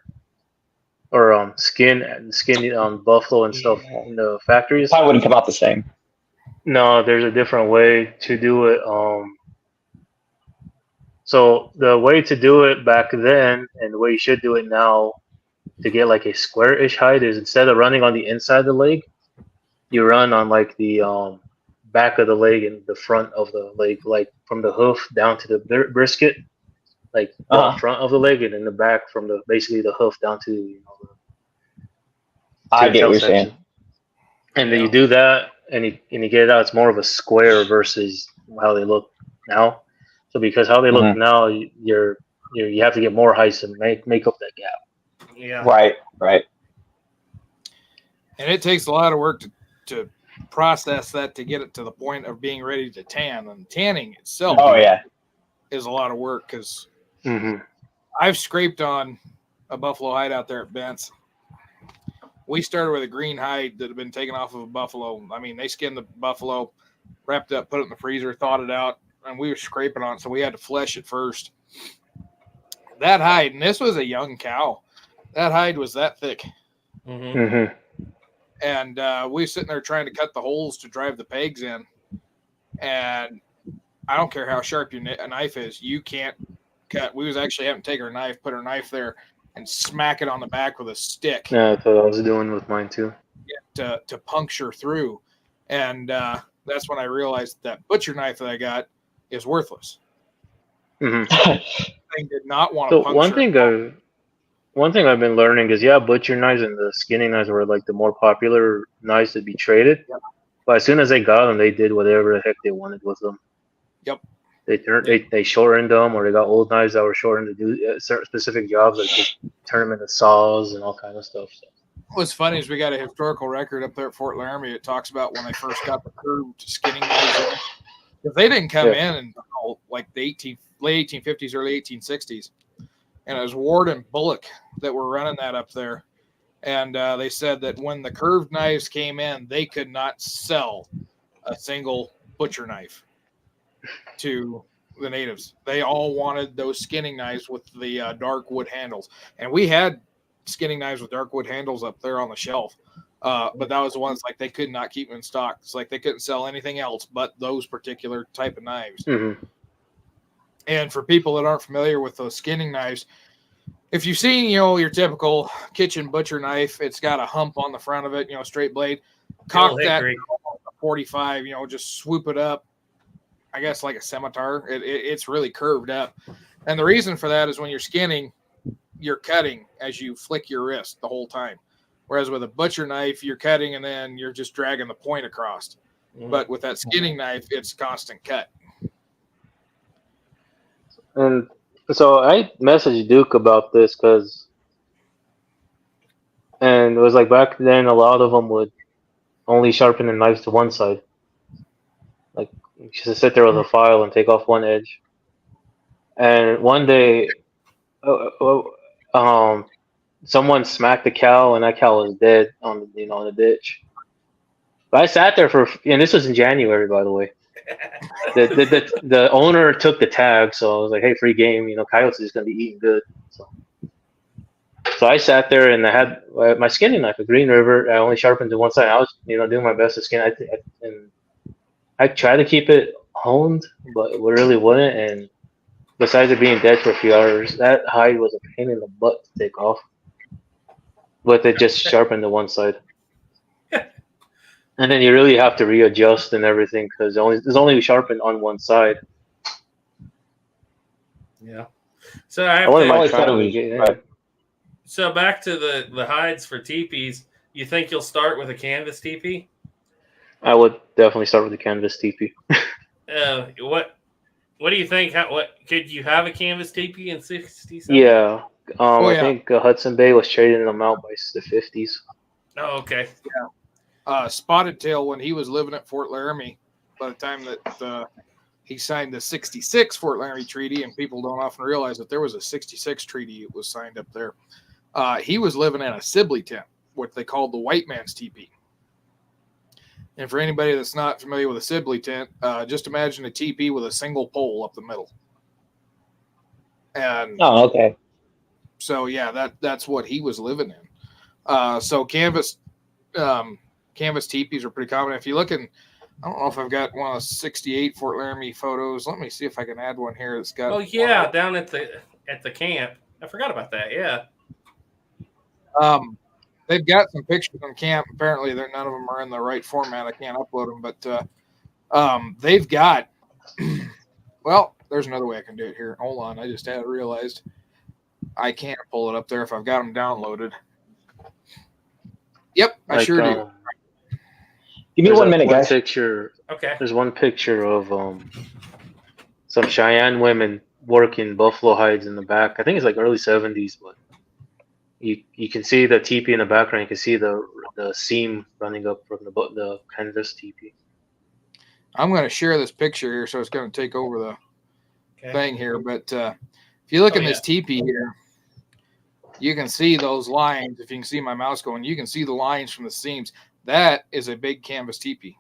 [SPEAKER 5] or skin buffalo and stuff in the factories,
[SPEAKER 6] Probably wouldn't come out the same.
[SPEAKER 5] no, there's a different way to do it. So the way to do it back then and the way you should do it now to get like a square-ish hide is instead of running on the inside of the leg, you run on like the back of the leg and the front of the leg, like from the hoof down to the brisket, like the front of the leg, and in the back from basically the hoof down to, you know,
[SPEAKER 6] I
[SPEAKER 5] the
[SPEAKER 6] get
[SPEAKER 5] tail
[SPEAKER 6] what you're
[SPEAKER 5] section.
[SPEAKER 6] saying.
[SPEAKER 5] And then you do that, and you get it out. It's more of a square versus how they look now. So because how they look now, you have to get more heights and make up that gap.
[SPEAKER 1] Yeah.
[SPEAKER 6] Right.
[SPEAKER 7] And it takes a lot of work to process that to get it to the point of being ready to tan. And tanning itself
[SPEAKER 6] Oh yeah.
[SPEAKER 7] is a lot of work because
[SPEAKER 5] Mm-hmm.
[SPEAKER 7] I've scraped on a buffalo hide out there at Bent's. We started with a green hide that had been taken off of a buffalo. I mean, they skinned the buffalo, wrapped it up, put it in the freezer, thawed it out, and we were scraping on it, so we had to flesh it first. That hide, and this was a young cow, that hide was that thick.
[SPEAKER 1] Mm-hmm.
[SPEAKER 5] Mm-hmm.
[SPEAKER 7] And we were sitting there trying to cut the holes to drive the pegs in. And I don't care how sharp your knife is, you can't cut. We was actually having to take our knife, put our knife there, and smack it on the back with a stick
[SPEAKER 5] Yeah, that's what I was doing with mine too.
[SPEAKER 7] to puncture through. And that's when I realized that butcher knife that I got is worthless.
[SPEAKER 5] Mm-hmm.
[SPEAKER 7] I did not want to
[SPEAKER 5] So
[SPEAKER 7] puncture.
[SPEAKER 5] one thing I've been learning is butcher knives and the skinning knives were like the more popular knives to be traded.
[SPEAKER 7] Yep.
[SPEAKER 5] But as soon as they got them, they did whatever the heck they wanted with them.
[SPEAKER 7] Yep.
[SPEAKER 5] They shortened them, or they got old knives that were shortened to do certain specific jobs, like just turn them into saws and all kind of stuff. So.
[SPEAKER 7] What's funny is we got a historical record up there at Fort Laramie. It talks about when they first got the curved skinning knives in. Because they didn't come in like the late 1850s, early 1860s. And it was Ward and Bullock that were running that up there. And they said that when the curved knives came in, they could not sell a single butcher knife to the natives. They all wanted those skinning knives with the dark wood handles. And we had skinning knives with dark wood handles up there on the shelf. But that was the ones like they could not keep in stock. It's like they couldn't sell anything else but those particular type of knives.
[SPEAKER 5] Mm-hmm.
[SPEAKER 7] And for people that aren't familiar with those skinning knives, if you've seen, your typical kitchen butcher knife, it's got a hump on the front of it, straight blade. Cock that 45, just swoop it up. I guess like a scimitar. It's really curved up. And the reason for that is when you're skinning, you're cutting as you flick your wrist the whole time. Whereas with a butcher knife, you're cutting and then you're just dragging the point across.
[SPEAKER 1] Mm-hmm.
[SPEAKER 7] But with that skinning knife, it's constant cut.
[SPEAKER 5] And so I messaged Duke about this and it was like back then a lot of them would only sharpen the knives to one side. Like just sit there with a file and take off one edge. And one day, someone smacked the cow and that cow was dead on the ditch. But I sat there and this was in January, by the way. The owner took the tag, so I was like, "Hey, free game! Coyotes is gonna be eating good." So I sat there and I had my skinning knife, a Green River. I only sharpened to one side. I was, doing my best to skin. And I tried to keep it honed, but it really wouldn't. And besides it being dead for a few hours, that hide was a pain in the butt to take off. With it just sharpened to one side. And then you really have to readjust and everything because it's only sharpened on one side.
[SPEAKER 1] Yeah. So I have
[SPEAKER 6] Right.
[SPEAKER 1] So back to the hides for teepees. You think you'll start with a canvas teepee?
[SPEAKER 5] I would definitely start with the canvas teepee.
[SPEAKER 1] What do you think? What could you have a canvas teepee in 60s?
[SPEAKER 5] Yeah. I think Hudson Bay was trading them out by the 50s.
[SPEAKER 1] Oh, okay.
[SPEAKER 7] Yeah. Spotted Tail, when he was living at Fort Laramie, by the time that he signed the 66 Fort Laramie Treaty, and people don't often realize that there was a 66 treaty that was signed up there. He was living in a Sibley tent, what they called the white man's teepee. And for anybody that's not familiar with a Sibley tent, just imagine a teepee with a single pole up the middle. And
[SPEAKER 6] okay.
[SPEAKER 7] So yeah, that's what he was living in. So canvas teepees are pretty common. If you look in, I don't know if I've got one of the 68 Fort Laramie photos. Let me see if I can add one here that's got.
[SPEAKER 1] Oh yeah, down at the camp. I forgot about that. Yeah.
[SPEAKER 7] They've got some pictures on camp. Apparently, none of them are in the right format. I can't upload them, but they've got. Well, there's another way I can do it here. Hold on, I just had realized I can't pull it up there if I've got them downloaded. Yep, I sure do.
[SPEAKER 6] Give me 1 minute, guys.
[SPEAKER 1] Okay.
[SPEAKER 5] There's one picture of some Cheyenne women working buffalo hides in the back. I think it's like early 70s, but you can see the teepee in the background. You can see the the seam running up from the canvas teepee.
[SPEAKER 7] I'm going to share this picture here, so it's going to take over the
[SPEAKER 1] Okay.
[SPEAKER 7] thing here. But if you look
[SPEAKER 1] Oh,
[SPEAKER 7] in this teepee here, you can see those lines. If you can see my mouse going, you can see the lines from the seams. That is a big canvas teepee.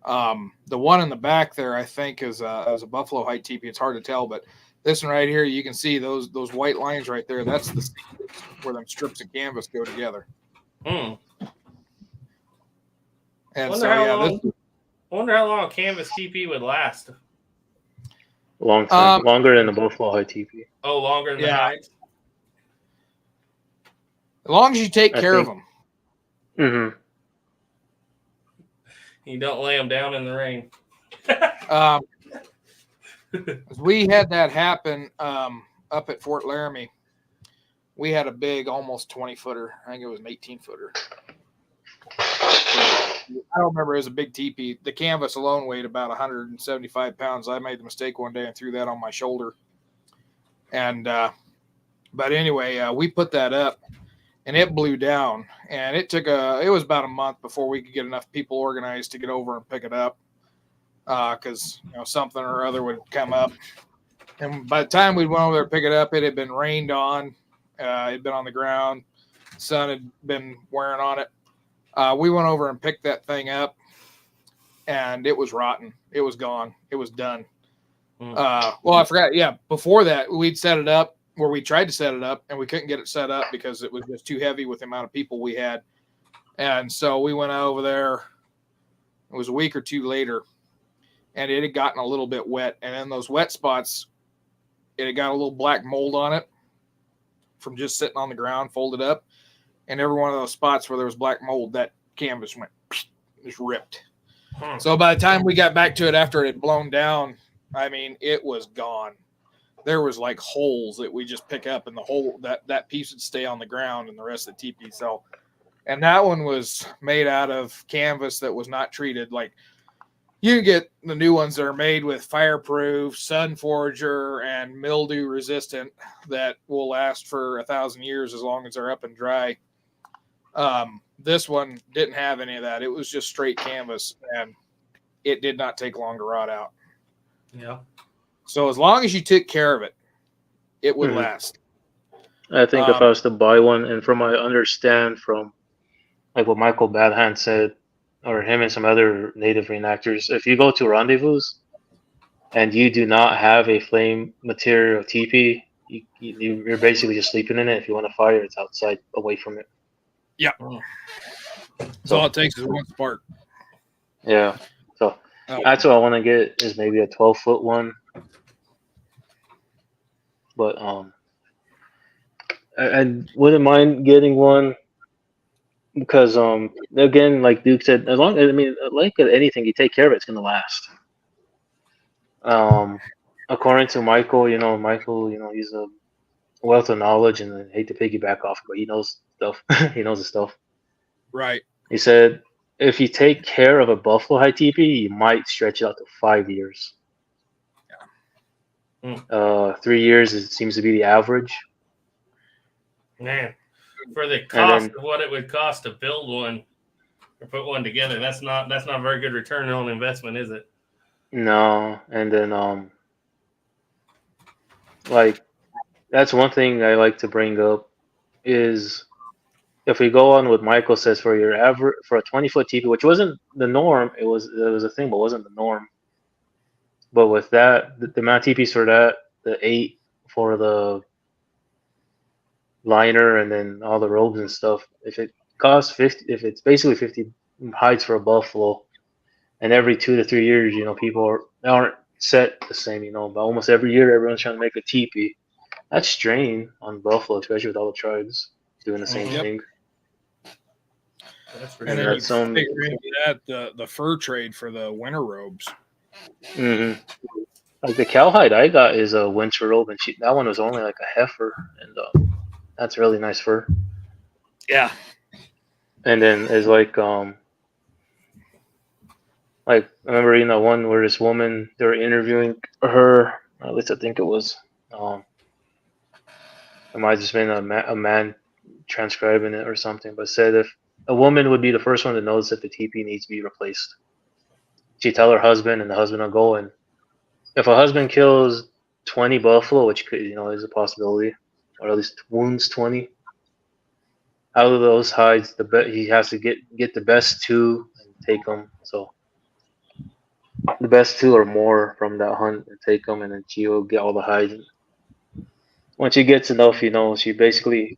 [SPEAKER 7] The one in the back there, I think, is a buffalo hide teepee. It's hard to tell, but this one right here, you can see those white lines right there. That's the where them strips of canvas go together.
[SPEAKER 1] Hmm.
[SPEAKER 7] And
[SPEAKER 1] Wonder
[SPEAKER 7] so
[SPEAKER 1] how
[SPEAKER 7] yeah,
[SPEAKER 1] long- Wonder how long a canvas teepee would last.
[SPEAKER 5] Long time, longer than the buffalo hide teepee.
[SPEAKER 1] Oh, longer than the
[SPEAKER 7] Yeah.
[SPEAKER 1] hides?
[SPEAKER 7] as long as you take
[SPEAKER 5] I
[SPEAKER 7] care of
[SPEAKER 5] think-
[SPEAKER 7] them.
[SPEAKER 5] Mm-hmm.
[SPEAKER 1] You don't lay them down in the rain.
[SPEAKER 7] We had that happen up at Fort Laramie. We had a big, almost 20-footer. I think it was an 18-footer. I don't remember. It was a big teepee. The canvas alone weighed about 175 pounds. I made the mistake one day and threw that on my shoulder. And but anyway, we put that up, and it blew down. And it was about a month before we could get enough people organized to get over and pick it up, because something or other would come up. And by the time we went over there to pick it up, it had been rained on. It had been on the ground. Sun had been wearing on it. We went over and picked that thing up, and it was rotten. It was gone. It was done. Well, I forgot. Yeah, before that, we'd set it up where we tried to set it up, and we couldn't get it set up because it was just too heavy with the amount of people we had. And so we went over there. It was a week or two later, and it had gotten a little bit wet. And in those wet spots, it had got a little black mold on it from just sitting on the ground, folded up. And every one of those spots where there was black mold, that canvas went just ripped. So by the time we got back to it after it had blown down, I mean, it was gone. There was like holes that we just pick up, and the whole that piece would stay on the ground, and the rest of the teepee. So, and that one was made out of canvas that was not treated. Like, you can get the new ones that are made with fireproof, sun forger, and mildew resistant that will last for 1,000 years as long as they're up and dry. This one didn't have any of that. It was just straight canvas, and it did not take long to rot out.
[SPEAKER 1] Yeah.
[SPEAKER 7] So as long as you took care of it, it would
[SPEAKER 5] Mhm.
[SPEAKER 7] last.
[SPEAKER 5] I think if I was to buy one, and from what I understand from like what Michael Badhand said, or him and some other native reenactors, if you go to rendezvous and you do not have a flame material teepee, you're basically just sleeping in it. If you want to fire, it's outside away from it.
[SPEAKER 7] Yeah. So all it takes is one spark.
[SPEAKER 5] Yeah. So that's what I want to get, is maybe a 12-foot one. But I wouldn't mind getting one because again, like Duke said, as long as, I mean, like anything, you take care of it, it's gonna last. According to Michael, he's a wealth of knowledge, and I hate to piggyback off, but he knows stuff. He knows the stuff.
[SPEAKER 7] Right.
[SPEAKER 5] He said if you take care of a buffalo hide teepee, you might stretch it out to 5 years.
[SPEAKER 1] Yeah.
[SPEAKER 5] 3 years seems to be the average.
[SPEAKER 1] Man, for the cost
[SPEAKER 5] then-
[SPEAKER 1] of what it would cost to build one or put one together, that's not a very good return on investment, is it?
[SPEAKER 5] No, and then like that's one thing I like to bring up is if we go on what Michael says for your average for a 20-foot teepee, which wasn't the norm, it was a thing, but wasn't the norm. But with that, the amount of teepees for that, the 8 for the liner, and then all the robes and stuff, if it costs 50, if it's basically 50 hides for a buffalo, and every 2 to 3 years, people aren't set the same, but almost every year everyone's trying to make a teepee. That's strain on buffalo, especially with all the tribes doing the same
[SPEAKER 7] Yep.
[SPEAKER 5] thing.
[SPEAKER 1] That's for
[SPEAKER 7] And
[SPEAKER 5] And
[SPEAKER 1] sure.
[SPEAKER 5] that's
[SPEAKER 7] then you figure into that the fur trade for the winter robes.
[SPEAKER 5] hmm Like the cowhide I got is a winter robe, and that one was only like a heifer, and that's really nice fur.
[SPEAKER 7] Yeah.
[SPEAKER 5] And then there's like I remember one where this woman, they were interviewing her, or at least I think it was it might have just been a man transcribing it or something, but said if a woman would be the first one to notice if the teepee needs to be replaced. She'd tell her husband, and the husband will go. And if a husband kills 20 buffalo, which could, is a possibility, or at least wounds 20, out of those hides, he has to get the best 2 and take them. So the best 2 or more from that hunt and take them, and then she will get all the hides. When she gets enough, she basically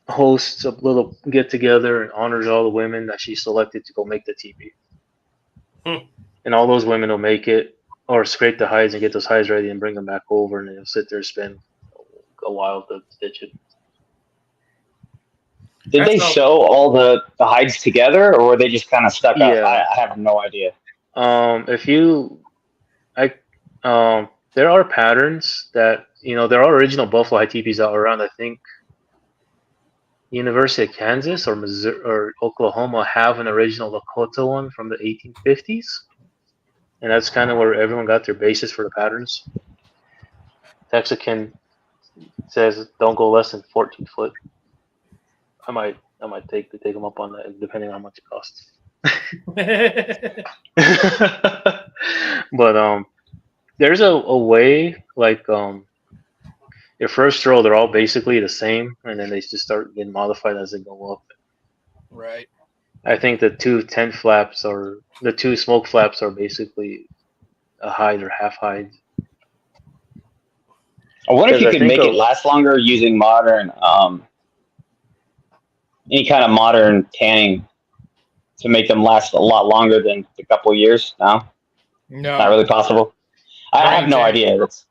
[SPEAKER 5] hosts a little get together and honors all the women that she selected to go make the teepee. And all those women will make it or scrape the hides and get those hides ready and bring them back over, and they'll sit there and spend a while to stitch it.
[SPEAKER 6] Did they sew all the hides together, or were they just kind of stuck up?
[SPEAKER 5] Yeah.
[SPEAKER 6] I have no idea.
[SPEAKER 5] There are patterns that there are original buffalo hide teepees out around. I think University of Kansas or Missouri or Oklahoma have an original Lakota one from the 1850s, and that's kind of where everyone got their basis for the patterns. Texican says don't go less than 14 foot. I might take them up on that, depending on how much it costs. But there's a way, like your first row, they're all basically the same, and then they just start getting modified as they go up.
[SPEAKER 7] Right.
[SPEAKER 5] I think the 2 tent flaps or the 2 smoke flaps are basically a hide or half hide.
[SPEAKER 6] I wonder if you could make it last longer using modern, any kind of modern tanning to make them last a lot longer than a couple of years now.
[SPEAKER 7] No,
[SPEAKER 6] not really possible. I have no idea. That's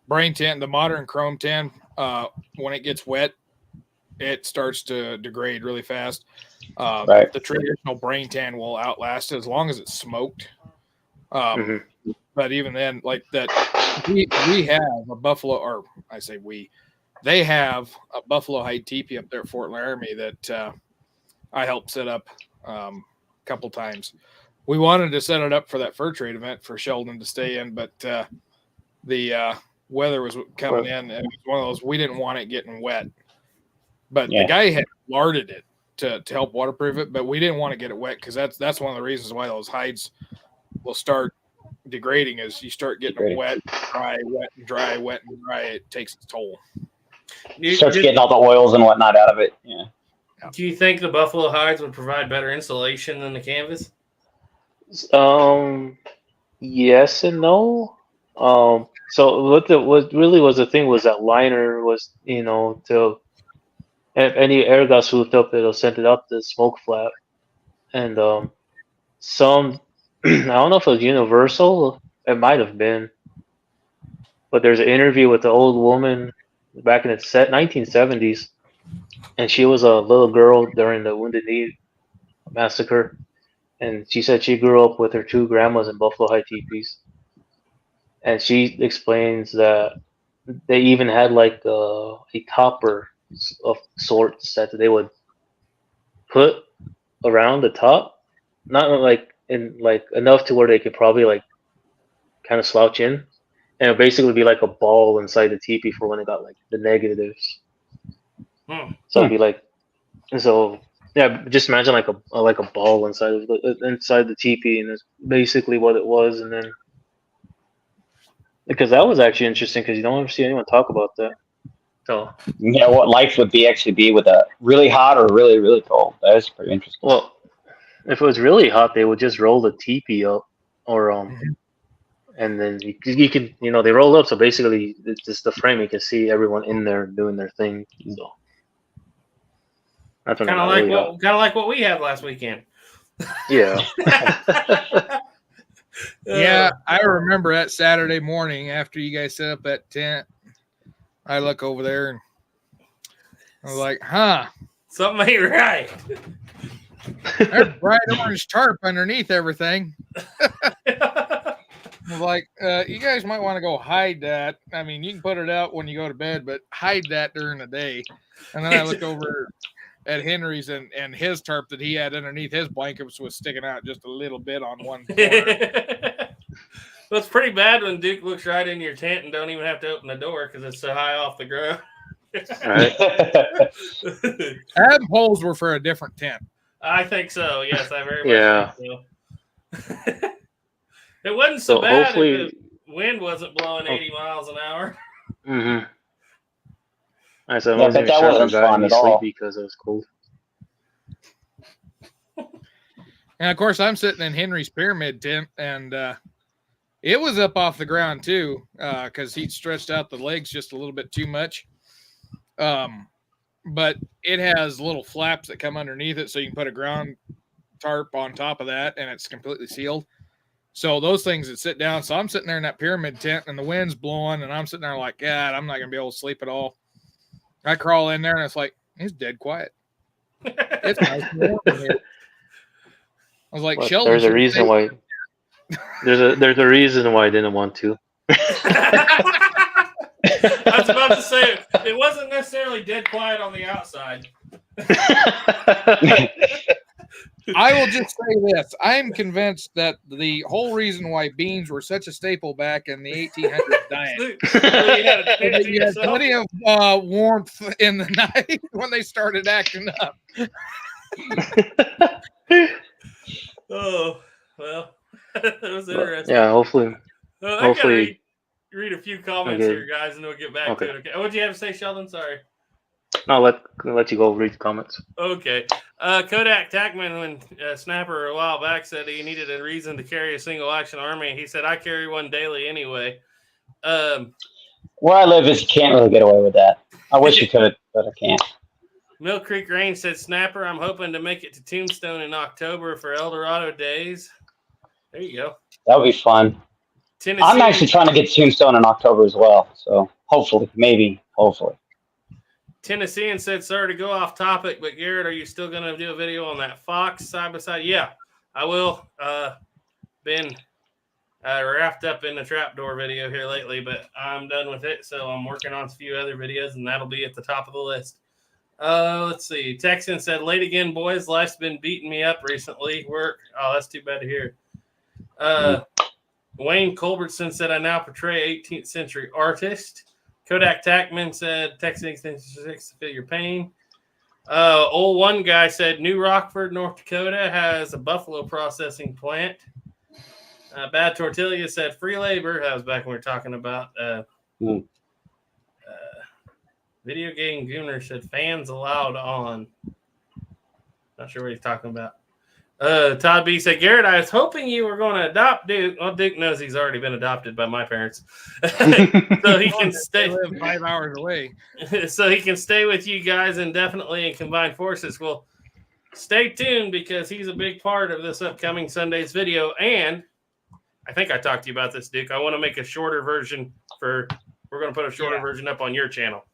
[SPEAKER 7] brain tan. The modern chrome tan, when it gets wet, it starts to degrade really fast.
[SPEAKER 6] Right.
[SPEAKER 7] The traditional brain tan will outlast it as long as it's smoked. But even then, like that, we have a buffalo, or I say we, they have a buffalo hide teepee up there at Fort Laramie that I helped set up a couple times. We wanted to set it up for that fur trade event for Sheldon to stay in, but the weather was coming in, and it was one of those, we didn't want it getting wet. But the guy had larded it to help waterproof it, but we didn't want to get it wet because that's one of the reasons why those hides will start degrading is you start getting wet, dry, wet, and dry, wet, and dry. It takes its toll.
[SPEAKER 6] Starts getting all the oils and whatnot out of it. Yeah.
[SPEAKER 1] Do you think the buffalo hides would provide better insulation than the canvas?
[SPEAKER 5] Yes and no. So what really was the thing was that liner was, to if any air got swooped up, it'll send it up the smoke flap. And some, I don't know if it was Universal, it might have been, but there's an interview with the old woman back in the 1970s, and she was a little girl during the Wounded Knee massacre, and she said she grew up with her 2 grandmas in buffalo hide teepees, and she explains that they even had like a topper of sorts that they would put around the top, not like in like enough to where they could probably like kind of slouch in, and it basically be like a ball inside the teepee for when it got like the negatives. So it'd be like, so yeah, just imagine like a ball inside the teepee, and that's basically what it was. And then because that was actually interesting because you don't ever see anyone talk about that. So
[SPEAKER 6] yeah, what life would actually be with a really hot or really, really cold. That is pretty interesting.
[SPEAKER 5] Well, if it was really hot, they would just roll the teepee up, or and then you could they roll up. So basically, it's just the frame. You can see everyone in there doing their thing. So
[SPEAKER 1] kind of like what we had last weekend.
[SPEAKER 5] Yeah.
[SPEAKER 7] Yeah, I remember that Saturday morning after you guys set up that tent. I look over there and I was like,
[SPEAKER 1] something ain't right.
[SPEAKER 7] There's bright orange tarp underneath everything. I was like, you guys might want to go hide that. I mean, you can put it out when you go to bed, but hide that during the day. And then I looked over at Henry's and his tarp that he had underneath his blankets was sticking out just a little bit on one corner.
[SPEAKER 1] Well, it's pretty bad when Duke looks right in your tent and don't even have to open the door because it's so high off the ground.
[SPEAKER 5] Right?
[SPEAKER 7] Ad poles were for a different tent.
[SPEAKER 1] I think so. Yes, I very much
[SPEAKER 5] Yeah.
[SPEAKER 1] think so. It wasn't so,
[SPEAKER 5] So
[SPEAKER 1] bad
[SPEAKER 5] hopefully-
[SPEAKER 1] if the wind wasn't blowing 80 miles an hour.
[SPEAKER 5] Mm-hmm. I said I
[SPEAKER 6] Yeah,
[SPEAKER 5] wasn't
[SPEAKER 6] but that
[SPEAKER 5] even sure
[SPEAKER 6] wasn't
[SPEAKER 5] if I got
[SPEAKER 6] fun
[SPEAKER 5] any
[SPEAKER 6] at all.
[SPEAKER 5] sleep because it was cold.
[SPEAKER 7] And of course, I'm sitting in Henry's pyramid tent, and it was up off the ground too, because he stretched out the legs just a little bit too much. But it has little flaps that come underneath it, so you can put a ground tarp on top of that, and it's completely sealed. So those things that sit down. So I'm sitting there in that pyramid tent, and the wind's blowing, and I'm sitting there like, God, I'm not gonna be able to sleep at all. I crawl in there, and it's like it's dead quiet. It's nice and warm in here. I was like,
[SPEAKER 5] But
[SPEAKER 7] Sheldon.
[SPEAKER 5] there's a
[SPEAKER 7] should
[SPEAKER 5] reason
[SPEAKER 7] stay-
[SPEAKER 5] why. There's a reason why I didn't want to.
[SPEAKER 1] I was about to say it wasn't necessarily dead quiet on the outside.
[SPEAKER 7] I will just say this. I am convinced that the whole reason why beans were such a staple back in the 1800s diet. You had plenty of warmth in the night when they started acting up.
[SPEAKER 1] Oh, well, that was interesting.
[SPEAKER 5] Yeah, hopefully.
[SPEAKER 1] Well,
[SPEAKER 5] hopefully-
[SPEAKER 1] I gotta read a few comments
[SPEAKER 5] Okay.
[SPEAKER 1] here, guys, and then we'll get back
[SPEAKER 5] Okay.
[SPEAKER 1] to it. Okay. What do you have to say, Sheldon? Sorry.
[SPEAKER 5] I'll let you go read the comments.
[SPEAKER 1] Okay. Kodak Tackman, when Snapper a while back said he needed a reason to carry a single action army, he said, I carry one daily anyway.
[SPEAKER 6] Where I live is you can't really get away with that. I wish you could, but I can't.
[SPEAKER 1] Mill Creek Range said, Snapper, I'm hoping to make it to Tombstone in October for El Dorado Days. There you go.
[SPEAKER 6] That would be fun.
[SPEAKER 1] Tennessee.
[SPEAKER 6] I'm actually trying to get to Tombstone in October as well. So hopefully, hopefully.
[SPEAKER 1] Tennessean said, sorry to go off topic, but Garrett, are you still going to do a video on that Fox side by side? Yeah, I will. Been wrapped up in the trapdoor video here lately, but I'm done with it. So I'm working on a few other videos, and that'll be at the top of the list. Let's see. Texan said, late again, boys. Life's been beating me up recently. Work. Oh, that's too bad to hear. Wayne Culbertson said, I now portray 18th century artist. Kodak Tackman said, Texas 6 to feel your pain. Old one guy said, New Rockford, North Dakota has a buffalo processing plant. Bad Tortilla said, free labor. That was back when we were talking about video game Gooner said, fans allowed on. Not sure what he's talking about. Todd B said, Garrett, I was hoping you were going to adopt Duke. Well, Duke knows he's already been adopted by my parents. So he can stay.
[SPEAKER 7] They live 5 hours away.
[SPEAKER 1] So he can stay with you guys indefinitely and combine forces. Well, stay tuned because he's a big part of this upcoming Sunday's video. And I think I talked to you about this, Duke. I want to make a shorter version we're going to put a shorter version up on your channel.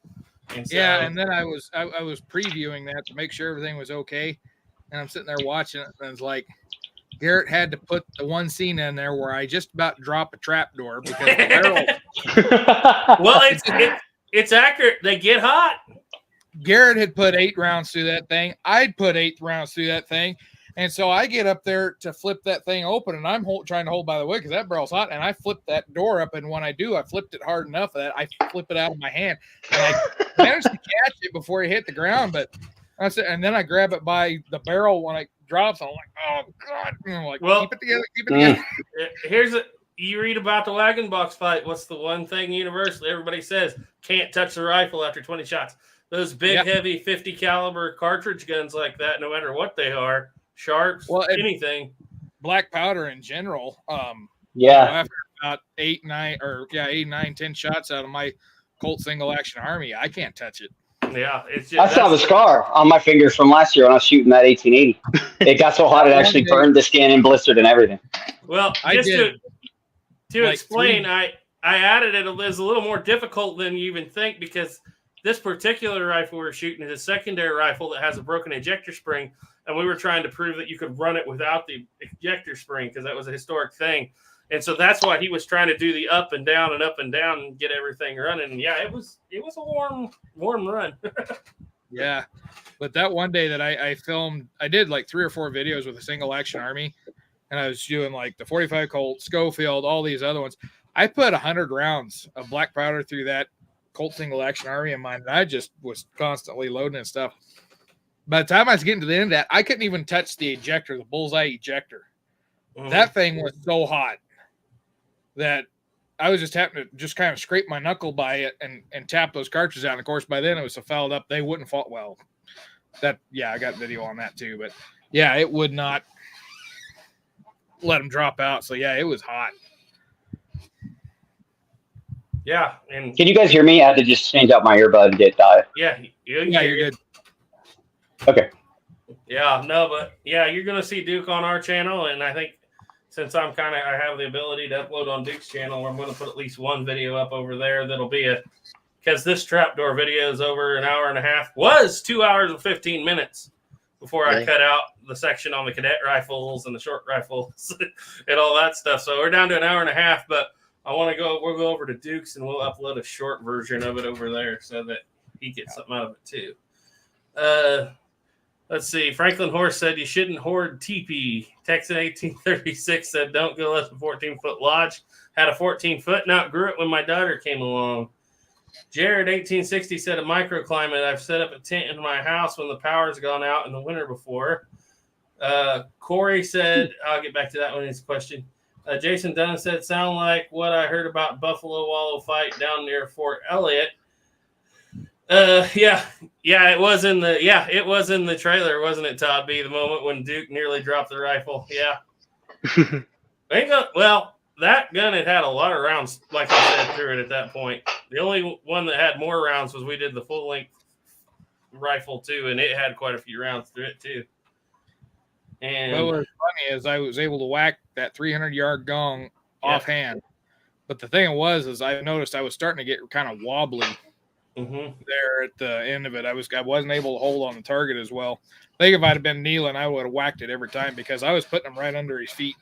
[SPEAKER 1] And so,
[SPEAKER 7] Yeah, and then I was previewing that to make sure everything was okay. And I'm sitting there watching it, and it's like Garrett had to put the one scene in there where I just about drop a trapdoor because the barrel.
[SPEAKER 1] well, it's accurate. They get hot.
[SPEAKER 7] Garrett had put 8 rounds through that thing. I'd put 8 rounds through that thing. And so I get up there to flip that thing open, and I'm trying to hold by the way because that barrel's hot. And I flip that door up, and when I do, I flipped it hard enough that I flip it out of my hand. And I managed to catch it before it hit the ground, but and then I grab it by the barrel when it drops. I'm like, oh God! And I'm like,
[SPEAKER 1] Well,
[SPEAKER 7] keep it together, keep it together.
[SPEAKER 1] You read about the wagon box fight. What's the one thing universally everybody says? Can't touch the rifle after 20 shots. Those big, heavy 50 caliber cartridge guns like that, no matter what they are, sharps, anything.
[SPEAKER 7] Black powder in general. After about 8, 9, 10 shots out of my Colt single action army, I can't touch it.
[SPEAKER 1] Yeah, it's just,
[SPEAKER 6] I saw the scar on my finger from last year when I was shooting that 1880. It got so hot it actually burned the skin and blistered and everything.
[SPEAKER 1] Well, just to explain, I added it as a little more difficult than you even think because this particular rifle we're shooting is a secondary rifle that has a broken ejector spring, and we were trying to prove that you could run it without the ejector spring because that was a historic thing. And so that's why he was trying to do the up and down and get everything running. And yeah, it was a warm run.
[SPEAKER 7] Yeah. But that one day that I filmed, I did like 3 or 4 videos with a single action army, and I was doing like the 45 Colt, Schofield, all these other ones. I put 100 rounds of black powder through that Colt single action army in mine, and I just was constantly loading and stuff. By the time I was getting to the end of that, I couldn't even touch the ejector, the bullseye ejector. That thing was so hot that I was just having to just kind of scrape my knuckle by it and tap those cartridges out. And of course, by then it was so fouled up, they wouldn't fall. Well, I got video on that too, but yeah, it would not let them drop out. So yeah, it was hot.
[SPEAKER 1] Yeah, and
[SPEAKER 6] Can you guys hear me? I had to just change out my earbud and get
[SPEAKER 1] yeah,
[SPEAKER 7] Yeah, you're good.
[SPEAKER 6] Okay.
[SPEAKER 1] Yeah, no, but yeah, you're gonna see Duke on our channel, and I think since I have the ability to upload on Duke's channel, I'm gonna put at least one video up over there that'll be because this trapdoor video is over an hour and a half, was 2 hours and 15 minutes before I cut out the section on the cadet rifles and the short rifles and all that stuff. So we're down to an hour and a half, but we'll go over to Duke's and we'll upload a short version of it over there so that he gets something out of it too. Let's see. Franklin Horse said you shouldn't hoard teepee. Texan 1836 said don't go less than 14-foot lodge. Had a 14-foot and outgrew it when my daughter came along. Jared 1860 said a microclimate. I've set up a tent in my house when the power's gone out in the winter before. Corey said, I'll get back to that one in his question. Jason Dunn said, sound like what I heard about Buffalo Wallow fight down near Fort Elliott. It was in the trailer, wasn't it, Todd B? The moment when Duke nearly dropped the rifle. Yeah. Well, that gun had a lot of rounds, like I said, through it at that point. The only one that had more rounds was we did the full length rifle too, and it had quite a few rounds through it too. And
[SPEAKER 7] what was funny is I was able to whack that 300-yard gong offhand, but the thing was I noticed I was starting to get kind of wobbly. There at the end of it, I wasn't able to hold on the target as well. I think if I'd have been kneeling, I would have whacked it every time because I was putting them right under his feet.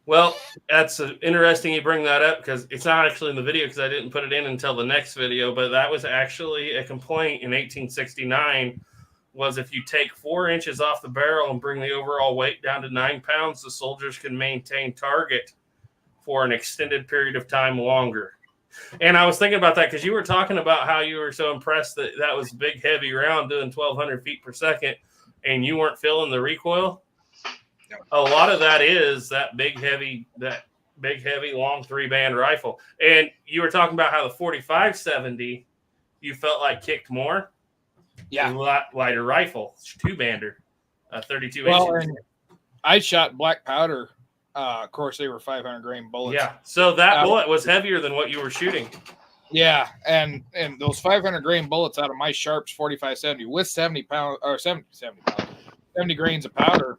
[SPEAKER 1] Well, that's interesting you bring that up because it's not actually in the video because I didn't put it in until the next video, but that was actually a complaint in 1869 was if you take 4 inches off the barrel and bring the overall weight down to 9 pounds, the soldiers can maintain target for an extended period of time longer. And I was thinking about that because you were talking about how you were so impressed that was a big, heavy round doing 1,200 feet per second and you weren't feeling the recoil. A lot of that is that big, heavy, long 3-band rifle. And you were talking about how the 45-70 you felt like kicked more.
[SPEAKER 7] Yeah.
[SPEAKER 1] A lot lighter rifle, 2-bander, 32
[SPEAKER 7] well,
[SPEAKER 1] inches.
[SPEAKER 7] And I shot black powder. Of course, they were 500 grain bullets.
[SPEAKER 1] Yeah. So that bullet was heavier than what you were shooting.
[SPEAKER 7] Yeah. And those 500 grain bullets out of my Sharps 45-70 with 70 grains of powder.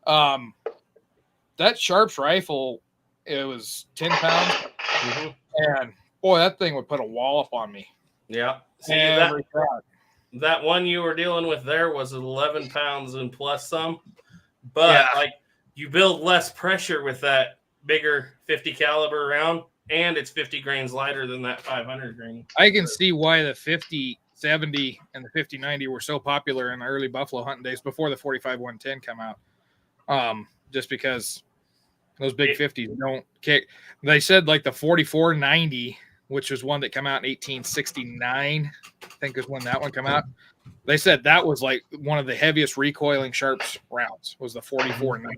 [SPEAKER 7] That Sharps rifle, it was 10 pounds. And boy, that thing would put a wallop on me.
[SPEAKER 1] Yeah. See, that one you were dealing with there was 11 pounds and plus some. But you build less pressure with that bigger 50 caliber round, and it's 50 grains lighter than that 500 grain.
[SPEAKER 7] I can see why the 50-70 and the 50-90 were so popular in the early buffalo hunting days before the 45-110 come out. Just because those big 50s don't kick. They said like the 44-90, which was one that came out in 1869, I think is when that one came out. They said that was like one of the heaviest recoiling Sharps rounds was the 44-90.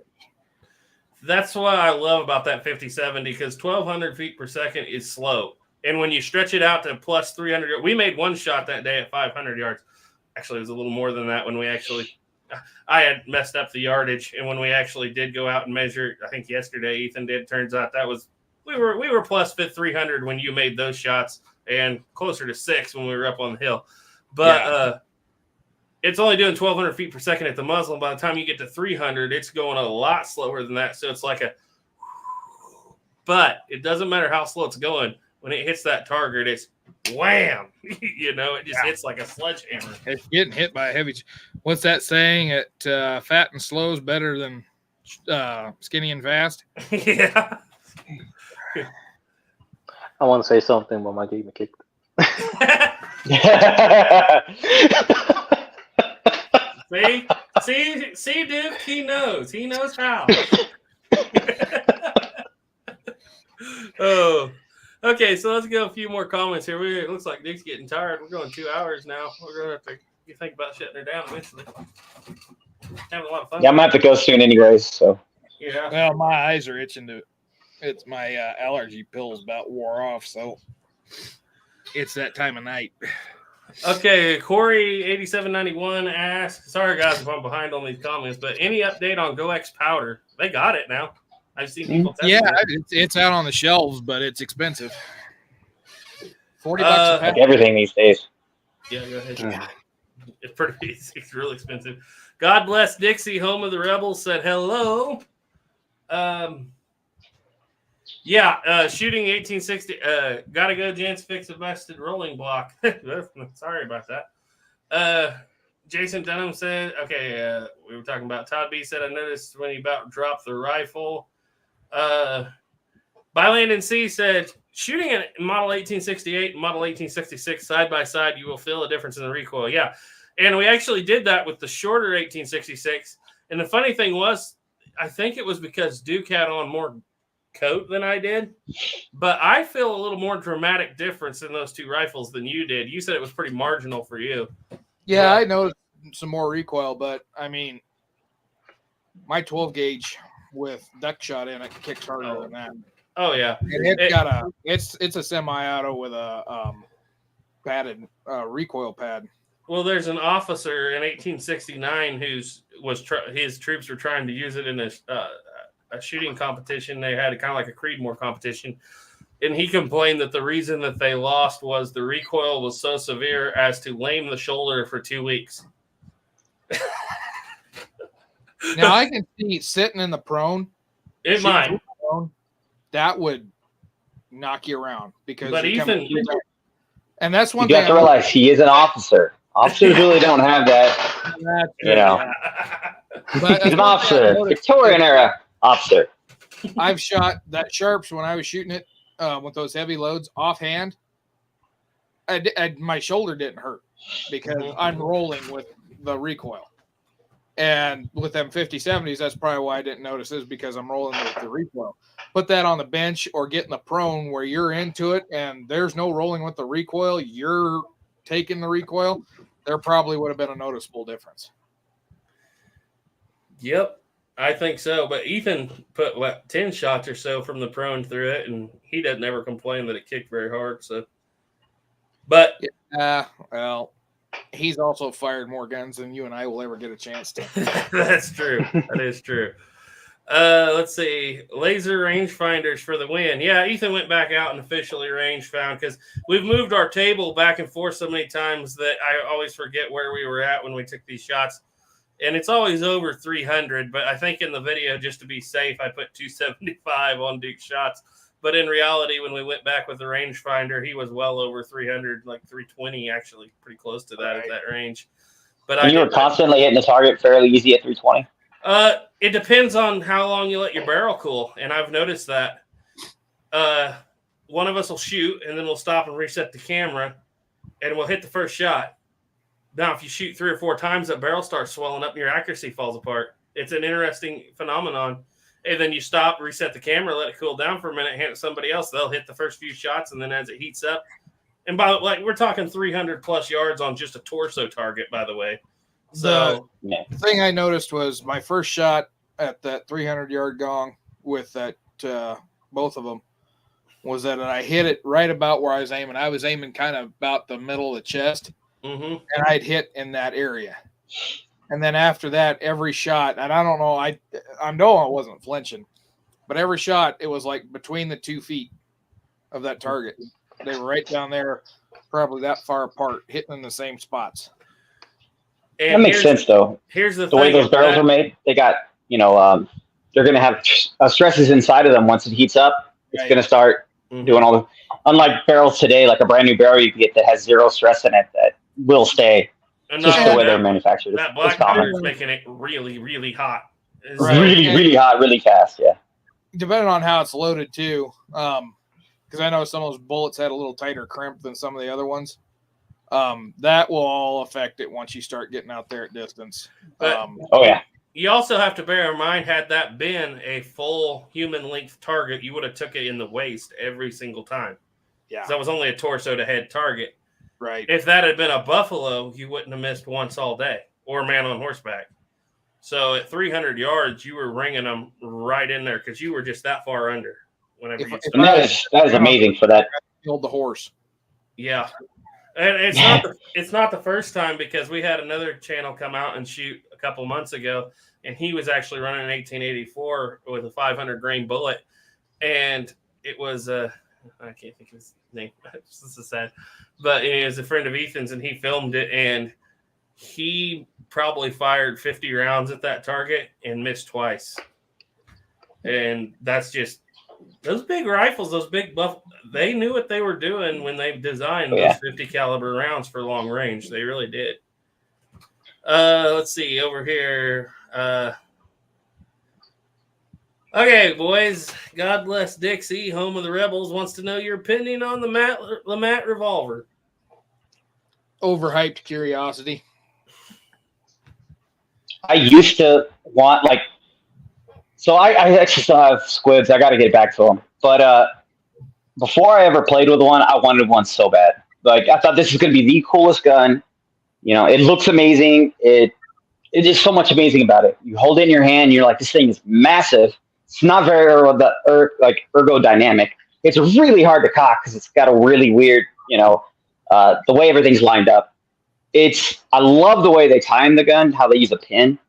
[SPEAKER 1] That's what I love about that 50-70 because 1,200 feet per second is slow. And when you stretch it out to plus 300, we made one shot that day at 500 yards. Actually, it was a little more than that when I had messed up the yardage. And when we actually did go out and measure, I think yesterday Ethan did, turns out that was, we were plus 300 when you made those shots and closer to 6 when we were up on the hill. But it's only doing 1,200 feet per second at the muzzle. And by the time you get to 300, it's going a lot slower than that. So it's like but it doesn't matter how slow it's going. When it hits that target, it's wham, it just hits like a sledgehammer.
[SPEAKER 7] It's getting hit by a heavy. What's that saying? Fat and slow is better than skinny and fast.
[SPEAKER 1] Yeah.
[SPEAKER 5] I want to say something, but my game kicked.
[SPEAKER 1] See, Duke, he knows how. Oh, okay. Okay, so let's go a few more comments here. It looks like Duke's getting tired. We're going 2 hours now. We're going to have to think about shutting her down eventually. Having a lot of fun.
[SPEAKER 6] Yeah, I'm gonna have to go soon, anyways. So
[SPEAKER 1] Yeah.
[SPEAKER 7] Well, my eyes are itching to. It's my allergy pills about wore off, so it's that time of night.
[SPEAKER 1] Okay, Corey8791 asks, sorry guys if I'm behind on these comments, but any update on GoX powder? They got it now. I've seen people testing
[SPEAKER 7] Yeah,
[SPEAKER 1] it.
[SPEAKER 7] it's out on the shelves, but it's expensive. $40 a
[SPEAKER 6] like
[SPEAKER 7] pack.
[SPEAKER 6] everything these days.
[SPEAKER 1] Yeah, go ahead. It's pretty. It's real expensive. God bless Dixie, home of the rebels. Said hello. Shooting 1860. Gotta go, gents. Fix a busted rolling block. Sorry about that. Jason Dunham said, okay, we were talking about Todd B said, I noticed when he about dropped the rifle. Byland and C said, shooting a Model 1868 and Model 1866 side by side, you will feel a difference in the recoil. Yeah. And we actually did that with the shorter 1866. And the funny thing was, I think it was because Duke had on more coat than I did. But I feel a little more dramatic difference in those two rifles than you did. You said it was pretty marginal for you.
[SPEAKER 7] Yeah, I noticed some more recoil, but I mean, my 12 gauge with duck shot in it kicks harder than that.
[SPEAKER 1] Oh yeah,
[SPEAKER 7] And it's a semi-auto with a padded recoil pad.
[SPEAKER 1] Well, there's an officer in 1869 his troops were trying to use it in a shooting competition. They had kind of like a Creedmoor competition, and he complained that the reason that they lost was the recoil was so severe as to lame the shoulder for 2 weeks.
[SPEAKER 7] Now I can see sitting in the prone.
[SPEAKER 1] It might.
[SPEAKER 7] That would knock you around because.
[SPEAKER 1] But Ethan,
[SPEAKER 7] and that's one
[SPEAKER 6] You
[SPEAKER 7] thing.
[SPEAKER 6] have to realize he is an officer. Officers really don't have that. You know,
[SPEAKER 7] But
[SPEAKER 6] he's an officer, Victorian era officer.
[SPEAKER 7] I've shot that Sharps when I was shooting it with those heavy loads offhand. My shoulder didn't hurt because I'm rolling with the recoil. And with them 50-70s, that's probably why I didn't notice is because I'm rolling with the recoil. Put that on the bench or get in the prone where you're into it and there's no rolling with the recoil. You're taking the recoil. There probably would have been a noticeable difference.
[SPEAKER 1] Yep, I think so. But Ethan put 10 shots or so from the prone through it, and he doesn't ever complain that it kicked very hard. So, but
[SPEAKER 7] well, he's also fired more guns than you and I will ever get a chance to.
[SPEAKER 1] That's true. That is true. Let's see. Laser rangefinders for the win. Yeah, Ethan went back out and officially range found because we've moved our table back and forth so many times that I always forget where we were at when we took these shots. And it's always over 300, but I think in the video, just to be safe, I put 275 on Duke's shots. But in reality, when we went back with the rangefinder, he was well over 300, like 320, actually, pretty close to that at that range. But
[SPEAKER 6] And you were constantly hitting the target fairly easy at 320.
[SPEAKER 1] It depends on how long you let your barrel cool, and I've noticed that. One of us will shoot, and then we'll stop and reset the camera, and we'll hit the first shot. Now, if you shoot 3 or 4 times, that barrel starts swelling up, and your accuracy falls apart. It's an interesting phenomenon. And then you stop, reset the camera, let it cool down for a minute, hand it to somebody else. They'll hit the first few shots, and then as it heats up, and we're talking 300 plus yards on just a torso target, by the way. So
[SPEAKER 7] the thing I noticed was my first shot at that 300-yard gong with that both of them was that I hit it right about where I was aiming. I was aiming kind of about the middle of the chest, and I'd hit in that area. And then after that, every shot, and I don't know, I know I wasn't flinching, but every shot, it was like between the 2 feet of that target. They were right down there, probably that far apart, hitting in the same spots.
[SPEAKER 1] And
[SPEAKER 6] that makes sense, though.
[SPEAKER 1] Here's the
[SPEAKER 6] way those barrels are made. They got, they're going to have stresses inside of them. Once it heats up, it's going to start doing all the. Unlike barrels today, like a brand new barrel you can get that has 0 stress in it that will stay.
[SPEAKER 1] And
[SPEAKER 6] just the way they're manufactured.
[SPEAKER 1] That black powder is making it really, really hot.
[SPEAKER 6] Really, really hot, really fast. Yeah.
[SPEAKER 7] Depending on how it's loaded too, because I know some of those bullets had a little tighter crimp than some of the other ones. That will all affect it once you start getting out there at distance.
[SPEAKER 6] Oh yeah.
[SPEAKER 1] You also have to bear in mind, had that been a full human length target, you would have took it in the waist every single time.
[SPEAKER 7] Yeah.
[SPEAKER 1] That was only a torso to head target.
[SPEAKER 7] Right.
[SPEAKER 1] If that had been a buffalo, you wouldn't have missed once all day, or a man on horseback. So at 300 yards, you were ringing them right in there because you were just that far under. Whenever you,
[SPEAKER 6] And that is amazing for that.
[SPEAKER 7] Killed the horse.
[SPEAKER 1] yeah, and it's not the first time, because we had another channel come out and shoot a couple months ago, and he was actually running an 1884 with a 500 grain bullet, and it was I can't think of his name. This is sad, but it was a friend of Ethan's, and he filmed it, and he probably fired 50 rounds at that target and missed twice. And that's just those big rifles, those big buff. They knew what they were doing when they designed those 50 caliber rounds for long range. They really did. Let's see over here. Okay, boys. God bless Dixie, home of the Rebels, wants to know your opinion on the LeMat revolver.
[SPEAKER 7] Overhyped curiosity.
[SPEAKER 6] I used to want so I actually still have squids. I got to get back to them. But before I ever played with one, I wanted one so bad. Like, I thought this was going to be the coolest gun. You know, it looks amazing. It is so much amazing about it. You hold it in your hand, you're like, this thing is massive. It's not very ergodynamic. It's really hard to cock because it's got a really weird, the way everything's lined up. I love the way they time the gun, how they use a pin.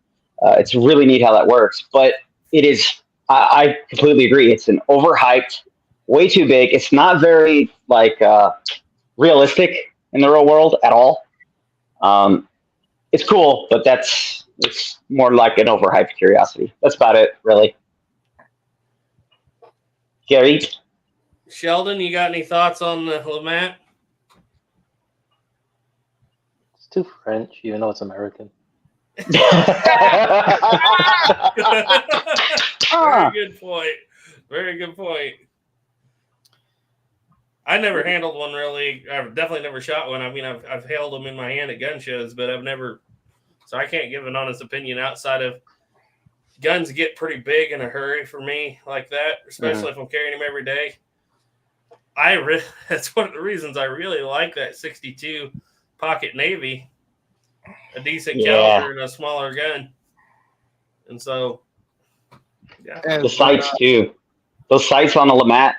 [SPEAKER 6] It's really neat how that works. But it is, I completely agree. It's an overhyped, way too big. It's not very realistic in the real world at all. It's cool, but it's more like an overhyped curiosity. That's about it, really. Gary?
[SPEAKER 1] Sheldon, you got any thoughts on the LeMat?
[SPEAKER 5] It's too French, even though it's American.
[SPEAKER 1] Very good point. Very good point. I never handled one really. I've definitely never shot one. I mean, I've held them in my hand at gun shows, but I've never. So I can't give an honest opinion outside of guns get pretty big in a hurry for me like that, especially if I'm carrying them every day. That's one of the reasons I really like that 62 Pocket Navy, a decent caliber and a smaller gun. And so,
[SPEAKER 6] the sights too. Those sights on the LeMat,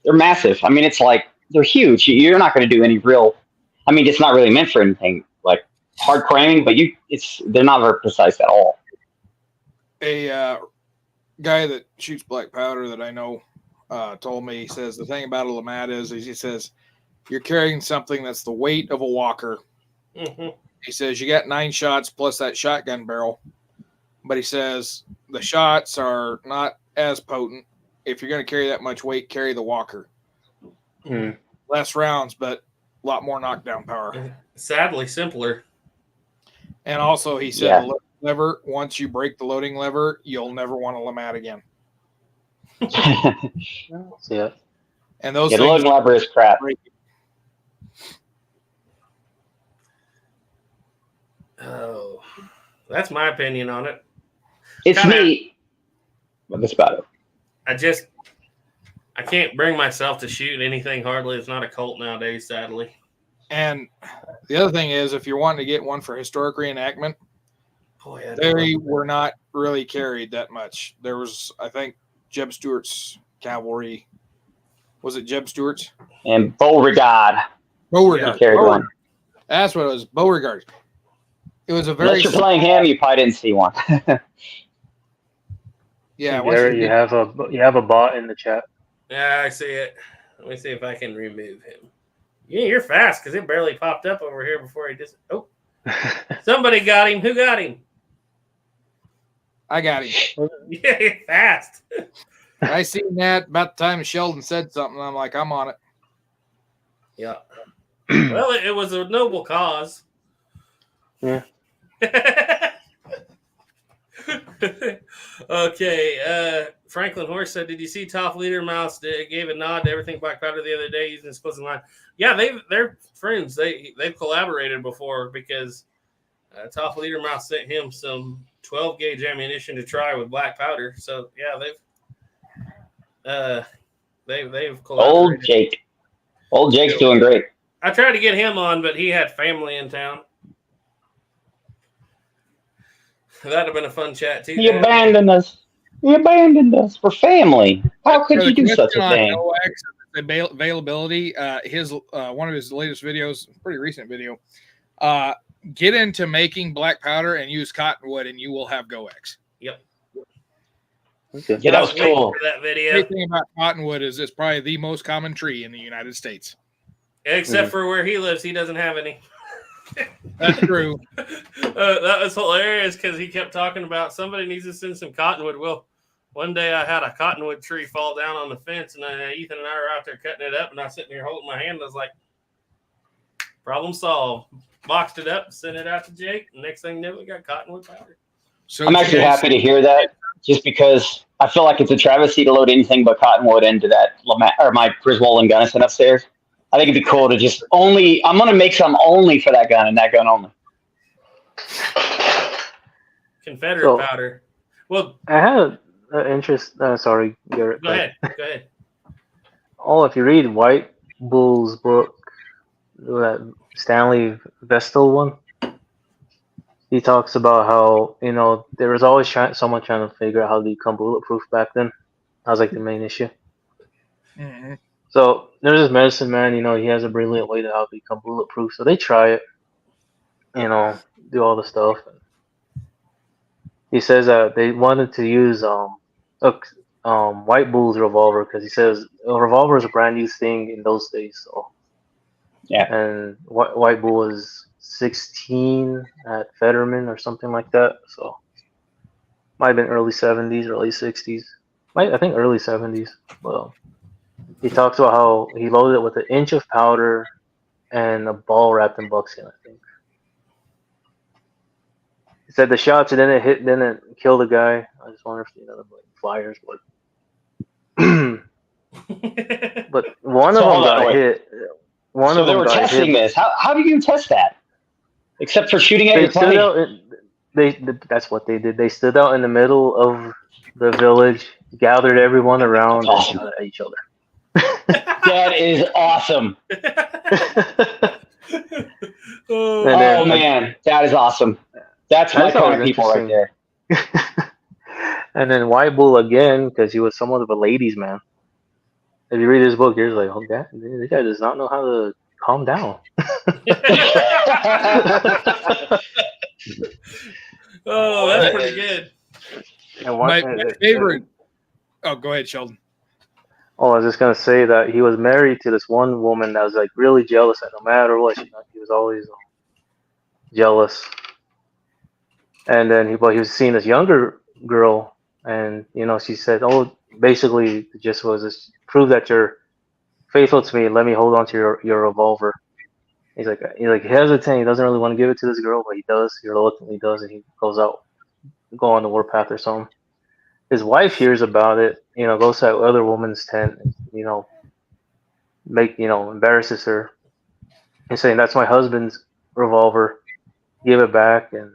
[SPEAKER 6] they're massive. I mean, it's like they're huge. You're not going to do any real. I mean, it's not really meant for anything like hard cramming, but they're not very precise at all.
[SPEAKER 7] A guy that shoots black powder that I know told me, he says the thing about a LeMat is he says you're carrying something that's the weight of a Walker.
[SPEAKER 1] Mm-hmm.
[SPEAKER 7] He says you got 9 shots plus that shotgun barrel, but he says the shots are not as potent. If you're going to carry that much weight, carry the Walker. Less rounds, but a lot more knockdown power.
[SPEAKER 1] Sadly, simpler.
[SPEAKER 7] And also, he said the loading lever, once you break the loading lever, you'll never want a LeMat again.
[SPEAKER 5] Yeah.
[SPEAKER 7] And those
[SPEAKER 6] the loading lever is crap.
[SPEAKER 1] Oh, that's my opinion on it.
[SPEAKER 6] It's neat, but that's about it.
[SPEAKER 1] I can't bring myself to shoot anything hardly. It's not a Colt nowadays, sadly.
[SPEAKER 7] And the other thing is, if you're wanting to get one for historic reenactment, they were not really carried that much. There was, I think, Jeb Stuart's cavalry. Was it Jeb Stuart's?
[SPEAKER 6] And Beauregard. Carried one.
[SPEAKER 7] That's what it was, Beauregard. It was a very.
[SPEAKER 6] Unless you're playing him, you probably didn't see one.
[SPEAKER 7] Yeah,
[SPEAKER 5] Garrett, you have a bot in the chat.
[SPEAKER 1] Yeah, I see it. Let me see if I can remove him. Yeah, you're fast because it barely popped up over here before he just. Oh, somebody got him. Who got him?
[SPEAKER 7] I got him.
[SPEAKER 1] Yeah, you're fast.
[SPEAKER 7] I seen that about the time Sheldon said something. I'm like, I'm on it.
[SPEAKER 1] Yeah. Well, it was a noble cause.
[SPEAKER 5] Yeah.
[SPEAKER 1] Okay. Franklin Horse said, "Did you see Top Leader Mouse gave a nod to everything Black Powder the other day using his closing line?" Yeah, they're friends. They've collaborated before because Top Leader Mouse sent him some 12 gauge ammunition to try with Black Powder. So yeah, they've collaborated.
[SPEAKER 6] Old Jake. Old Jake's doing great.
[SPEAKER 1] I tried to get him on, but he had family in town. That'd have been a fun chat too.
[SPEAKER 6] He abandoned us. He abandoned us for family. How could you do such a thing?
[SPEAKER 7] Availability. His one of his latest videos, pretty recent video. Get into making black powder and use cottonwood, and you will have GoEx.
[SPEAKER 1] Yep.
[SPEAKER 5] Okay.
[SPEAKER 6] Yeah, that was cool.
[SPEAKER 1] For that video.
[SPEAKER 7] The thing about cottonwood is it's probably the most common tree in the United States.
[SPEAKER 1] Except for where he lives, he doesn't have any.
[SPEAKER 7] That's true.
[SPEAKER 1] That was hilarious because he kept talking about somebody needs to send some cottonwood. Well, one day I had a cottonwood tree fall down on the fence, and Ethan and I were out there cutting it up, and I was sitting there holding my hand. And I was like, problem solved. Boxed it up, sent it out to Jake. And next thing you know, we got cottonwood powder.
[SPEAKER 7] So
[SPEAKER 6] I'm actually happy to hear that, just because I feel like it's a travesty to load anything but cottonwood into that my Griswold and Gunnison upstairs. I think it'd be cool to just I'm going to make some only for that gun and that gun only.
[SPEAKER 1] Confederate powder. Well,
[SPEAKER 5] I had an interest. Sorry, Garrett.
[SPEAKER 1] go ahead. Go ahead.
[SPEAKER 5] Oh, if you read White Bull's book, that Stanley Vestal one, he talks about how, there was always someone trying to figure out how to become bulletproof back then. That was like the main issue.
[SPEAKER 7] Mm-hmm.
[SPEAKER 5] So there's this medicine man, he has a brilliant way to how to become bulletproof. So they try it, do all the stuff. He says that they wanted to use White Bull's revolver because he says a revolver is a brand new thing in those days. So
[SPEAKER 6] yeah,
[SPEAKER 5] and White Bull was 16 at Fetterman or something like that. So might have been early 70s or late 60s. I think early 70s. Well, he talks about how he loaded it with an inch of powder and a ball wrapped in buckskin, I think. He said the shots didn't kill the guy. I just wonder if like flyers, but one of them got hit.
[SPEAKER 6] So they were testing this. How do you test that? Except for shooting at your plane.
[SPEAKER 5] That's what they did. They stood out in the middle of the village, gathered everyone around, and shot at each other.
[SPEAKER 6] That is awesome.
[SPEAKER 1] Oh
[SPEAKER 6] man, that is awesome. That's my kind of people right there.
[SPEAKER 5] And then White Bull again, because he was somewhat of a ladies' man. If you read his book, you're like, oh, this guy does not know how to calm down.
[SPEAKER 1] Oh, that's pretty good.
[SPEAKER 5] And
[SPEAKER 7] my favorite. Oh, go ahead, Sheldon.
[SPEAKER 5] Oh, I was just gonna say that he was married to this one woman that was like really jealous, and no matter what, he was always jealous. And then he was seeing this younger girl, and she said, "Oh, basically, the gist was this: prove that you're faithful to me. Let me hold on to your revolver." He's like hesitant. He doesn't really want to give it to this girl, but he does. He reluctantly does, and he go on the warpath or something. His wife hears about it, goes to that other woman's tent, embarrasses her. He's saying, "That's my husband's revolver. Give it back." And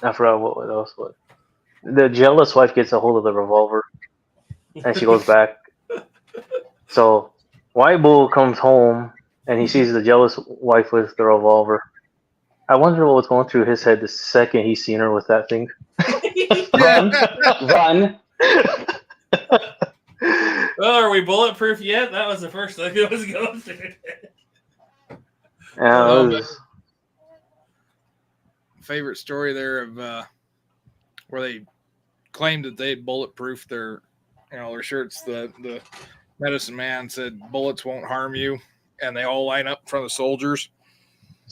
[SPEAKER 5] I forgot what else. But the jealous wife gets a hold of the revolver, and she goes back. So White Bull comes home, and he sees the jealous wife with the revolver. I wonder what was going through his head the second he seen her with that thing.
[SPEAKER 6] Run.
[SPEAKER 1] Well, are we bulletproof yet? That was the first thing that was going through.
[SPEAKER 7] Favorite story there of where they claimed that they bulletproofed their shirts. The medicine man said bullets won't harm you, and they all line up in front of soldiers.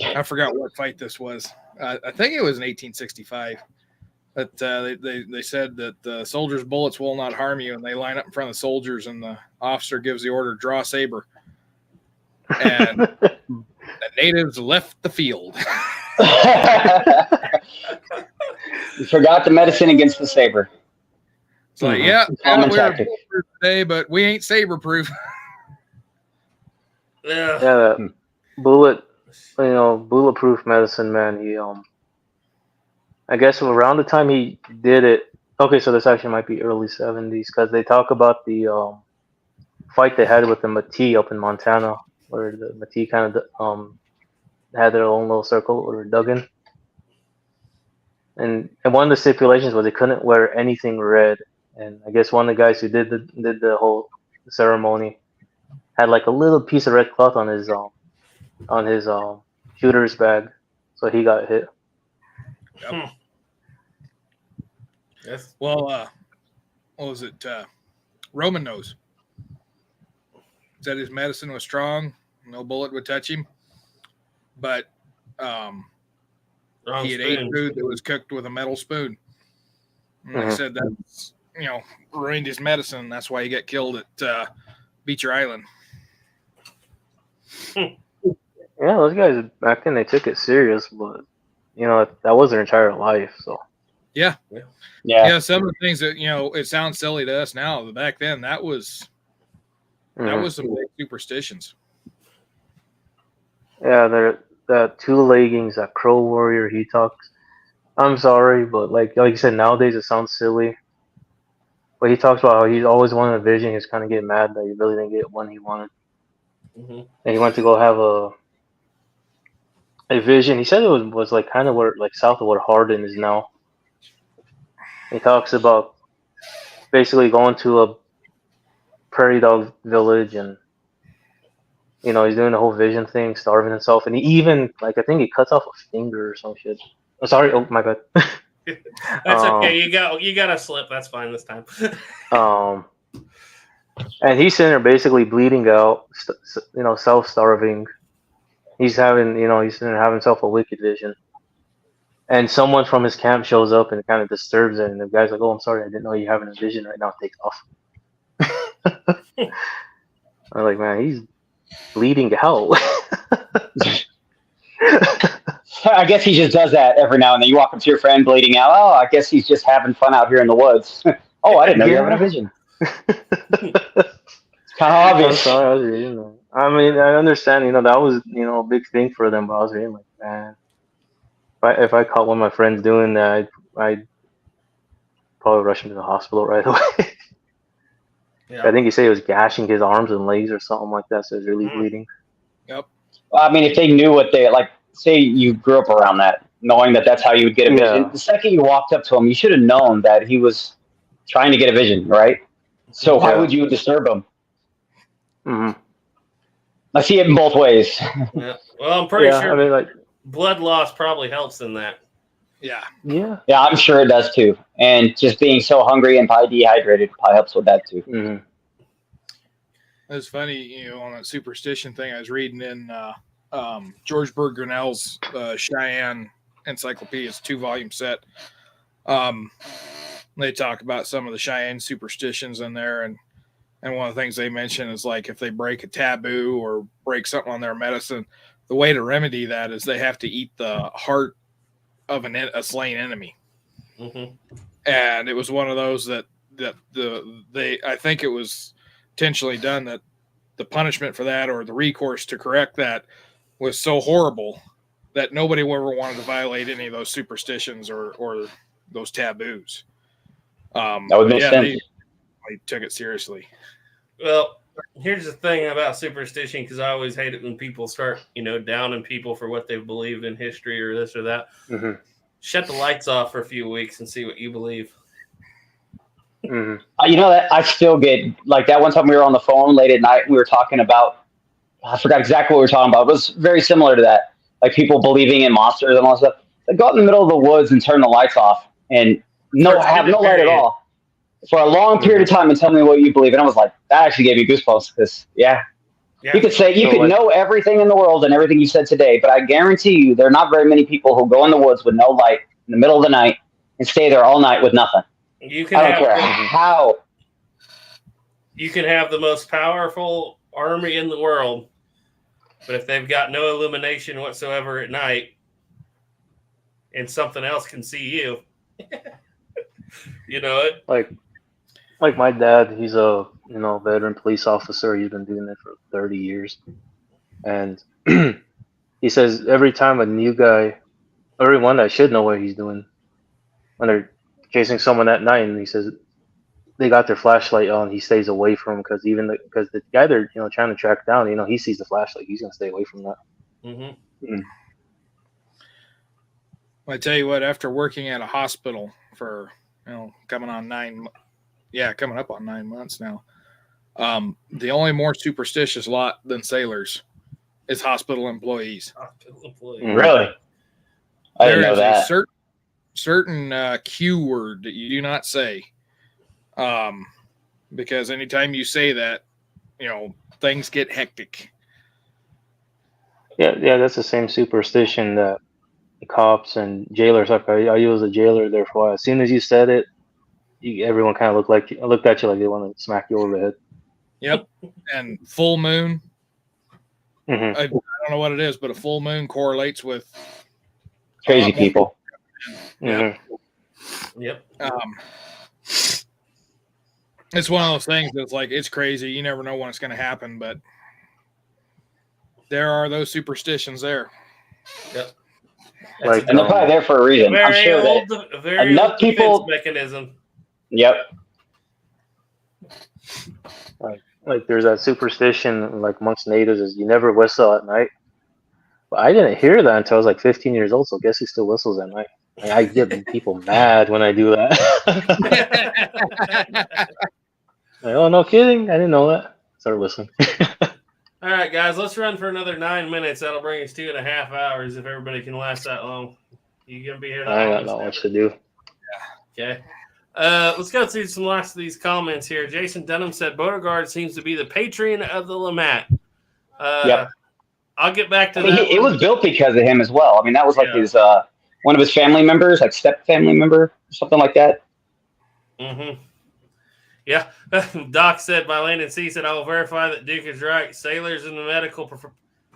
[SPEAKER 7] I forgot what fight this was. I think it was in 1865. But they said that the soldiers' bullets will not harm you, and they line up in front of the soldiers, and the officer gives the order, draw saber. And the natives left the field.
[SPEAKER 6] You forgot the medicine against the saber.
[SPEAKER 7] It's like,
[SPEAKER 6] Common
[SPEAKER 7] we're
[SPEAKER 6] tactic.
[SPEAKER 7] bulletproof today, but we ain't saber-proof.
[SPEAKER 1] Yeah.
[SPEAKER 5] Bulletproof medicine man. He I guess around the time he did it. Okay, so this actually might be early 70s because they talk about the fight they had with the Métis up in Montana. where the Métis kind of had their own little circle or dug in. And one of the stipulations was they couldn't wear anything red. And I guess one of the guys who did the whole ceremony had like a little piece of red cloth on his shooter's bag, so he got hit.
[SPEAKER 7] Yep.
[SPEAKER 1] Yes.
[SPEAKER 7] Well, what was it? Roman nose. Said his medicine was strong, no bullet would touch him, but
[SPEAKER 1] Wrong
[SPEAKER 7] he had
[SPEAKER 1] spoon.
[SPEAKER 7] ate food that was cooked with a metal spoon. And they said that's, ruined his medicine. That's why he got killed at Beecher Island.
[SPEAKER 5] Yeah, those guys back then, they took it serious, but that was their entire life. So
[SPEAKER 7] Yeah.
[SPEAKER 6] Yeah.
[SPEAKER 7] Some of the things that it sounds silly to us now, but back then that was some big superstitions.
[SPEAKER 5] yeah, that two leggings, that Crow Warrior, he talks. I'm sorry, but like you said, nowadays it sounds silly. But he talks about how he's always wanted a vision. He's kind of getting mad that he really didn't get one he wanted.
[SPEAKER 1] Mm-hmm.
[SPEAKER 5] And he went to go have a vision. He said it was like kind of where like south of where Hardin is now. He talks about basically going to a prairie dog village, and he's doing the whole vision thing, starving himself, and he even I think he cuts off a finger or some shit. Oh, sorry, oh my bad.
[SPEAKER 1] That's okay. You got a slip. That's fine this time.
[SPEAKER 5] And he's sitting there basically bleeding out, self-starving. He's having, he's sitting there having himself a wicked vision. And someone from his camp shows up and it kind of disturbs it. And the guy's like, "Oh, I'm sorry, I didn't know you're having a vision right now." Takes off. I'm like, man, he's bleeding out.
[SPEAKER 6] I guess he just does that every now and then. You walk up to your friend bleeding out. Oh, I guess he's just having fun out here in the woods. Oh, I didn't know you're having a vision. It's kind of
[SPEAKER 5] I'm
[SPEAKER 6] obvious.
[SPEAKER 5] sorry, I was reading that. I mean, I understand, that was, a big thing for them, but I was reading like, man, if I caught one of my friends doing that, I'd probably rush him to the hospital right away.
[SPEAKER 1] Yeah.
[SPEAKER 5] I think he said he was gashing his arms and legs or something like that, so it's really bleeding.
[SPEAKER 6] I mean, if they knew what they like, say you grew up around that, knowing that that's how you would get a vision.
[SPEAKER 5] Yeah.
[SPEAKER 6] The second you walked up to him, you should have known that he was trying to get a vision, right? So why would you disturb him?
[SPEAKER 5] Mm-hmm.
[SPEAKER 6] I see it in both ways.
[SPEAKER 1] Yeah. Well, I'm pretty sure
[SPEAKER 5] I mean, like,
[SPEAKER 1] blood loss probably helps in that.
[SPEAKER 7] Yeah.
[SPEAKER 5] yeah.
[SPEAKER 6] Yeah, I'm sure it does too. And just being so hungry and probably dehydrated probably helps with that too.
[SPEAKER 5] Mm-hmm.
[SPEAKER 7] It was funny, on that superstition thing I was reading in George Bird Grinnell's Cheyenne Encyclopedia. It's a 2-volume set. They talk about some of the Cheyenne superstitions in there, and one of the things they mention is like if they break a taboo or break something on their medicine, the way to remedy that is they have to eat the heart of a slain enemy.
[SPEAKER 1] Mm-hmm.
[SPEAKER 7] And it was one of those that I think it was intentionally done that the punishment for that or the recourse to correct that was so horrible that nobody ever wanted to violate any of those superstitions or those taboos.
[SPEAKER 6] That would make sense.
[SPEAKER 7] They took it seriously.
[SPEAKER 1] Well, here's the thing about superstition, because I always hate it when people start, downing people for what they've believed in history or this or that.
[SPEAKER 5] Mm-hmm.
[SPEAKER 1] Shut the lights off for a few weeks and see what you believe.
[SPEAKER 5] Mm-hmm.
[SPEAKER 6] That I still get like that one time we were on the phone late at night. We were talking about, I forgot exactly what we were talking about. It was very similar to that. Like people believing in monsters and all that stuff. Like go out in the middle of the woods and turn the lights off and have no light at all for a long period of time and tell me what you believe. And I was like, that actually gave me goosebumps because you could say you could know everything in the world and everything you said today, but I guarantee you there are not very many people who go in the woods with no light in the middle of the night and stay there all night with nothing.
[SPEAKER 1] You can
[SPEAKER 6] I don't care how.
[SPEAKER 1] You can have the most powerful army in the world, but if they've got no illumination whatsoever at night, and something else can see you, you know it.
[SPEAKER 5] Like my dad, he's a veteran police officer. He's been doing it for 30 years, and he says every time a new guy, everyone that should know what he's doing, when they're chasing someone at night, and he says they got their flashlight on, he stays away from because because the guy they're trying to track down, he sees the flashlight, he's gonna stay away from that.
[SPEAKER 1] Mm-hmm.
[SPEAKER 7] I tell you what, after working at a hospital for coming up on 9 months now, the only more superstitious lot than sailors is hospital employees.
[SPEAKER 6] Really? I didn't know that.
[SPEAKER 7] A certain Q word that you do not say, because anytime you say that, things get hectic.
[SPEAKER 5] Yeah, that's the same superstition that cops and jailers have. I was a jailer there for a while. As soon as you said it, everyone kind of looked at you like they want to smack you over the head.
[SPEAKER 7] Yep. And full moon.
[SPEAKER 5] Mm-hmm.
[SPEAKER 7] I don't know what it is, but a full moon correlates with
[SPEAKER 6] Crazy people.
[SPEAKER 5] Mm-hmm.
[SPEAKER 1] Yep.
[SPEAKER 7] It's one of those things that's like, it's crazy. You never know when it's going to happen, but there are those superstitions there.
[SPEAKER 1] Yep.
[SPEAKER 5] Like,
[SPEAKER 6] And they're probably there for a reason. I'm sure that
[SPEAKER 1] very
[SPEAKER 6] enough
[SPEAKER 1] old
[SPEAKER 6] people-
[SPEAKER 1] defense mechanism.
[SPEAKER 6] Yep.
[SPEAKER 5] Like there's that superstition like amongst natives is you never whistle at night. But I didn't hear that until I was like 15 years old, so guess he still whistles at night. Like, I get people mad when I do that. Like, oh, no kidding. I didn't know that. Start whistling.
[SPEAKER 1] All right, guys, let's run for another 9 minutes. That'll bring us 2.5 hours if everybody can last that long. You gonna be here that
[SPEAKER 5] I
[SPEAKER 1] long?
[SPEAKER 5] don't know what to do.
[SPEAKER 1] Okay. Let's go through some last of these comments here. Jason Dunham said Beauregard seems to be the patron of the Lamat.
[SPEAKER 6] Yep.
[SPEAKER 1] I'll get back to
[SPEAKER 6] I mean,
[SPEAKER 1] that.
[SPEAKER 6] it was built because of him as well. I mean, that was like
[SPEAKER 1] Yeah.
[SPEAKER 6] his one of his family members, like step family member, or something like that.
[SPEAKER 1] Mm-hmm. Yeah. Doc said by Landon C said, I will verify that Duke is right. Sailors and the medical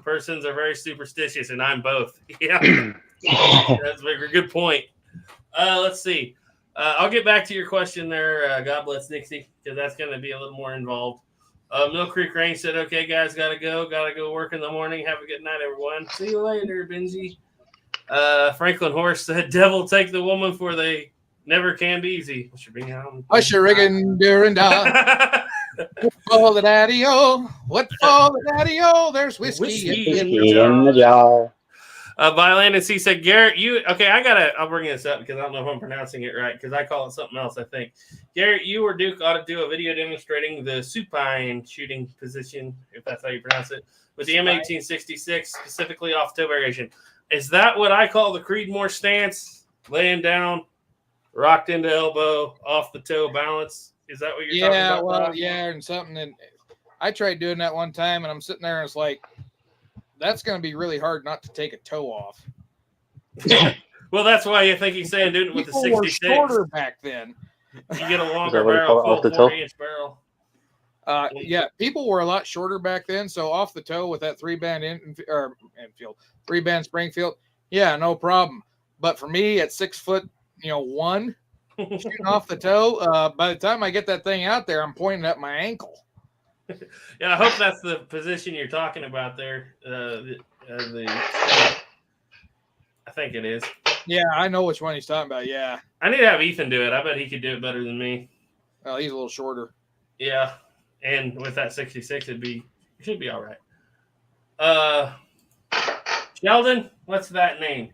[SPEAKER 1] persons are very superstitious, and I'm both. Yeah. That's a good point. Let's see. I'll get back to your question there. God bless Dixie, because that's going to be a little more involved. Mill Creek Range said, okay, guys, got to go work in the morning. Have a good night, everyone. See you later, Benji. Franklin Horse said, devil take the woman for they never can be easy.
[SPEAKER 7] Usher rigging during What for the daddy-o? What for the daddy-o? There's whiskey in
[SPEAKER 6] In the jar.
[SPEAKER 1] By Landon C said, Garrett, I'll bring this up because I don't know if I'm pronouncing it right because I call it something else, I think. Garrett, you or Duke ought to do a video demonstrating the supine shooting position, if that's how you pronounce it, with the M1866, specifically off toe variation. Is that what I call the Creedmoor stance? Laying down, rocked into elbow, off the toe balance? Is that what you're talking about?
[SPEAKER 7] Yeah, well, yeah, and something. And I tried doing that one time, and I'm sitting there, and it's like, that's going to be really hard not to take a toe off.
[SPEAKER 1] Well, that's why you think he's saying doing it with the
[SPEAKER 7] People
[SPEAKER 1] 66.
[SPEAKER 7] were shorter back then.
[SPEAKER 1] You get a longer
[SPEAKER 5] what you
[SPEAKER 1] barrel,
[SPEAKER 5] call it, off the
[SPEAKER 1] full
[SPEAKER 5] toe?
[SPEAKER 1] 40-inch barrel.
[SPEAKER 7] Yeah, people were a lot shorter back then. So off the toe with that three-band Springfield, yeah, no problem. But for me at 6'1", shooting off the toe, by the time I get that thing out there, I'm pointing at my ankle.
[SPEAKER 1] Yeah, I hope that's the position you're talking about there. I think it is.
[SPEAKER 7] Yeah, I know which one he's talking about. Yeah.
[SPEAKER 1] I need to have Ethan do it. I bet he could do it better than me.
[SPEAKER 7] Well, he's a little shorter.
[SPEAKER 1] Yeah, and with that 66, it should be all right. Sheldon, what's that name?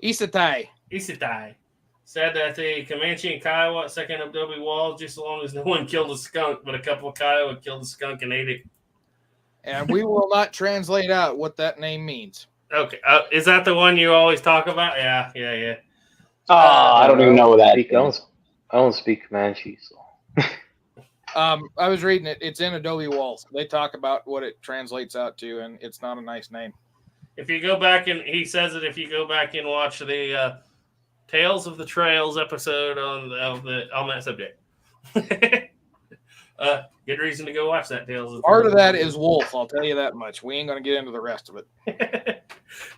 [SPEAKER 7] Isatai.
[SPEAKER 1] Isatai said that the Comanche and Kiowa at second Adobe Wall, just as long as no one killed a skunk, but a couple of Kiowa killed a skunk and ate it.
[SPEAKER 7] And we will not translate out what that name means.
[SPEAKER 1] Okay, is that the one you always talk about? Yeah.
[SPEAKER 6] Oh, I don't even know that.
[SPEAKER 5] I don't speak Comanche, so.
[SPEAKER 7] I was reading it. It's in Adobe Walls. They talk about what it translates out to, and it's not a nice name.
[SPEAKER 1] If you go back and he says it, if you go back and watch the Tales of the Trails episode on that subject, good reason to go watch that Tales of the
[SPEAKER 7] Part
[SPEAKER 1] Trails.
[SPEAKER 7] of that is wolf. I'll tell you that much. We ain't going to get into the rest of it.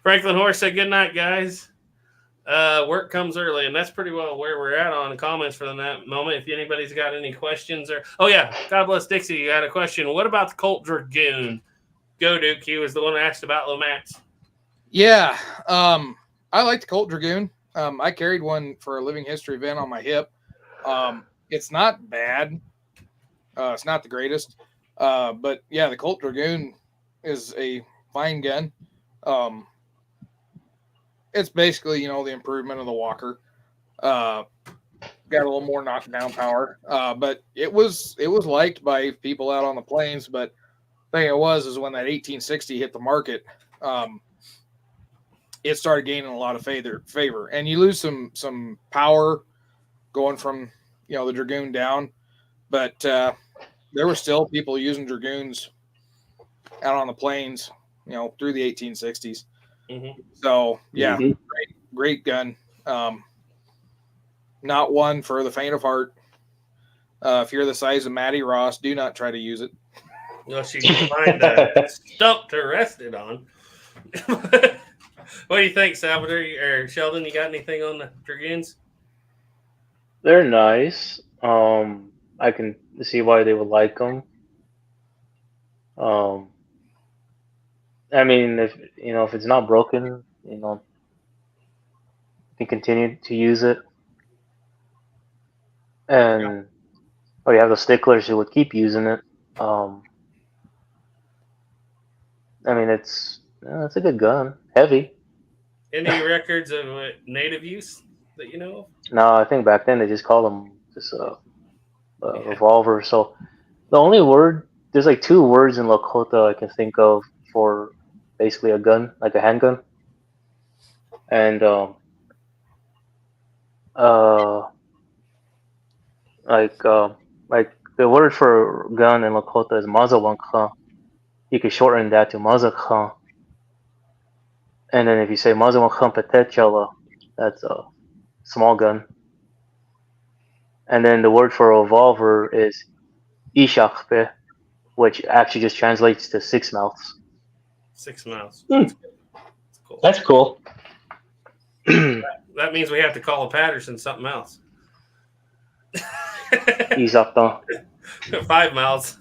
[SPEAKER 1] Franklin Horse said, good night, guys. Work comes early, and that's pretty well where we're at on comments for that moment. If anybody's got any questions God bless Dixie, you had a question. What about the Colt Dragoon? Go, Duke. He was the one who asked about Lomax.
[SPEAKER 7] Yeah. I like the Colt Dragoon. I carried one for a living history event on my hip. It's not bad. It's not the greatest. But yeah, the Colt Dragoon is a fine gun. It's basically, the improvement of the Walker. Got a little more knockdown power. But it was liked by people out on the plains. But the thing is when that 1860 hit the market, it started gaining a lot of favor. And you lose some power going from, the Dragoon down. But there were still people using Dragoons out on the plains, through the 1860s.
[SPEAKER 1] Mm-hmm.
[SPEAKER 7] So, yeah, great gun. Not one for the faint of heart. If you're the size of Matty Ross, do not try to use it.
[SPEAKER 1] Unless you can find a stump to rest it on. What do you think, Salvador or Sheldon? You got anything on the Dragoons?
[SPEAKER 5] They're nice. I can see why they would like them. I mean, if it's not broken, you can continue to use it. And you have the sticklers who would keep using it. I mean, it's a good gun. Heavy.
[SPEAKER 1] Any records of native use that you know of?
[SPEAKER 5] No, I think back then they just called them just revolver. So the only word, there's like 2 words in Lakota I can think of for basically a gun, like a handgun. And like the word for gun in Lakota is mazawankha. You can shorten that to mazakha. And then if you say mazawankha petechala, that's a small gun. And then the word for revolver is ishakpe, which actually just translates to 6 mouths.
[SPEAKER 1] 6 mouths.
[SPEAKER 6] Mm.
[SPEAKER 1] That's cool.
[SPEAKER 6] That's cool.
[SPEAKER 1] That means we have to call a Patterson something else.
[SPEAKER 5] Izapta.
[SPEAKER 1] 5 mouths.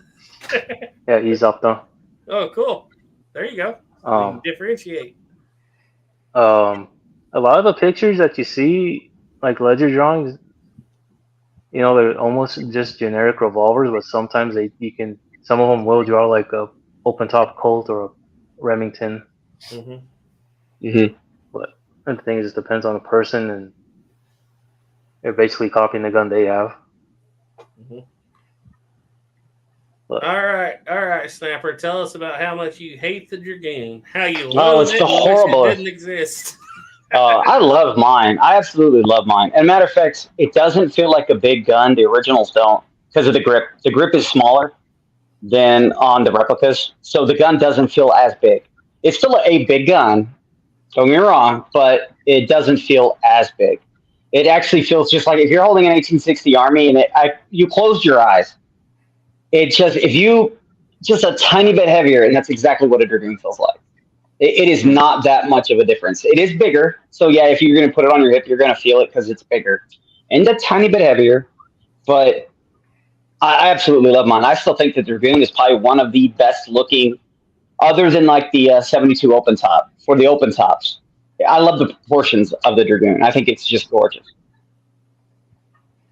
[SPEAKER 5] Yeah, Izapta.
[SPEAKER 1] Oh, cool. There you go. You can differentiate.
[SPEAKER 5] A lot of the pictures that you see, like ledger drawings, they're almost just generic revolvers, but sometimes some of them will draw like a open top Colt or a Remington.
[SPEAKER 1] Mm-hmm.
[SPEAKER 5] But the thing is, it depends on the person, and they're basically copying the gun they have.
[SPEAKER 1] Mm-hmm.
[SPEAKER 5] But,
[SPEAKER 1] All right, Snapper. Tell us about how much you hate the Dragoon. How you
[SPEAKER 6] Oh,
[SPEAKER 1] love
[SPEAKER 6] it's
[SPEAKER 1] it
[SPEAKER 6] so
[SPEAKER 1] and wish
[SPEAKER 6] horrible.
[SPEAKER 1] it didn't exist.
[SPEAKER 6] I love mine. I absolutely love mine. And matter of fact, it doesn't feel like a big gun. The originals don't because of the grip. The grip is smaller than on the replicas, so the gun doesn't feel as big. It's still a big gun. Don't get me wrong, but it doesn't feel as big. It actually feels just like if you're holding an 1860 Army and you closed your eyes. If you just a tiny bit heavier, and that's exactly what a Dragoon feels like. It is not that much of a difference. It is bigger, so yeah, if you're going to put it on your hip, you're going to feel it because it's bigger, and a tiny bit heavier. But I absolutely love mine. I still think the Dragoon is probably one of the best looking, other than like the 72 open top for the open tops. I love the proportions of the Dragoon. I think it's just gorgeous.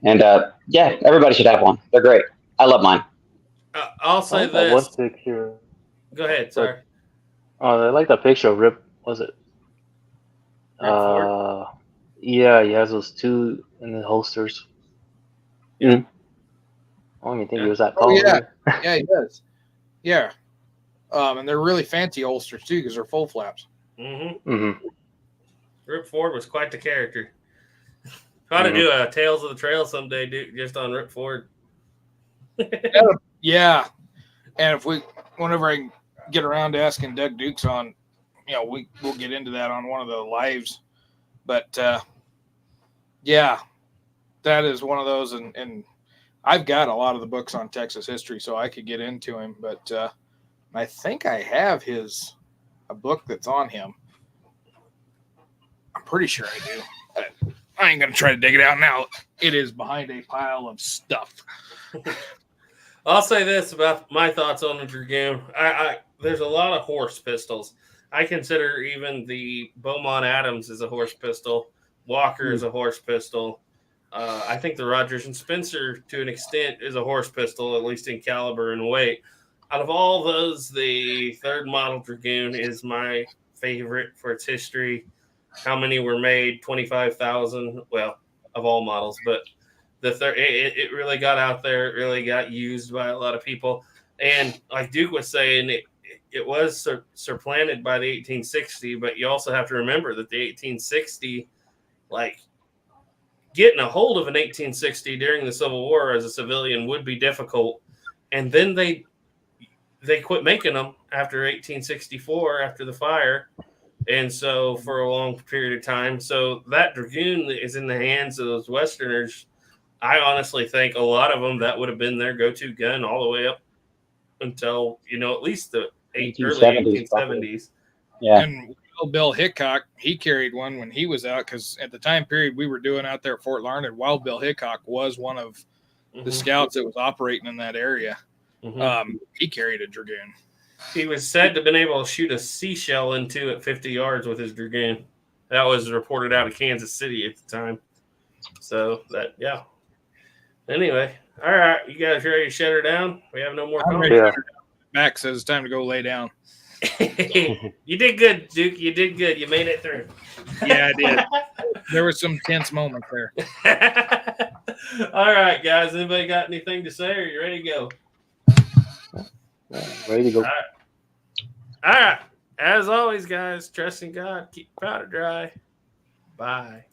[SPEAKER 6] And yeah, everybody should have one. They're great. I love mine.
[SPEAKER 1] I'll say
[SPEAKER 5] that one
[SPEAKER 1] this.
[SPEAKER 5] picture.
[SPEAKER 1] Go ahead. Sorry.
[SPEAKER 5] I like that picture of Rip. Was it?
[SPEAKER 1] Rip Ford?
[SPEAKER 5] Yeah, he has those 2 in the holsters.
[SPEAKER 6] Mhm.
[SPEAKER 5] I don't even think he was that
[SPEAKER 7] Oh,
[SPEAKER 5] tall.
[SPEAKER 7] yeah.
[SPEAKER 5] either.
[SPEAKER 7] Yeah, he does. Yeah. And they're really fancy holsters too because they're full flaps.
[SPEAKER 1] Mm-hmm.
[SPEAKER 5] Mm-hmm.
[SPEAKER 1] Rip Ford was quite the character. Try to do a Tales of the Trail someday, dude, just on Rip Ford.
[SPEAKER 7] Yeah. And whenever I get around to asking Doug Dukes on, we'll get into that on one of the lives. But yeah, that is one of those. And I've got a lot of the books on Texas history, so I could get into him. But I think I have a book that's on him. I'm pretty sure I do. I ain't going to try to dig it out now. It is behind a pile of stuff.
[SPEAKER 1] I'll say this about my thoughts on the Dragoon. There's a lot of horse pistols. I consider even the Beaumont Adams as a horse pistol. Walker is a horse pistol. I think the Rogers and Spencer, to an extent, is a horse pistol, at least in caliber and weight. Out of all those, the third model Dragoon is my favorite for its history. How many were made? 25,000. Well, of all models, but the third, it really got out there. It really got used by a lot of people. And like Duke was saying, it was supplanted by the 1860, but you also have to remember that the 1860, like getting a hold of an 1860 during the Civil War as a civilian would be difficult. And then they quit making them after 1864, after the fire. And so for a long period of time. So that Dragoon is in the hands of those Westerners. I honestly think a lot of them, that would have been their go-to gun all the way up until, at least the early 1870s.
[SPEAKER 6] Yeah.
[SPEAKER 7] And Wild Bill Hickok, he carried one when he was out, because at the time period we were doing out there at Fort Larned, Wild Bill Hickok was one of the scouts that was operating in that area. He carried a Dragoon.
[SPEAKER 1] He was said to have been able to shoot a seashell into at 50 yards with his Dragoon. That was reported out of Kansas City at the time. So that, yeah. Anyway, all right, you guys ready to shut her down? We have no more comments.
[SPEAKER 5] Yeah.
[SPEAKER 7] Mac says it's time to go lay down.
[SPEAKER 1] You did good, Duke. You did good. You made it through.
[SPEAKER 7] Yeah, I did. There were some tense moments there.
[SPEAKER 1] All right, guys. Anybody got anything to say, or you ready to go?
[SPEAKER 5] Ready to go.
[SPEAKER 1] All right. As always, guys, trust in God. Keep your powder dry. Bye.